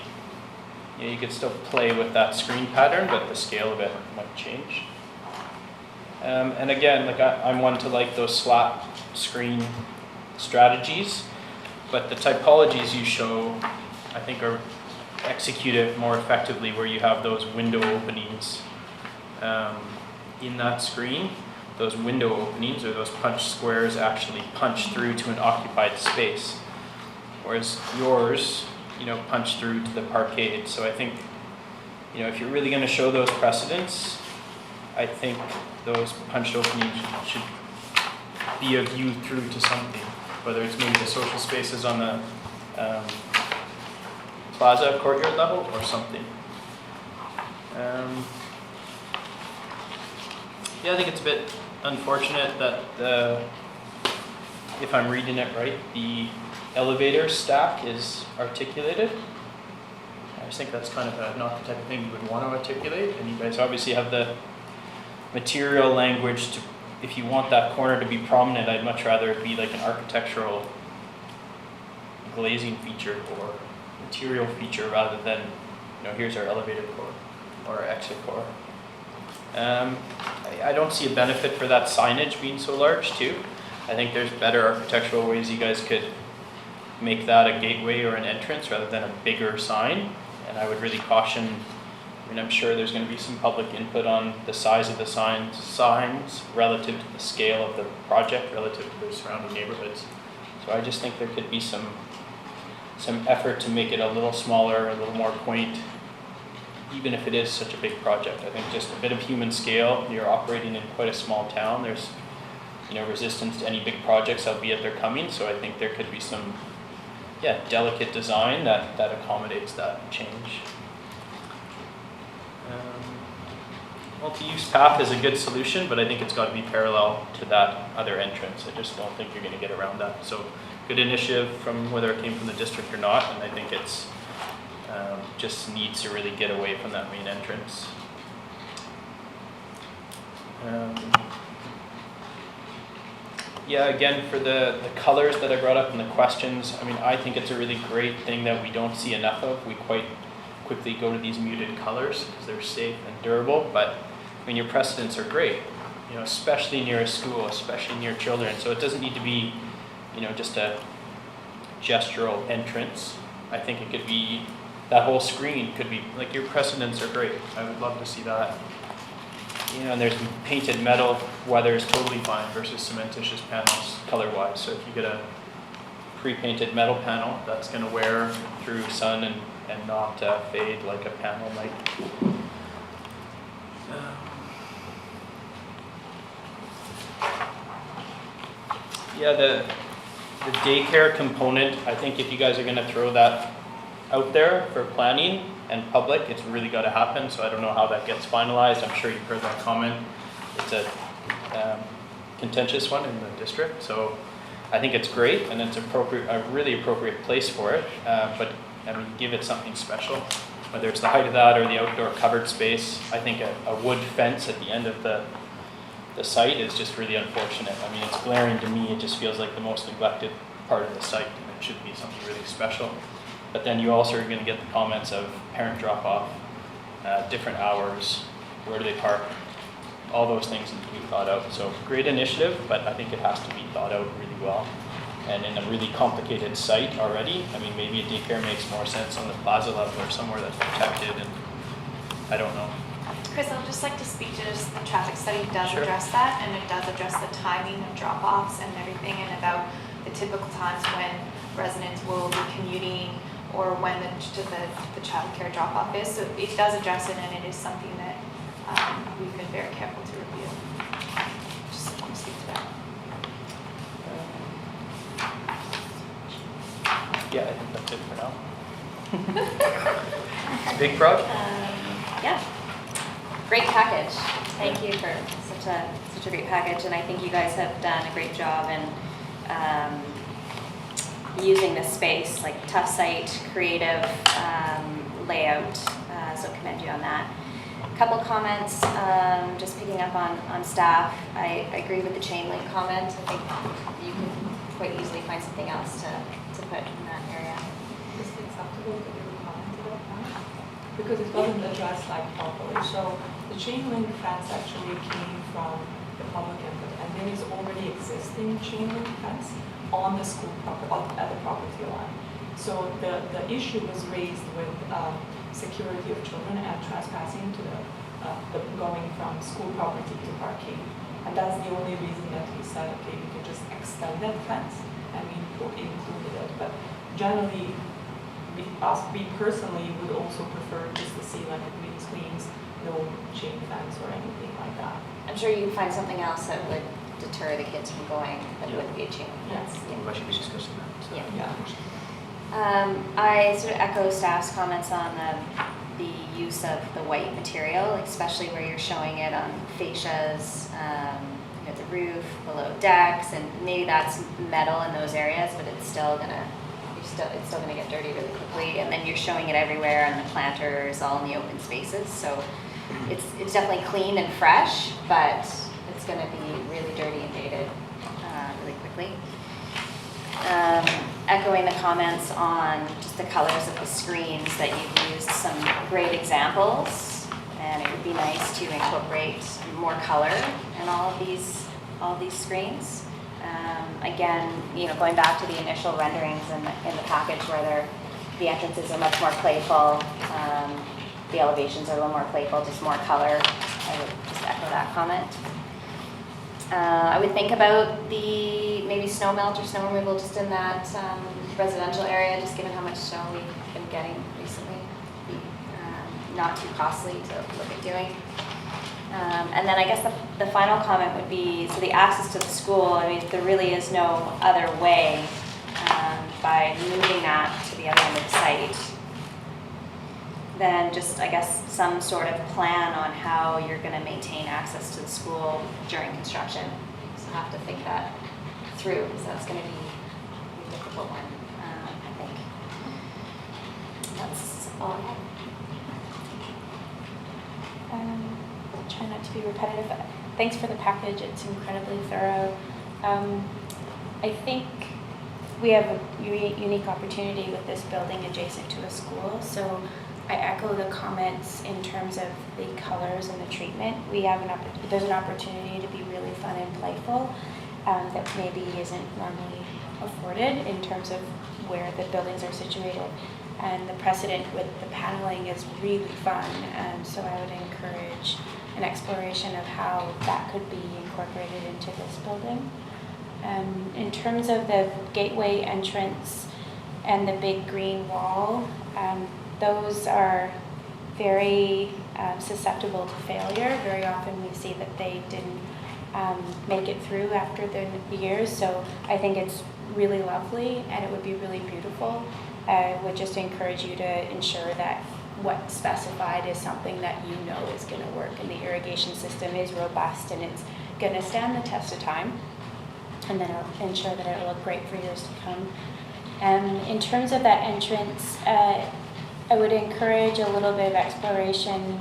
you could still play with that screen pattern, but the scale of it might change. And again, like I'm one to like those slap screen strategies, but the typologies you show, I think, are executed more effectively where you have those window openings in that screen. Those window openings or those punch squares actually punch through to an occupied space, whereas yours, punch through to the parkade. So I think, if you're really going to show those precedents, I think those punched openings should be a view through to something, whether it's maybe the social spaces on the plaza courtyard level or something. Yeah, I think it's a bit unfortunate that if I'm reading it right, the elevator stack is articulated. I just think that's kind of not the type of thing you would want to articulate, and you guys obviously have the material language to, if you want that corner to be prominent, I'd much rather it be like an architectural glazing feature or material feature rather than, here's our elevator core or our exit core. I don't see a benefit for that signage being so large too. I think there's better architectural ways you guys could make that a gateway or an entrance rather than a bigger sign. And I would really caution, I'm sure there's going to be some public input on the size of the signs relative to the scale of the project, relative to the surrounding neighborhoods. So I just think there could be some effort to make it a little smaller, a little more quaint, even if it is such a big project. I think just a bit of human scale. You're operating in quite a small town. There's resistance to any big projects, albeit they're coming. So I think there could be some delicate design that accommodates that change. Multi-use path is a good solution, but I think it's got to be parallel to that other entrance. I just don't think you're going to get around that. So good initiative from whether it came from the district or not, and I think it's just needs to really get away from that main entrance. Again, for the colors that I brought up in the questions, I think it's a really great thing that we don't see enough of. We quite quickly go to these muted colors because they're safe and durable, but your precedents are great, especially near a school, especially near children. So it doesn't need to be, just a gestural entrance. I think it could be, that whole screen could be, like, your precedents are great. I would love to see that. And there's painted metal, weather is totally fine versus cementitious panels color-wise. So if you get a pre-painted metal panel, that's going to wear through sun and not fade like a panel might. The daycare component, I think if you guys are going to throw that out there for planning and public, it's really got to happen. So I don't know how that gets finalized. I'm sure you've heard that comment. It's a contentious one in the district. So I think it's great and it's appropriate, a really appropriate place for it. But give it something special, whether it's the height of that or the outdoor covered space. I think a wood fence at the end of the site is just really unfortunate. It's glaring to me. It just feels like the most neglected part of the site, and it should be something really special. But then you also are going to get the comments of parent drop-off, different hours, where do they park, all those things need to be thought out. So great initiative, but I think it has to be thought out really well. and in a really complicated site already. I mean, maybe a daycare makes more sense on the plaza level or somewhere that's protected, and I don't know. Chris, I'd just like to speak to this, the traffic study does Sure. address that, and it does address the timing of drop-offs and everything, and about the typical times when residents will be commuting or when the childcare drop-off is. So it does address it, and it is something that we've been very careful to review. Just want to speak to that. Yeah, I think that's it for now. Big project? Yeah, great package. Thank you for such a great package, and I think you guys have done a great job in using this space, like tough site, creative layout, so commend you on that. Couple comments, just picking up on staff. I agree with the chain link comment. I think you can quite easily find something else to put in that area. Is it acceptable to give a comment about that? Because it wasn't addressed like properly. So the chain link fence actually came from the public input, and there is already existing chain link fence on the school property, at the property line. So the issue was raised with security of children and trespassing to the going from school property to parking. And that's the only reason that we said, okay, we can just extend that fence, and we included it. But generally, we personally would also prefer just to see like green screens, no chain fence or anything like that. I'm sure you can find something else that would deter the kids from going, that Yeah. would be a chain link fence. We should be discussing that. So. Yeah. Yeah. I sort of echo staff's comments on the use of the white material, especially where you're showing it on fascias, the roof, below decks, and maybe that's metal in those areas, but it's still gonna get dirty really quickly. And then you're showing it everywhere, and the planters all in the open spaces. So it's definitely clean and fresh, but it's gonna be really dirty and dated really quickly. Echoing the comments on just the colors of the screens, that you've used some great examples, and it would be nice to incorporate more color in all of these screens. Again, going back to the initial renderings in the package where the entrances are much more playful, the elevations are a little more playful, just more color. I would just echo that comment. I would think about the maybe snow melt or snow removal just in that residential area, just given how much snow we've been getting recently. Not too costly to look at doing. And then I guess the final comment would be, so the access to the school, I mean, there really is no other way by moving that to the other end of the site, then just, I guess, some sort of plan on how you're going to maintain access to the school during construction. So have to think that through, because that's going to be a difficult one, I think. That's all I have. Try not to be repetitive. Thanks for the package, it's incredibly thorough. I think we have a unique opportunity with this building adjacent to a school, so I echo the comments in terms of the colors and the treatment. There's an opportunity to be really fun and playful that maybe isn't normally afforded in terms of where the buildings are situated. And the precedent with the paneling is really fun, so I would encourage an exploration of how that could be incorporated into this building. In terms of the gateway entrance and the big green wall, those are very susceptible to failure. Very often we see that they didn't make it through after the years, so I think it's really lovely and it would be really beautiful. I would just encourage you to ensure that what's specified is something that you know is going to work, and the irrigation system is robust and it's going to stand the test of time, and then it'll ensure that it'll look great for years to come. In terms of that entrance, I would encourage a little bit of exploration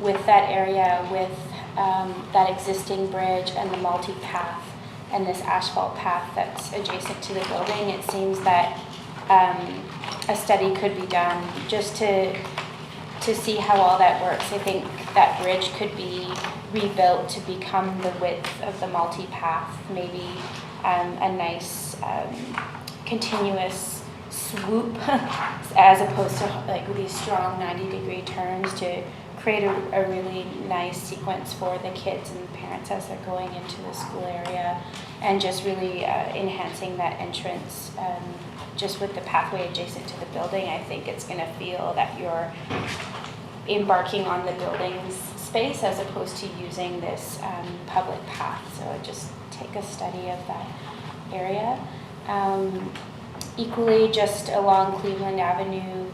with that area, with that existing bridge and the multi-path and this asphalt path that's adjacent to the building. It seems that a study could be done just to see how all that works. I think that bridge could be rebuilt to become the width of the multi-path, maybe a nice continuous swoop as opposed to like these strong 90-degree turns, to create a really nice sequence for the kids and parents as they're going into the school area, and just really enhancing that entrance. Just with the pathway adjacent to the building, I think it's going to feel that you're embarking on the building's space as opposed to using this public path. So just take a study of that area. Equally, just along Cleveland Avenue,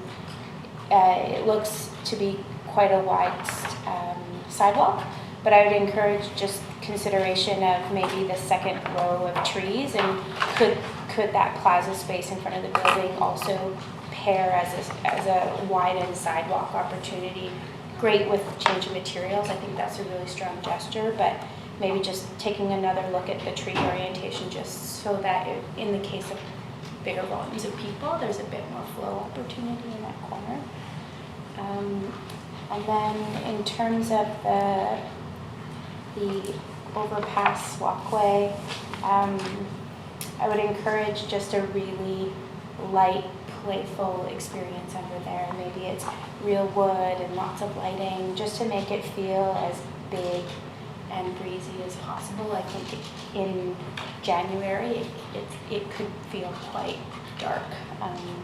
it looks to be quite a wide sidewalk, but I would encourage just consideration of maybe the second row of trees, and could that plaza space in front of the building also pair as a widened sidewalk opportunity? Great with change of materials, I think that's a really strong gesture, but maybe just taking another look at the tree orientation, just so that in the case of bigger volumes of people, there's a bit more flow opportunity in that corner. And then in terms of the overpass walkway, I would encourage just a really light, playful experience under there. Maybe it's real wood and lots of lighting, just to make it feel as big and breezy as possible. I think in January it could feel quite dark,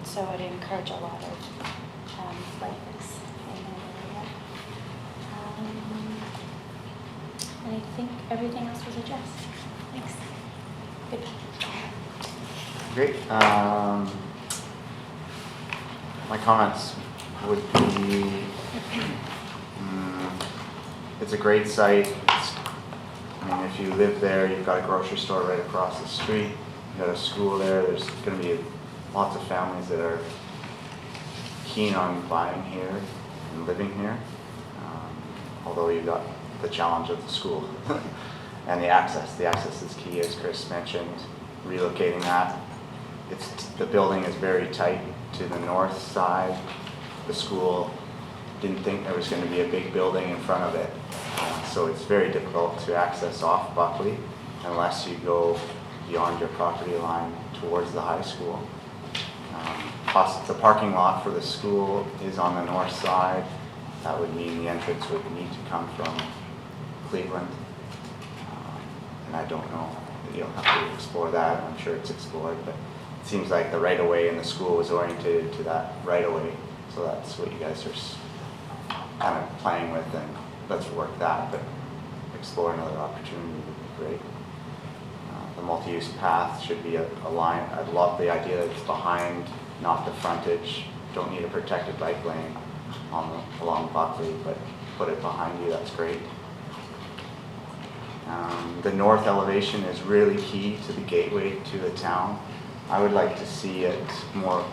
so I'd encourage a lot of lightness in that area. And I think everything else was addressed. Thanks. Good. Great. My comments would be, it's a great site. I mean, if you live there, you've got a grocery store right across the street, you've got a school there, there's going to be lots of families that are keen on buying here and living here, although you've got the challenge of the school and the access. The access is key, as Chris mentioned, relocating that. The building is very tight to the north side. The school didn't think there was going to be a big building in front of it, so it's very difficult to access off Buckley unless you go beyond your property line towards the high school. The parking lot for the school is on the north side. That would mean the entrance would need to come from Cleveland, and I don't know, you'll have to explore that. I'm sure it's explored, but it seems like the right-of-way in the school is oriented to that right-of-way, so that's what you guys are kind of playing with, and let's work that, but explore another opportunity would be great. The multi-use path should be a line. I love the idea that it's behind, not the frontage. Don't need a protected bike lane along Buckley, but put it behind you, that's great. The north elevation is really key to the gateway to the town. I would like to see it more,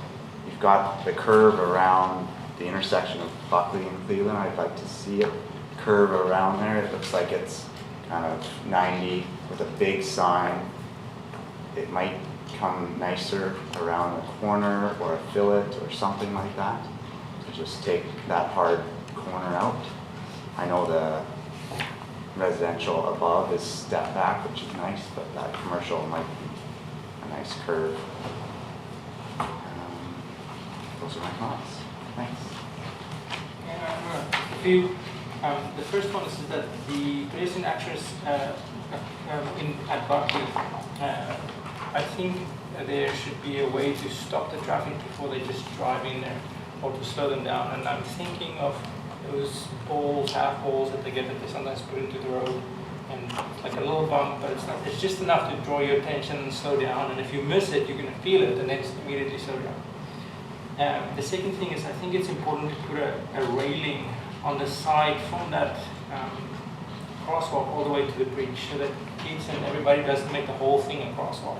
you've got the curve around the intersection of Buckley and Cleveland. I'd like to see it curve around there. It looks like it's kind of 90 with a big sign. It might come nicer around the corner or a fillet or something like that, to just take that hard corner out. I know the residential above is step back, which is nice, but that commercial might be a nice curve. Those are my thoughts. Thanks. The first one is that the pedestrian access at Buckley, I think there should be a way to stop the traffic before they just drive in there, or to slow them down. And I'm thinking of those balls, half balls that they get that they sometimes put into the road, and it's like a little bump, but it's just enough to draw your attention and slow down. And if you miss it, you're going to feel it and then immediately slow down. The second thing is, I think it's important to put a railing on the side from that crosswalk all the way to the bridge, so that kids and everybody doesn't make the whole thing a crosswalk.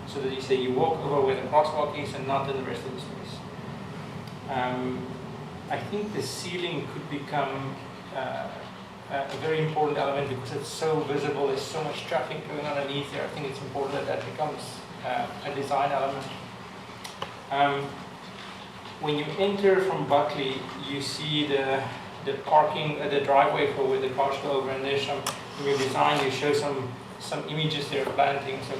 So that you say you walk over where the crosswalk is and not in the rest of the space. I think the ceiling could become a very important element because it's so visible. There's so much traffic going underneath there. I think it's important that that becomes a design element. When you enter from Buckley, you see the the parking, the driveway for where the cars go over, and there's some, in your design, you show some images there of planting. So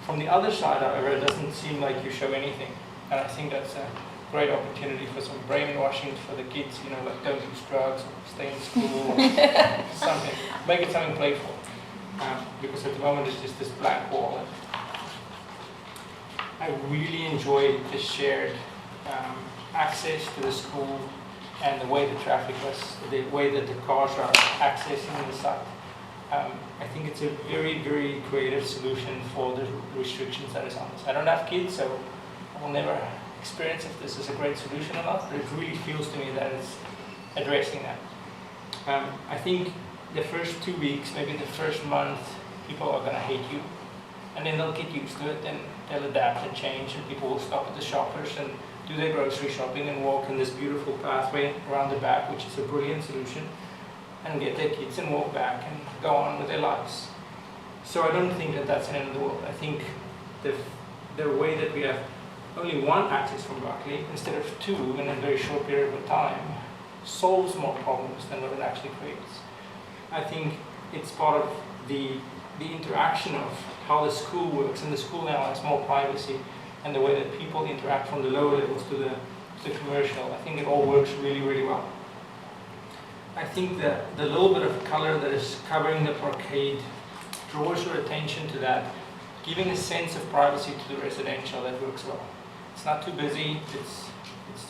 from the other side, however, it doesn't seem like you show anything. And I think that's a great opportunity for some brainwashing for the kids, you know, like don't use drugs, or stay in school, or something. Make it something playful. Because at the moment it's just this black wall. I really enjoyed the shared access to the school and the way the traffic was, the way that the cars are accessing the site. I think it's a very, very creative solution for the restrictions that is on this. I don't have kids, so I will never experience if this is a great solution or not, but it really feels to me that it's addressing that. I think the first 2 weeks, maybe the first month, people are going to hate you, and then they'll get used to it, and they'll adapt and change, and people will stop at the shoppers and do their grocery shopping and walk in this beautiful pathway around the back, which is a brilliant solution, and get their kids and walk back and go on with their lives. So I don't think that that's the end of the world. I think the way that we have only one access from Buckley instead of two in a very short period of time solves more problems than what it actually creates. I think it's part of the interaction of how the school works, and the school now has more privacy, and the way that people interact from the lower levels to the commercial. I think it all works really, really well. I think that the little bit of color that is covering the parkade draws your attention to that, giving a sense of privacy to the residential that works well. It's not too busy, it's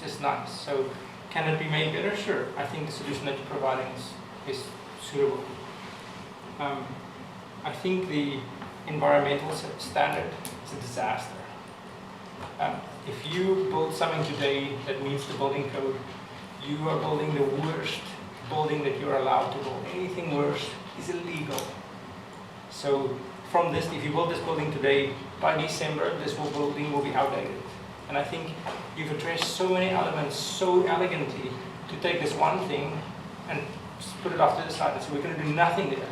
just nice. So can it be made better? Sure. I think the solution that you're providing is suitable. I think the environmental standard is a disaster. If you build something today that meets the building code, you are building the worst building that you're allowed to build. Anything worse is illegal. So from this, if you build this building today, by December, this whole building will be outdated. And I think you've addressed so many elements so elegantly to take this one thing and just put it off to the side. So we're going to do nothing there.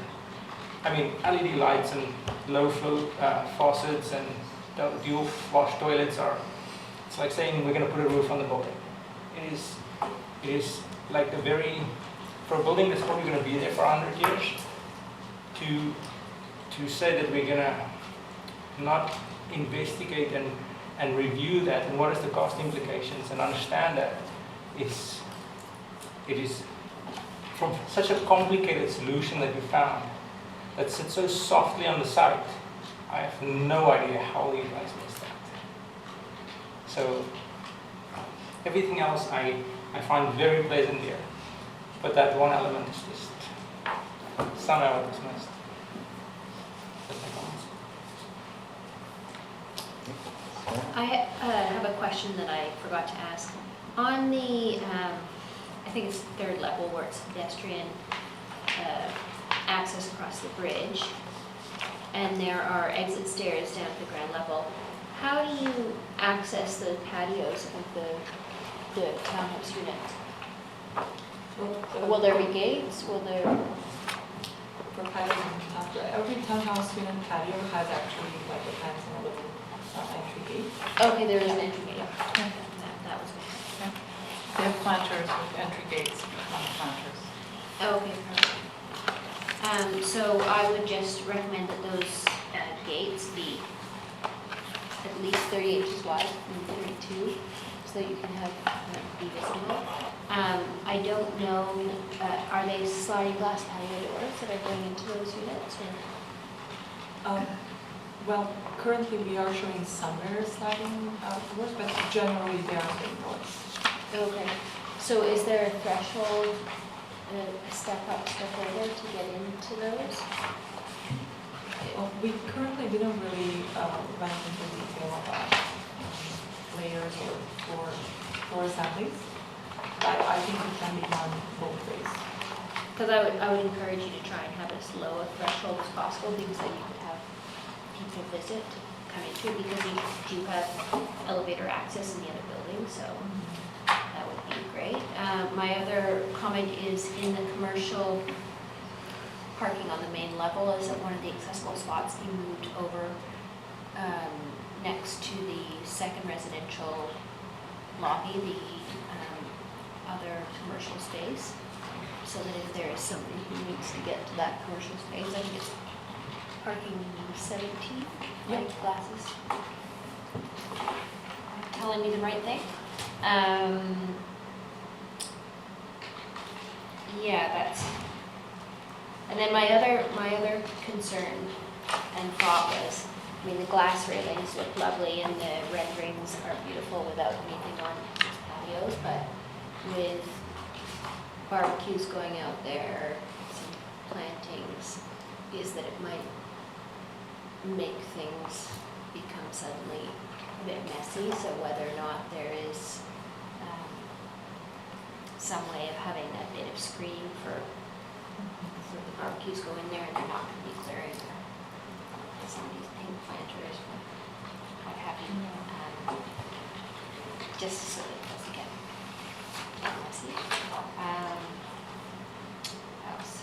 I mean, LED lights and low flow faucets and dual wash toilets it's like saying we're going to put a roof on the building. It is like for a building that's probably going to be there for 100 years, to say that we're going to not investigate and review that and what is the cost implications and understand that it is from such a complicated solution that we found that sits so softly on the site. I have no idea how you guys missed that. So everything else I find very pleasant here, but that one element is just somehow dismissed. That's my comments. I have a question that I forgot to ask. On the, I think it's third level where it's pedestrian access across the bridge, and there are exit stairs down at the ground level. How do you access the patios of the townhouse units? Will there be gates? Will there? For patio, every townhouse unit patio has actually like a kind of a little entry gate. Okay, there is an entry gate. That was good. They have planters with entry gates on the planters. Okay, perfect. So I would just recommend that those gates be at least 30 inches wide, maybe 32, so that you can have be visible. I don't know, are they sliding glass patio doors that are going into those units? Or? Well, currently we are showing somewhere sliding doors, but generally they are sliding doors. Okay. So is there a threshold, a step up, step over to get into those? Well, we currently didn't really run into detail about layers or floor assemblies. I think it can be done both ways. Because I would encourage you to try and have as low a threshold as possible, because then you could have people visit, come into it, because you do have elevator access in the other building, so that would be great. My other comment is in the commercial parking on the main level is at one of the accessible spots you moved over next to the second residential lobby, the other commercial space. so that if there is somebody who needs to get to that commercial space, I think it's parking 17, like glasses. Telling me the right thing. Yeah, that's, and then my other concern and thought was, I mean, the glass railings look lovely and the renderings are beautiful without anything on patios, but with barbecues going out there, some plantings, is that it might make things become suddenly a bit messy, so whether or not there is some way of having that bit of screening for so the barbecues go in there and they're not going to be clearing some of these pink planters, what have you, just so that it doesn't get messy. What else?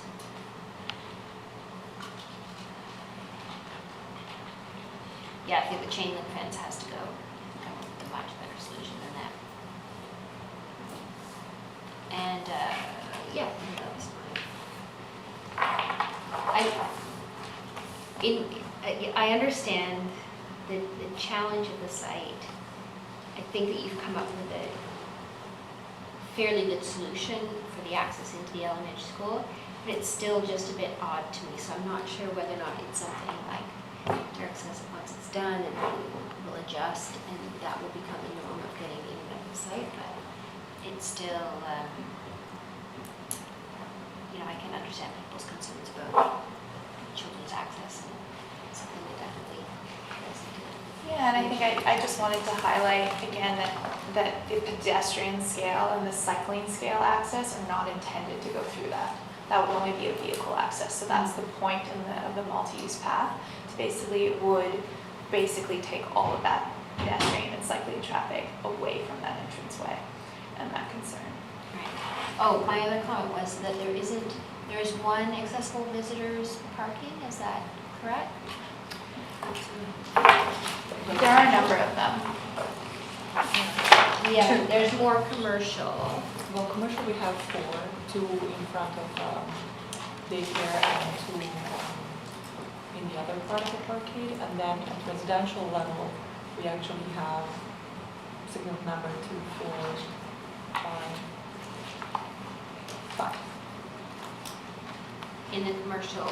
Yeah, I think the chain link fence has to go. Come up with a much better solution than that. And yeah, that was mine. I understand the challenge of the site. I think that you've come up with a fairly good solution for the access into the elementary school, but it's still just a bit odd to me. So I'm not sure whether or not it's something like Derek says once it's done and we'll adjust and that will become the norm of getting in and out of the site, but it's still, I can understand people's concerns about children's access and something that definitely doesn't. Yeah, and I think I just wanted to highlight again that the pedestrian scale and the cycling scale access are not intended to go through that. That would only be a vehicle access. So that's the point of the multi-use path. It would basically take all of that pedestrian and cycling traffic away from that entranceway and that concern. Right. Oh, my other comment was that there is one accessible visitors parking, is that correct? There are a number of them. Yeah, there's more commercial. Well, commercial we have 4, 2 in front of daycare and 2 in the other part of the parkade. And then at residential level, we actually have signal number 2, 4, 5. In the commercial,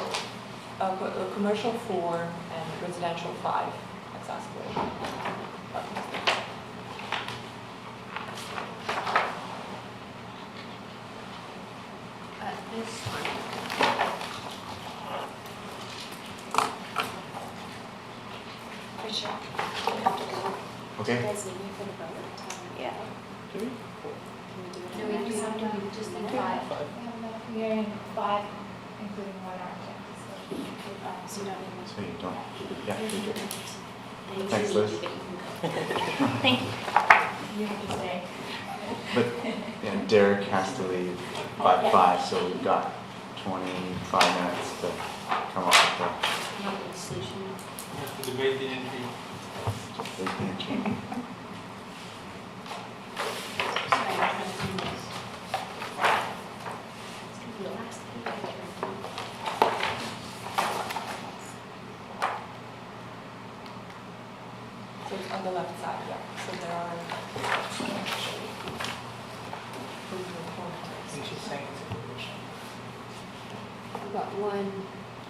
Commercial 4 and residential 5 accessible. this one. For sure. Okay. You guys need me for the vote? Yeah. No, we just have to do just the 5. We have enough hearing 5, including 1 architect. So you don't need me. So you don't, yeah, you do. They Thanks, usually Liz. keep it, you can go. Thank you. You have to stay. But, yeah, Derek has to leave by 5, so we've got 25 minutes to come up with Come up with a solution. You have to debate the entry. the entry. Sorry, I'm trying to do this. It's gonna be the last thing I ever do. So it's on the left side, yeah. So there are. And she's saying it's a commercial. We've got one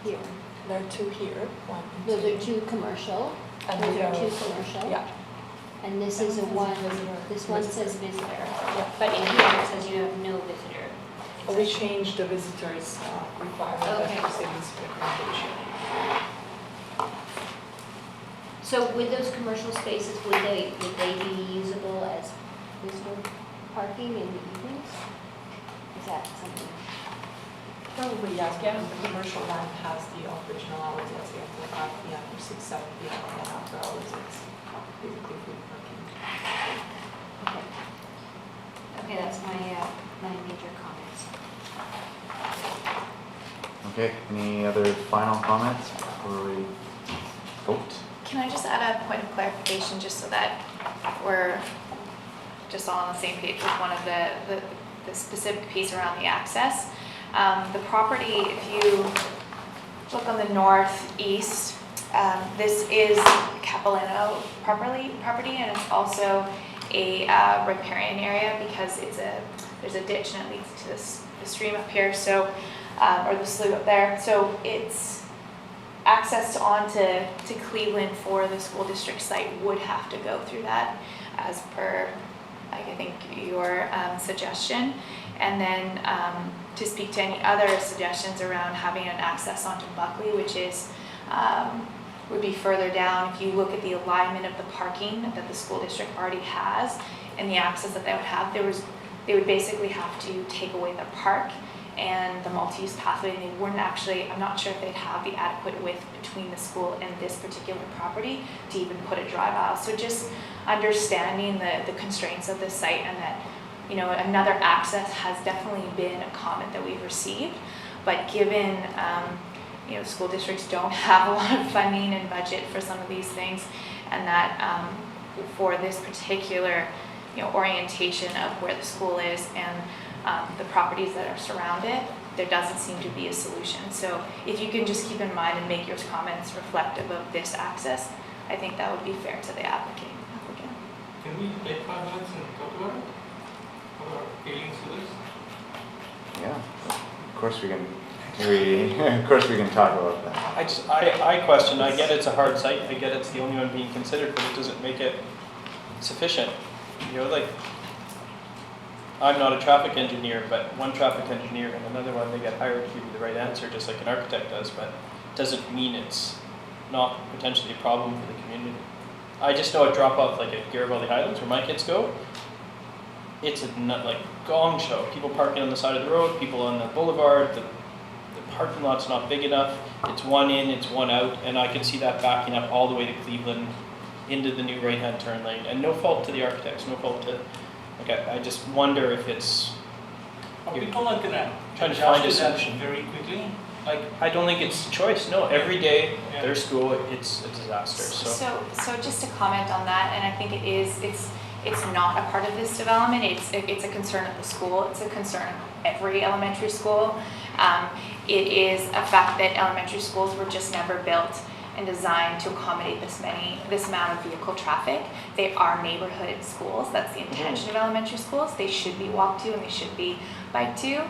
here. There are 2 here. 1 and 2. Those are 2 commercial. And Those there are 2 commercial. Yeah. And this is a one, this one says visitor. But in here it says you have no visitor. Well, we changed the visitors requirement Okay. of the city's recommendation. So with those commercial spaces, would they be usable as visitor parking in the evenings? Is that something? Probably, yes, because the commercial one has the operational hours, let's say after 5 p.m. or 6, 7 p.m. and then after hours it's basically free parking. Okay. Okay, that's my major comments. Okay, any other final comments before we vote? Can I just add a point of clarification just so that we're just all on the same page with one of the specific piece around the access? The property, if you look on the northeast, this is Capilano property, and it's also a riparian area because there's a ditch and it leads to the stream up here, so or the slough up there. So it's access onto Cleveland for the school district site would have to go through that, as per I think your suggestion. And then to speak to any other suggestions around having an access onto Buckley, which is would be further down. If you look at the alignment of the parking that the school district already has and the access that they would have, they would basically have to take away the park and the multi-use pathway, and they wouldn't actually, I'm not sure if they'd have the adequate width between the school and this particular property to even put a drive aisle. So just understanding the constraints of the site, and that, you know, another access has definitely been a comment that we've received, but given you know, school districts don't have a lot of funding and budget for some of these things, and that for this particular, you know, orientation of where the school is and the properties that are surrounded, there doesn't seem to be a solution. So if you can just keep in mind and make your comments reflective of this access, I think that would be fair to the applicant. Can we take 5 minutes and talk about it? What are feelings to this? Yeah, of course we can. Of course we can talk about that. I question, I get it's a hard site, I get it's the only one being considered, but it doesn't make it sufficient. You know, like, I'm not a traffic engineer, but one traffic engineer and another one, they get hired to give you the right answer, just like an architect does, but it doesn't mean it's not potentially a problem for the community. I just know a drop off like at Garibaldi Highlands, where my kids go, it's a like gong show. People parking on the side of the road, people on the boulevard, the parking lot's not big enough, it's one in, it's one out, and I can see that backing up all the way to Cleveland into the new right-hand turn lane, and no fault to the architects, no fault to, like, I just wonder if it's, Are people not gonna trying to find a adjust to that solution. very quickly? Like, I don't think it's a choice, no, every day, Yeah. their school, it's a disaster, so. So just to comment on that, and I think it's not a part of this development, it's a concern of the school, it's a concern of every elementary school. It is a fact that elementary schools were just never built and designed to accommodate this amount of vehicle traffic. They are neighborhood schools, that's the intention of elementary schools. They should be walked to and they should be biked to.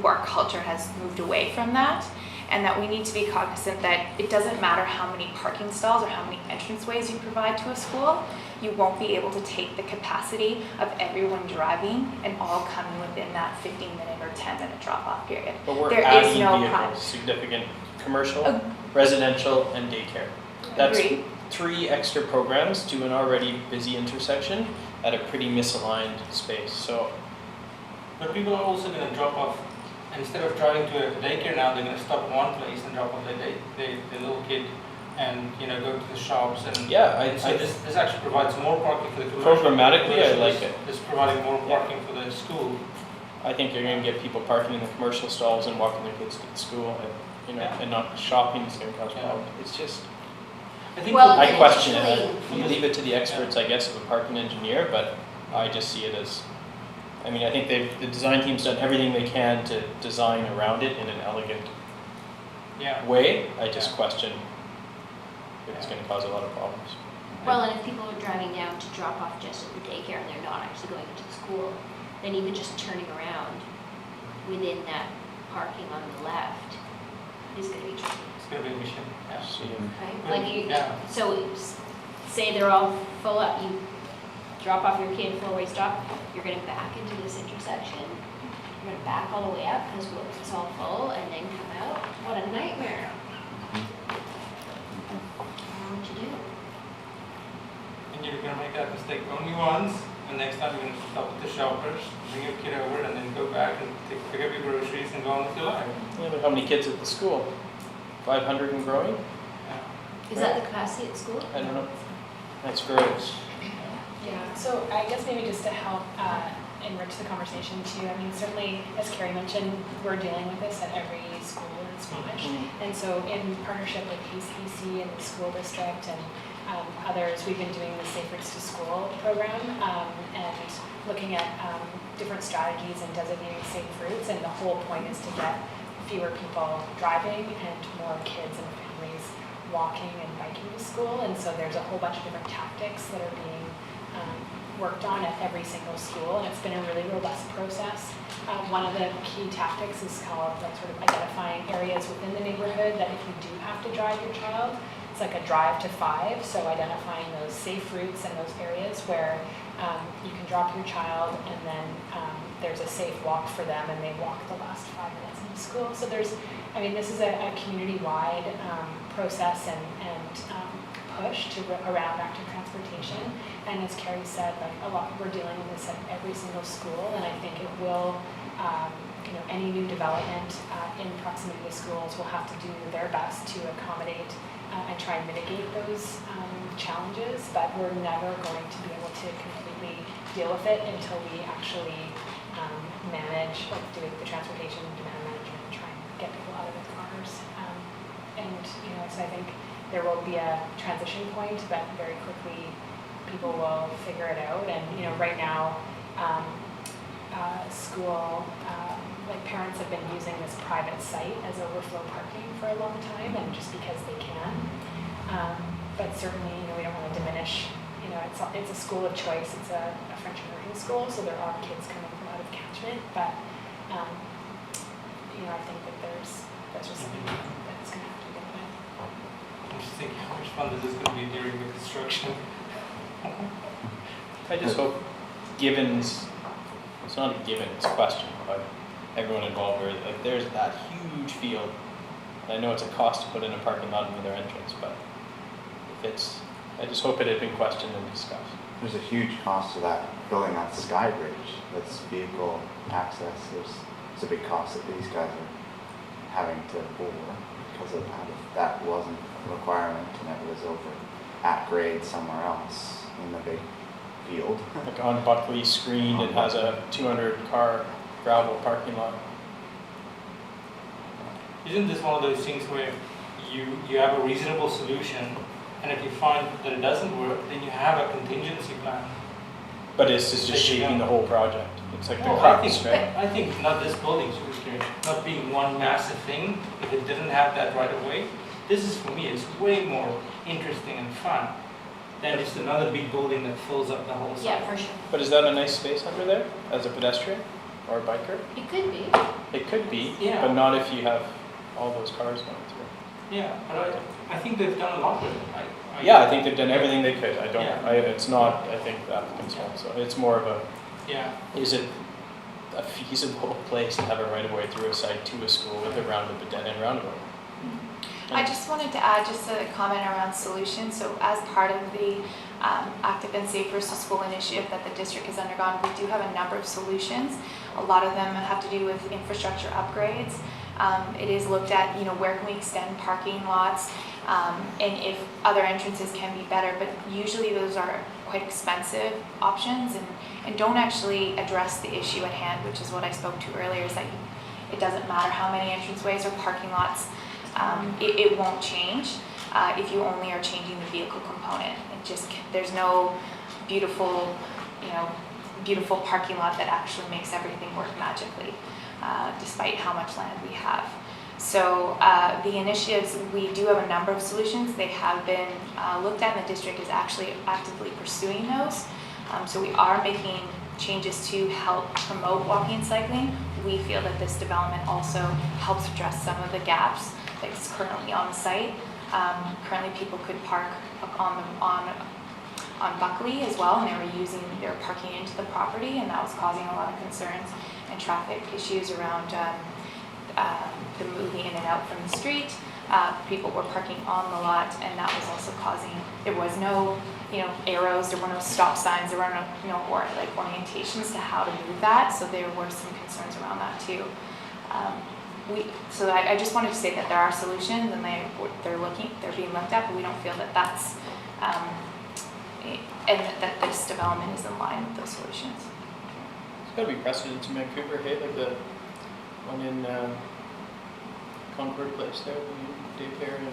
Work culture has moved away from that, and that we need to be cognizant that it doesn't matter how many parking stalls or how many entranceways you provide to a school, you won't be able to take the capacity of everyone driving and all coming within that 15-minute or 10-minute drop-off period. But we're There is adding no vehicles, significant commercial, residential, and daycare. That's Agreed. 3 extra programs to an already busy intersection at a pretty misaligned space, so. but people are also gonna drop off, instead of driving to a daycare now, they're gonna stop at one place and drop off their little kid and, you know, go to the shops and. Yeah, So this actually provides more parking for the commercial. Programmatically, I versus like it. This providing more Yeah. parking for the school. I think you're gonna get people parking in the commercial stalls and walking their kids to school, and, you know, Yeah. and not shopping is gonna cause Yeah. problems. It's just, I think Well, I and question it. actually- I leave it to the experts, I guess, of a parking engineer, but I just see it as, I mean, I think the design team's done everything they can to design around it in an elegant yeah. way. I just Yeah. question if it's Yeah. gonna cause a lot of problems. Well, and if people are driving down to drop off just at the daycare and they're not actually going into the school, then even just turning around within that parking on the left is gonna be tricky, It's gonna be a mission, yeah. So, right? Like you, Yeah. so say they're all full up, you drop off your kid, four-way stop, you're gonna back into this intersection, you're gonna back all the way up because it's all full and then come out. What a nightmare. What would you do? And you're gonna make that mistake only once, and next time you're gonna stop at the shoppers, bring your kid over, and then go back and pick up your groceries and go on with your life. yeah, but how many kids at the school? 500 and growing? Yeah. Is that the capacity at school? I don't know. That's gross. Yeah, so I guess maybe just to help enrich the conversation too. I mean, certainly, as Carrie mentioned, we're dealing with this at every school in Squamish. And so in partnership with PCC and the school district and others, we've been doing the Safe Routes to School program and looking at different strategies and designating safe routes. And the whole point is to get fewer people driving and more kids and families walking and biking to school. And so there's a whole bunch of different tactics that are being worked on at every single school, and it's been a really robust process. One of the key tactics is called like sort of identifying areas within the neighborhood that if you do have to drive your child, it's like a drive to 5, so identifying those safe routes and those areas where you can drop your child and then there's a safe walk for them and they walk the last 5 minutes into school. So there's, I mean, this is a community-wide process and push to around active transportation. And as Carrie said, like a lot, we're dealing with this at every single school, and I think it will, you know, any new development in proximity to schools will have to do their best to accommodate and try and mitigate those challenges, but we're never going to be able to completely deal with it until we actually manage, like doing the transportation and demand management and try and get people out of their cars. And, you know, so I think there will be a transition point, but very quickly people will figure it out. And, you know, right now, school, like parents have been using this private site as overflow parking for a long time, and just because they can. But certainly, you know, we don't want to diminish, you know, it's a school of choice, it's a French immersion school, so there are kids coming from out of catchment, but, you know, I think that that's just something that's going to have to be done with. I'm just thinking how much fun this is going to be during the construction. I just hope, given, it's not a given, it's a question, but everyone involved, where like there's that huge field. And I know it's a cost to put in a parking lot with their entrance, but if it's, I just hope it had been questioned and discussed. There's a huge cost to that building that sky bridge. That's vehicle access. There's a big cost that these guys are having to bore because of that. If that wasn't a requirement and it was over at grade somewhere else in the big field. Like on Buckley screened, it has a 200-car gravel parking lot. Isn't this one of those things where you have a reasonable solution, and if you find that it doesn't work, then you have a contingency plan? But it's just shaping the whole project. It's like the No, crux, right? I think not this building, not being one massive thing, if it didn't have that right of way, this is, for me, it's way more interesting and fun than just another big building that fills up the whole site. Yeah, for sure. But is that a nice space under there as a pedestrian or a biker? It could be. It could be, Yeah. but not if you have all those cars going through. Yeah, but I think they've done a lot with it. Yeah, I think they've done everything they could. I don't. Yeah. It's not. I think the applicant's fault. So it's more of a. Yeah. Is it a feasible place to have a right of way through a site to a school with a roundabout, a dead end roundabout? I just wanted to add just a comment around solutions. So as part of the Active and Safe Routes to School initiative that the district has undergone, we do have a number of solutions. A lot of them have to do with infrastructure upgrades. It is looked at, you know, where can we extend parking lots, and if other entrances can be better, but usually those are quite expensive options and don't actually address the issue at hand, which is what I spoke to earlier, is that it doesn't matter how many entranceways or parking lots, it won't change if you only are changing the vehicle component. It just, there's no beautiful, you know, beautiful parking lot that actually makes everything work magically, despite how much land we have. So the initiatives, we do have a number of solutions. They have been looked at, and the district is actually actively pursuing those. So we are making changes to help promote walking and cycling. We feel that this development also helps address some of the gaps that's currently on the site. Currently people could park on Buckley as well, and they were parking into the property, and that was causing a lot of concerns and traffic issues around the moving in and out from the street. People were parking on the lot, and that was also causing, there was no, you know, arrows, there were no stop signs, there were no, you know, or like orientations to how to move that, so there were some concerns around that too. So I just wanted to say that there are solutions, and they're being looked at, but we don't feel that that's, and that this development is in line with those solutions. gotta be precedents in Vancouver, hey, like the one in Concord Place there, the daycare, and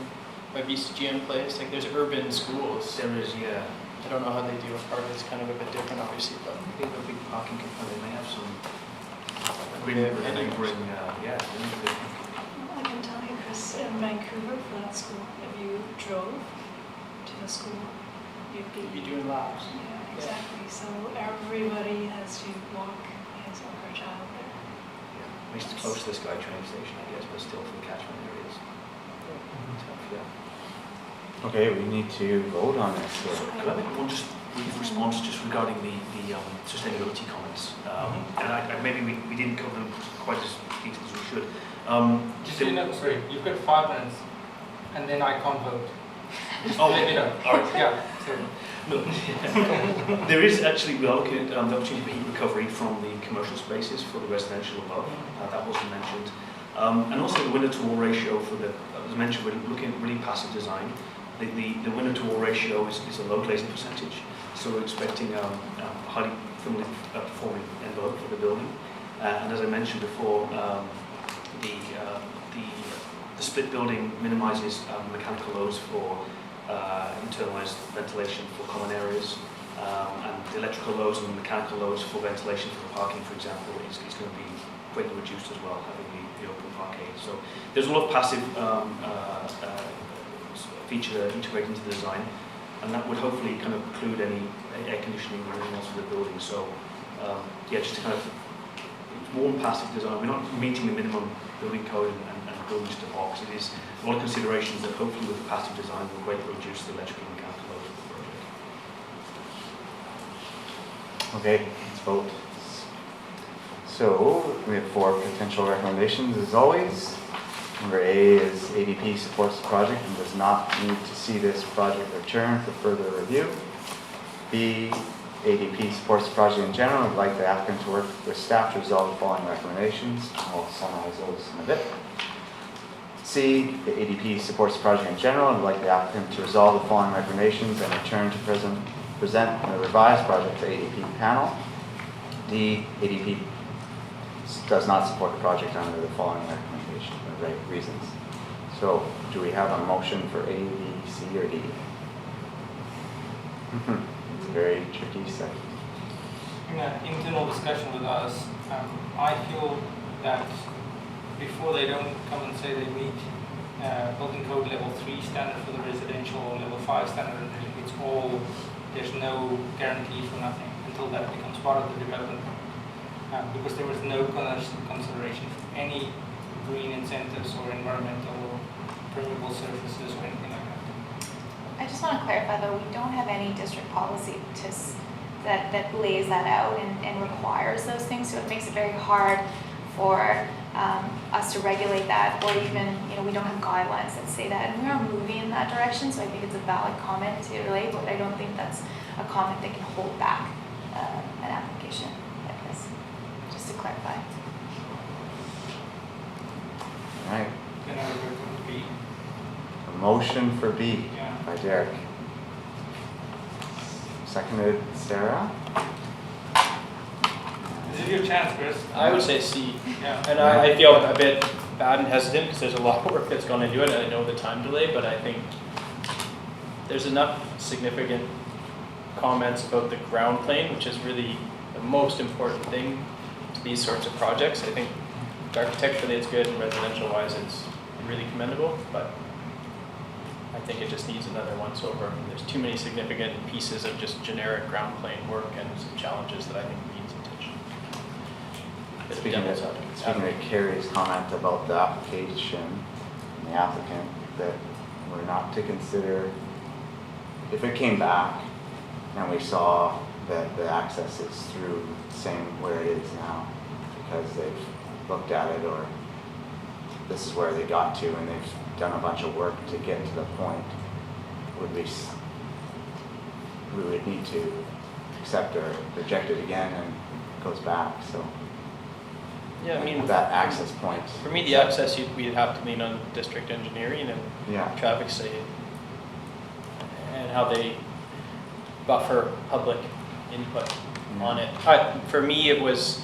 by BCGM Place, like there's urban schools. There is, yeah. I don't know how they do it, part of it's kind of a bit different obviously, but They have a big parking component, they may have some They have they any- bring, yeah, they need to- I can tell you, Chris, in Vancouver for that school, if you drove to the school, you'd you'd be be, doing laps. yeah, exactly. So everybody has to walk his or her child there. yeah. At least it's close to the SkyTrain station, I guess, but still for catchment areas. Tough, yeah. Okay, we need to vote on this. So could I make one just brief response just regarding the sustainability comments? And maybe we didn't cover them quite as detailed as we should. Just so you know, sorry, you've got 5 minutes, and then I can't vote. Oh, Let me know. all right. Yeah, sorry. No. There is actually, we are looking at the opportunity for heat recovery from the commercial spaces for the residential above. That wasn't mentioned. And also the window-to-wall ratio for the, as I mentioned, we're looking at really passive design. The window-to-wall ratio is a low glazing percentage, so we're expecting a highly thermally performing envelope for the building. And as I mentioned before, the split building minimises mechanical loads for internalised ventilation for common areas, and the electrical loads and mechanical loads for ventilation for the parking, for example, is going to be greatly reduced as well, having the open parkade. So there's a lot of passive feature integrated into the design, and that would hopefully kind of include any air conditioning or anything else for the building. So yeah, just to kind of, it's more passive design. We're not meeting the minimum building code and buildings to box. It is a lot of considerations that hopefully with the passive design will greatly reduce the electrical and mechanical load of the project. Okay, let's vote. So we have 4 potential recommendations as always. Number A is ADP supports the project and does not need to see this project return for further review. B, ADP supports the project in general and would like the applicant to work with staff to resolve the following recommendations. I'll summarize those in a bit. C, the ADP supports the project in general and would like the applicant to resolve the following recommendations and return to present the revised project to ADP panel. D, ADP does not support the project under the following recommendation, the right reasons. So, do we have a motion for A, B, C, or D? It's a very tricky second. In an internal discussion with us, I feel that before they don't come and say they meet building code level 3 standard for the residential or level 5 standard, it's all, there's no guarantee for nothing until that becomes part of the development. Because there was no consideration for any green incentives or environmental permeable surfaces or anything like that. I just want to clarify though, we don't have any district policy that lays that out and requires those things, so it makes it very hard for us to regulate that, or even, we don't have guidelines that say that, and we are moving in that direction, so I think it's a valid comment to relate, but I don't think that's a comment that can hold back an application like this, just to clarify. All right, Then I would go to B. a motion for B Yeah. by Derek. Seconded Sarah. This is your chance, Chris. I would say C. Yeah. And I feel a bit bad and hesitant because there's a lot of work that's gone into it, and I know the time delay, but I think there's enough significant comments about the ground plane, which is really the most important thing to these sorts of projects. I think architecturally it's good, and residential-wise it's really commendable, but I think it just needs another once-over. There's too many significant pieces of just generic ground plane work and some challenges that I think need some attention. Speaking of Carrie's comment about the application and the applicant, that we're not to consider, if it came back and we saw that the access is through the same where it is now, because they've looked at it, or this is where they got to and they've done a bunch of work to get to the point, we would need to accept or reject it again, and it goes back, so. Yeah, I mean, That access point. for me, the access, we'd have to lean on district engineering and Yeah, traffic study and how they buffer public input on it. For me, it was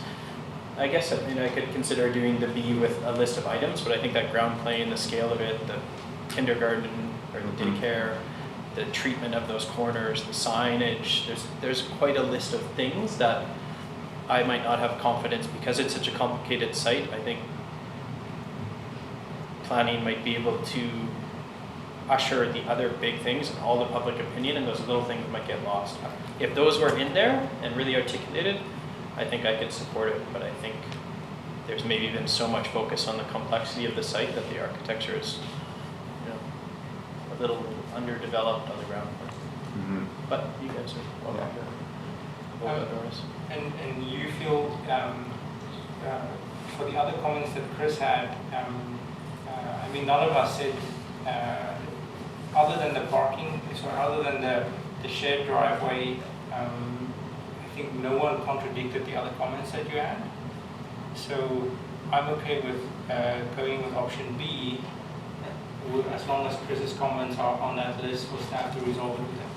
I guess, I mean, I could consider doing the B with a list of items, but I think that ground plane, the scale of it, the kindergarten or the daycare, the treatment of those corners, the signage, there's quite a list of things that I might not have confidence, because it's such a complicated site. I think planning might be able to usher the other big things and all the public opinion, and those little things might get lost. If those were in there and really articulated, I think I could support it, but I think there's maybe been so much focus on the complexity of the site that the architecture is, you know, a little underdeveloped on the ground. Mhm. But you guys are well Yeah. outdoors. And you feel, for the other comments that Chris had, I mean, none of us said, other than the parking, so other than the shared driveway, I think no one contradicted the other comments that you had. So I'm okay with going with option B, as long as Chris's comments are on that list for staff to resolve it with him.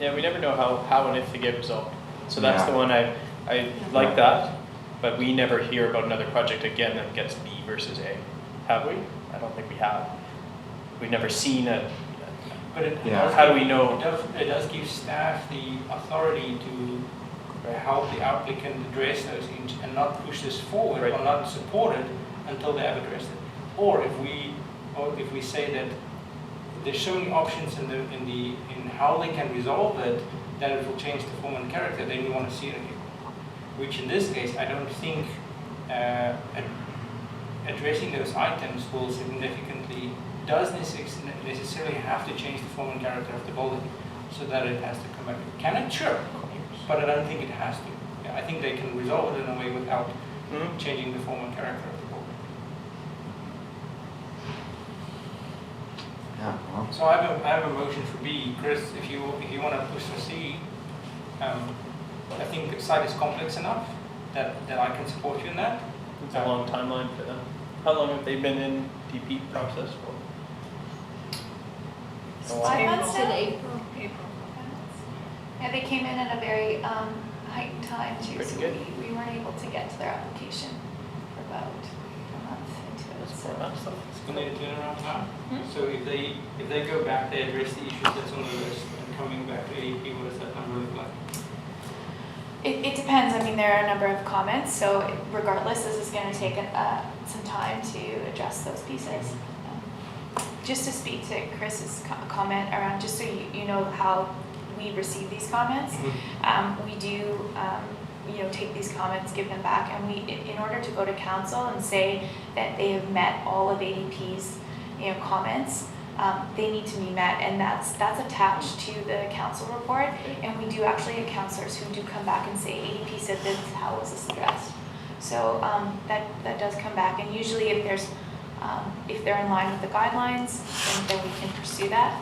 Yeah, we never know how and if they get resolved. So that's Yeah. the one I like that, but we never hear about another project again that gets B versus A. Have we? I don't think we have. We've never seen a, But it Yeah. does How do give- we know? It does give staff the authority to help the applicant address those things and not push this forward Right. or not support it until they have addressed it. Or if we say that there's so many options in how they can resolve it, that it will change the form and character, then you want to see it again. Which in this case, I don't think addressing those items will significantly, does necessarily have to change the form and character of the building so that it has to come back. Can it? Sure. But I don't think it has to. Yeah, I think they can resolve it in a way without changing the form and character of the building. Yeah, well, So I have a motion for B. Chris, if you want to push for C, I think the site is complex enough that I can support you in that. it's a long timeline for them. How long have they been in DP process for? A while. 5 months It's in now? April. Yeah, they came in at a very heightened time too, Pretty so good. we weren't able to get to their application for about a month into it. That's So 4 months, so It's going to turn around time. Hmm? So if they go back, they address the issues that's on the list, and coming back to AEP, what does that number look like? it depends. I mean, there are a number of comments, so regardless, this is going to take some time to address those pieces. Just to speak to Chris's comment around, just so you know how we receive these comments, we do take these comments, give them back, and we, in order to go to council and say that they have met all of ADP's comments, they need to be met, and that's attached to the council report. And we do actually have councillors who do come back and say ADP said this, how was this addressed? So that does come back, and usually if they're in line with the guidelines, then we can pursue that.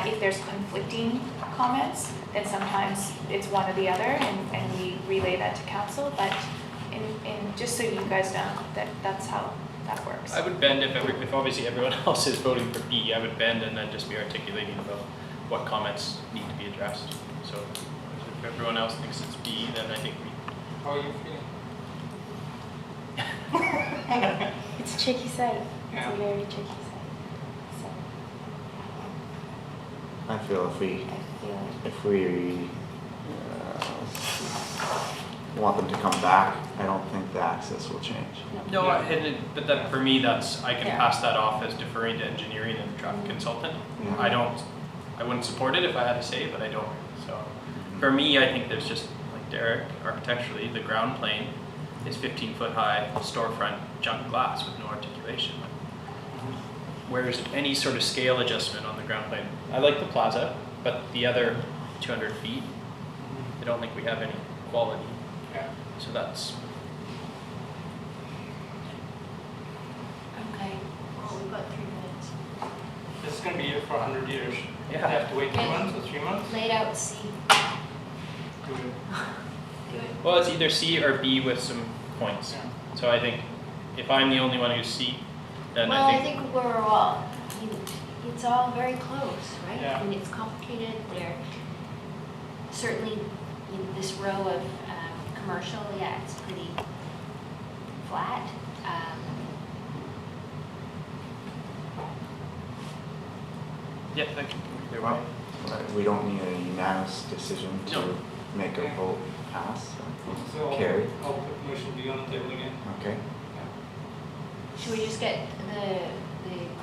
If there's conflicting comments, then sometimes it's one or the other, and we relay that to council. But in just so you guys know that's how that works. I would bend if obviously everyone else is voting for B, I would bend and then just be articulating about what comments need to be addressed. So if everyone else thinks it's B, then I think we. How are you feeling? It's a tricky site. Yeah. It's a very tricky site. So I feel if we want them to come back, I don't think the access will change. No, but that for me, I can Yeah. pass that off as deferring to engineering and traffic consultant. Yeah. I wouldn't support it if I had to say, but I don't. So for me, I think there's just, like Derek, architecturally, the ground plane is 15-foot high storefront junk glass with no articulation. Whereas any sort of scale adjustment on the ground plane, I like the plaza, but the other 200 feet, I don't think we have any quality. Yeah. So that's. Okay, well, we've got 3 minutes. This is going to be it for 100 years. Yeah. They have to wait 2 months or 3 months? Laid out C. Do it. Do it. Well, it's either C or B with some points. Yeah. So I think if I'm the only one who's C, then Well, I think we're all, it's all very close, right? Yeah. And it's complicated. There certainly in this row of commercial, yeah, it's pretty flat. Yeah, thank you. Very well. We don't need a unanimous decision to No. make a Okay. vote pass. So Carry. I'll put motion to be on the table again. Okay. Should we just get the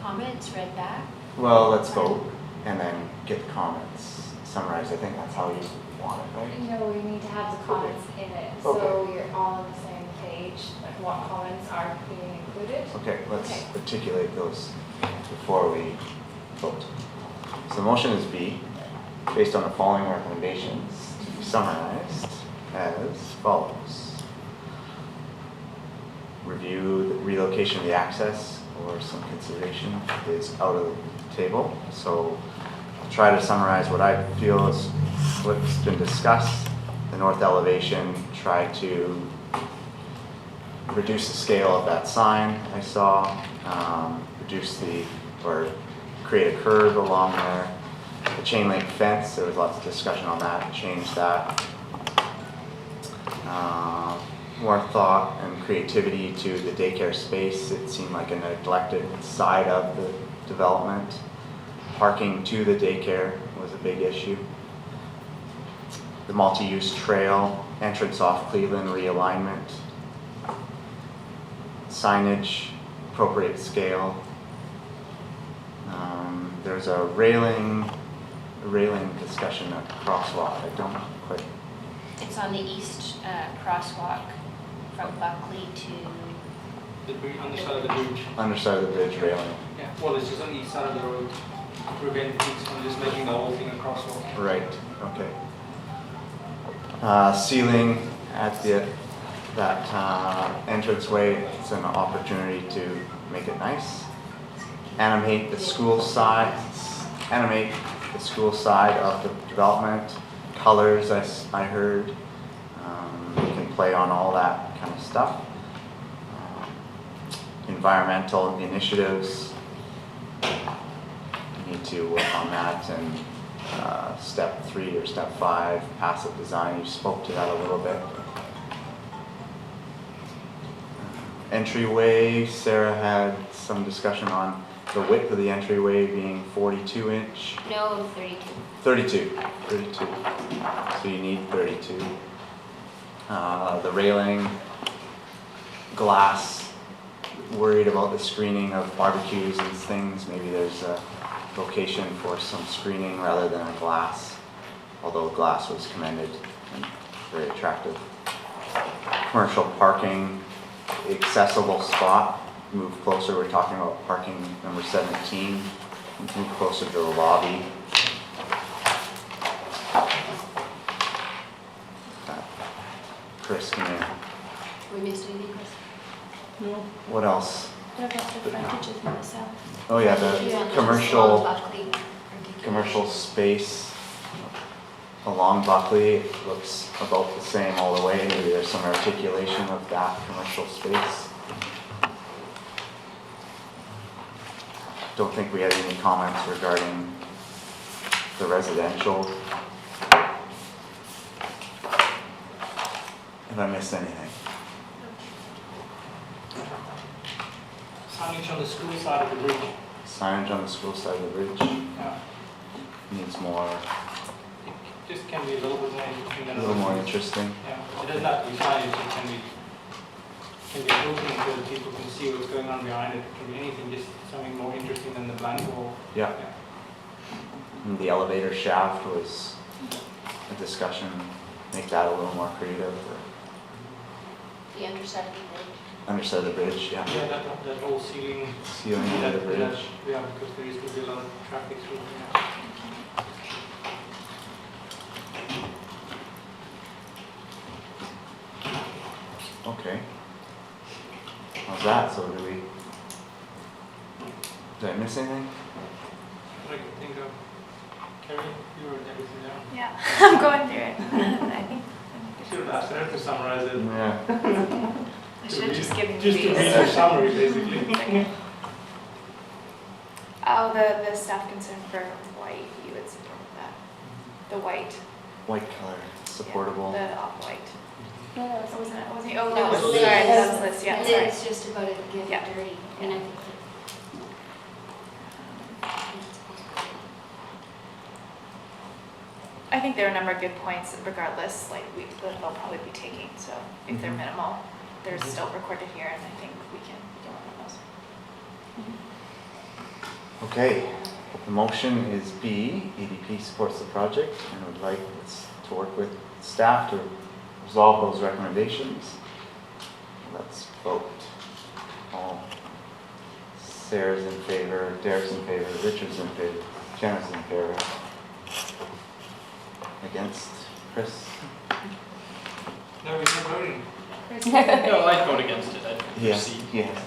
comments read back? Well, let's vote and then get the comments summarized. I think that's how you want it, right? No, we need to have the comments in it, so you're all on the same page, like what comments are being included. Okay, let's Okay. articulate those before we vote. So the motion is B, based on the following recommendations, to be summarized as follows. Review the relocation of the access or some consideration is out of the table. So I'll try to summarize what I feel is what's been discussed. The north elevation, try to reduce the scale of that sign I saw, or create a curve along there. The chain link fence, there was lots of discussion on that, change that. More thought and creativity to the daycare space. It seemed like a neglected side of the development. Parking to the daycare was a big issue. The multi-use trail, entrance off Cleveland realignment. Signage, appropriate scale. There's a railing discussion at crosswalk. I don't quite. It's on the east crosswalk from Buckley to, The bridge, underside of the bridge. Underside of the bridge railing. Yeah, well, it's just on the east side of the road to prevent kids from just making the whole thing a crosswalk. Right, okay. Ceiling at that entranceway, it's an opportunity to make it nice. Animate the school side of the development. Colors, I heard. You can play on all that kind of stuff. Environmental initiatives. You need to work on that, and step 3 or step 5, passive design, you spoke to that a little bit. Entryway, Sarah had some discussion on the width of the entryway being 42 inch. no, 32. 32. So you need 32. The railing, glass, worried about the screening of barbecues and things. Maybe there's a location for some screening rather than a glass, although glass was commended and very attractive. Commercial parking, accessible spot, move closer. We're talking about parking number 17, move closer to the lobby. Chris, can you, We missed anything, Chris? No. what else? What about the frontages in the south? Oh yeah, Yeah, the along commercial Buckley. commercial space along Buckley looks about the same all the way. Maybe there's some articulation of that commercial space. Don't think we had any comments regarding the residential. Have I missed anything? Signage on the school side of the bridge. Signage on the school side of the bridge Yeah. needs more, It just can be a little bit more interesting a than little more other things. interesting. Yeah, it doesn't have to be signage, it can be open so that people can see what's going on behind it. It can be anything, just something more interesting than the blank wall. Yeah. And the elevator shaft was a discussion, make that a little more creative. Or The underside of the bridge. underside of the bridge, yeah. Yeah, that whole ceiling. Ceiling of the bridge. Yeah, because there used to be a lot of traffic through there. Okay. How's that? So did I miss anything? I can think of, Carrie, you wrote everything down. Yeah, I'm going through it. I think Should have asked her to summarize it. Yeah. I should have just given you Just to these. read her summary, basically. Oh, the staff concern for white, you would support that. The white. White color, supportable. Yeah, the off-white. No, that wasn't it. Wasn't it? Oh, No, that was, it's sorry, Liz. that was Liz, yeah, And sorry. it's just about it getting Yeah. dirty, and I think I think there are a number of good points regardless, like that they'll probably be taking, so if they're Mhm. minimal, they're still recorded here and I think we can work on those. Okay, the motion is B, EDP supports the project and would like us to work with staff to resolve those recommendations. Let's vote. All Sarah's in favor, Derek's in favor, Richard's in favor, Jenna's in favor. Against, Chris? No, we're not voting. No, I'd vote against it, I'd Yes, proceed. he has to.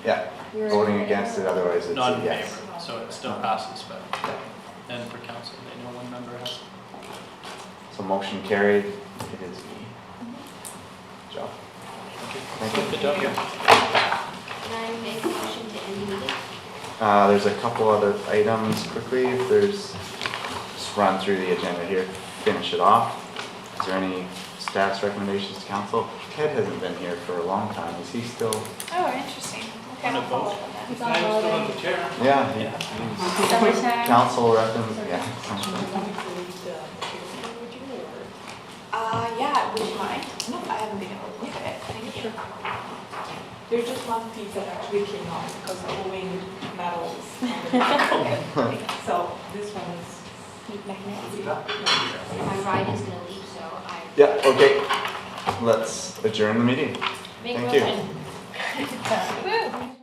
Yeah, voting against it, otherwise it's Not a in yes. favor, so it still passes, but, and for council, they know one member has. So motion carried, it is E. Good job. Thank you. Good job. can I make a motion to end the meeting? There's a couple other items quickly, if there's, just run through the agenda here, finish it off. Is there any staff's recommendations to council? Ted hasn't been here for a long time, is he still? Oh, interesting. Okay, On a I'll follow vote? up on that. It's not still on the chair. Yeah, Yeah. he's Summertime. council recommends, yeah. Yeah, would you mind? No, I haven't been able to look at it, thank you. There's just one piece that actually came off because of the winged metals. So this one is. My ride is gonna leave, so I. Yeah, okay, let's adjourn the meeting. Make Thank you. motion. Woo.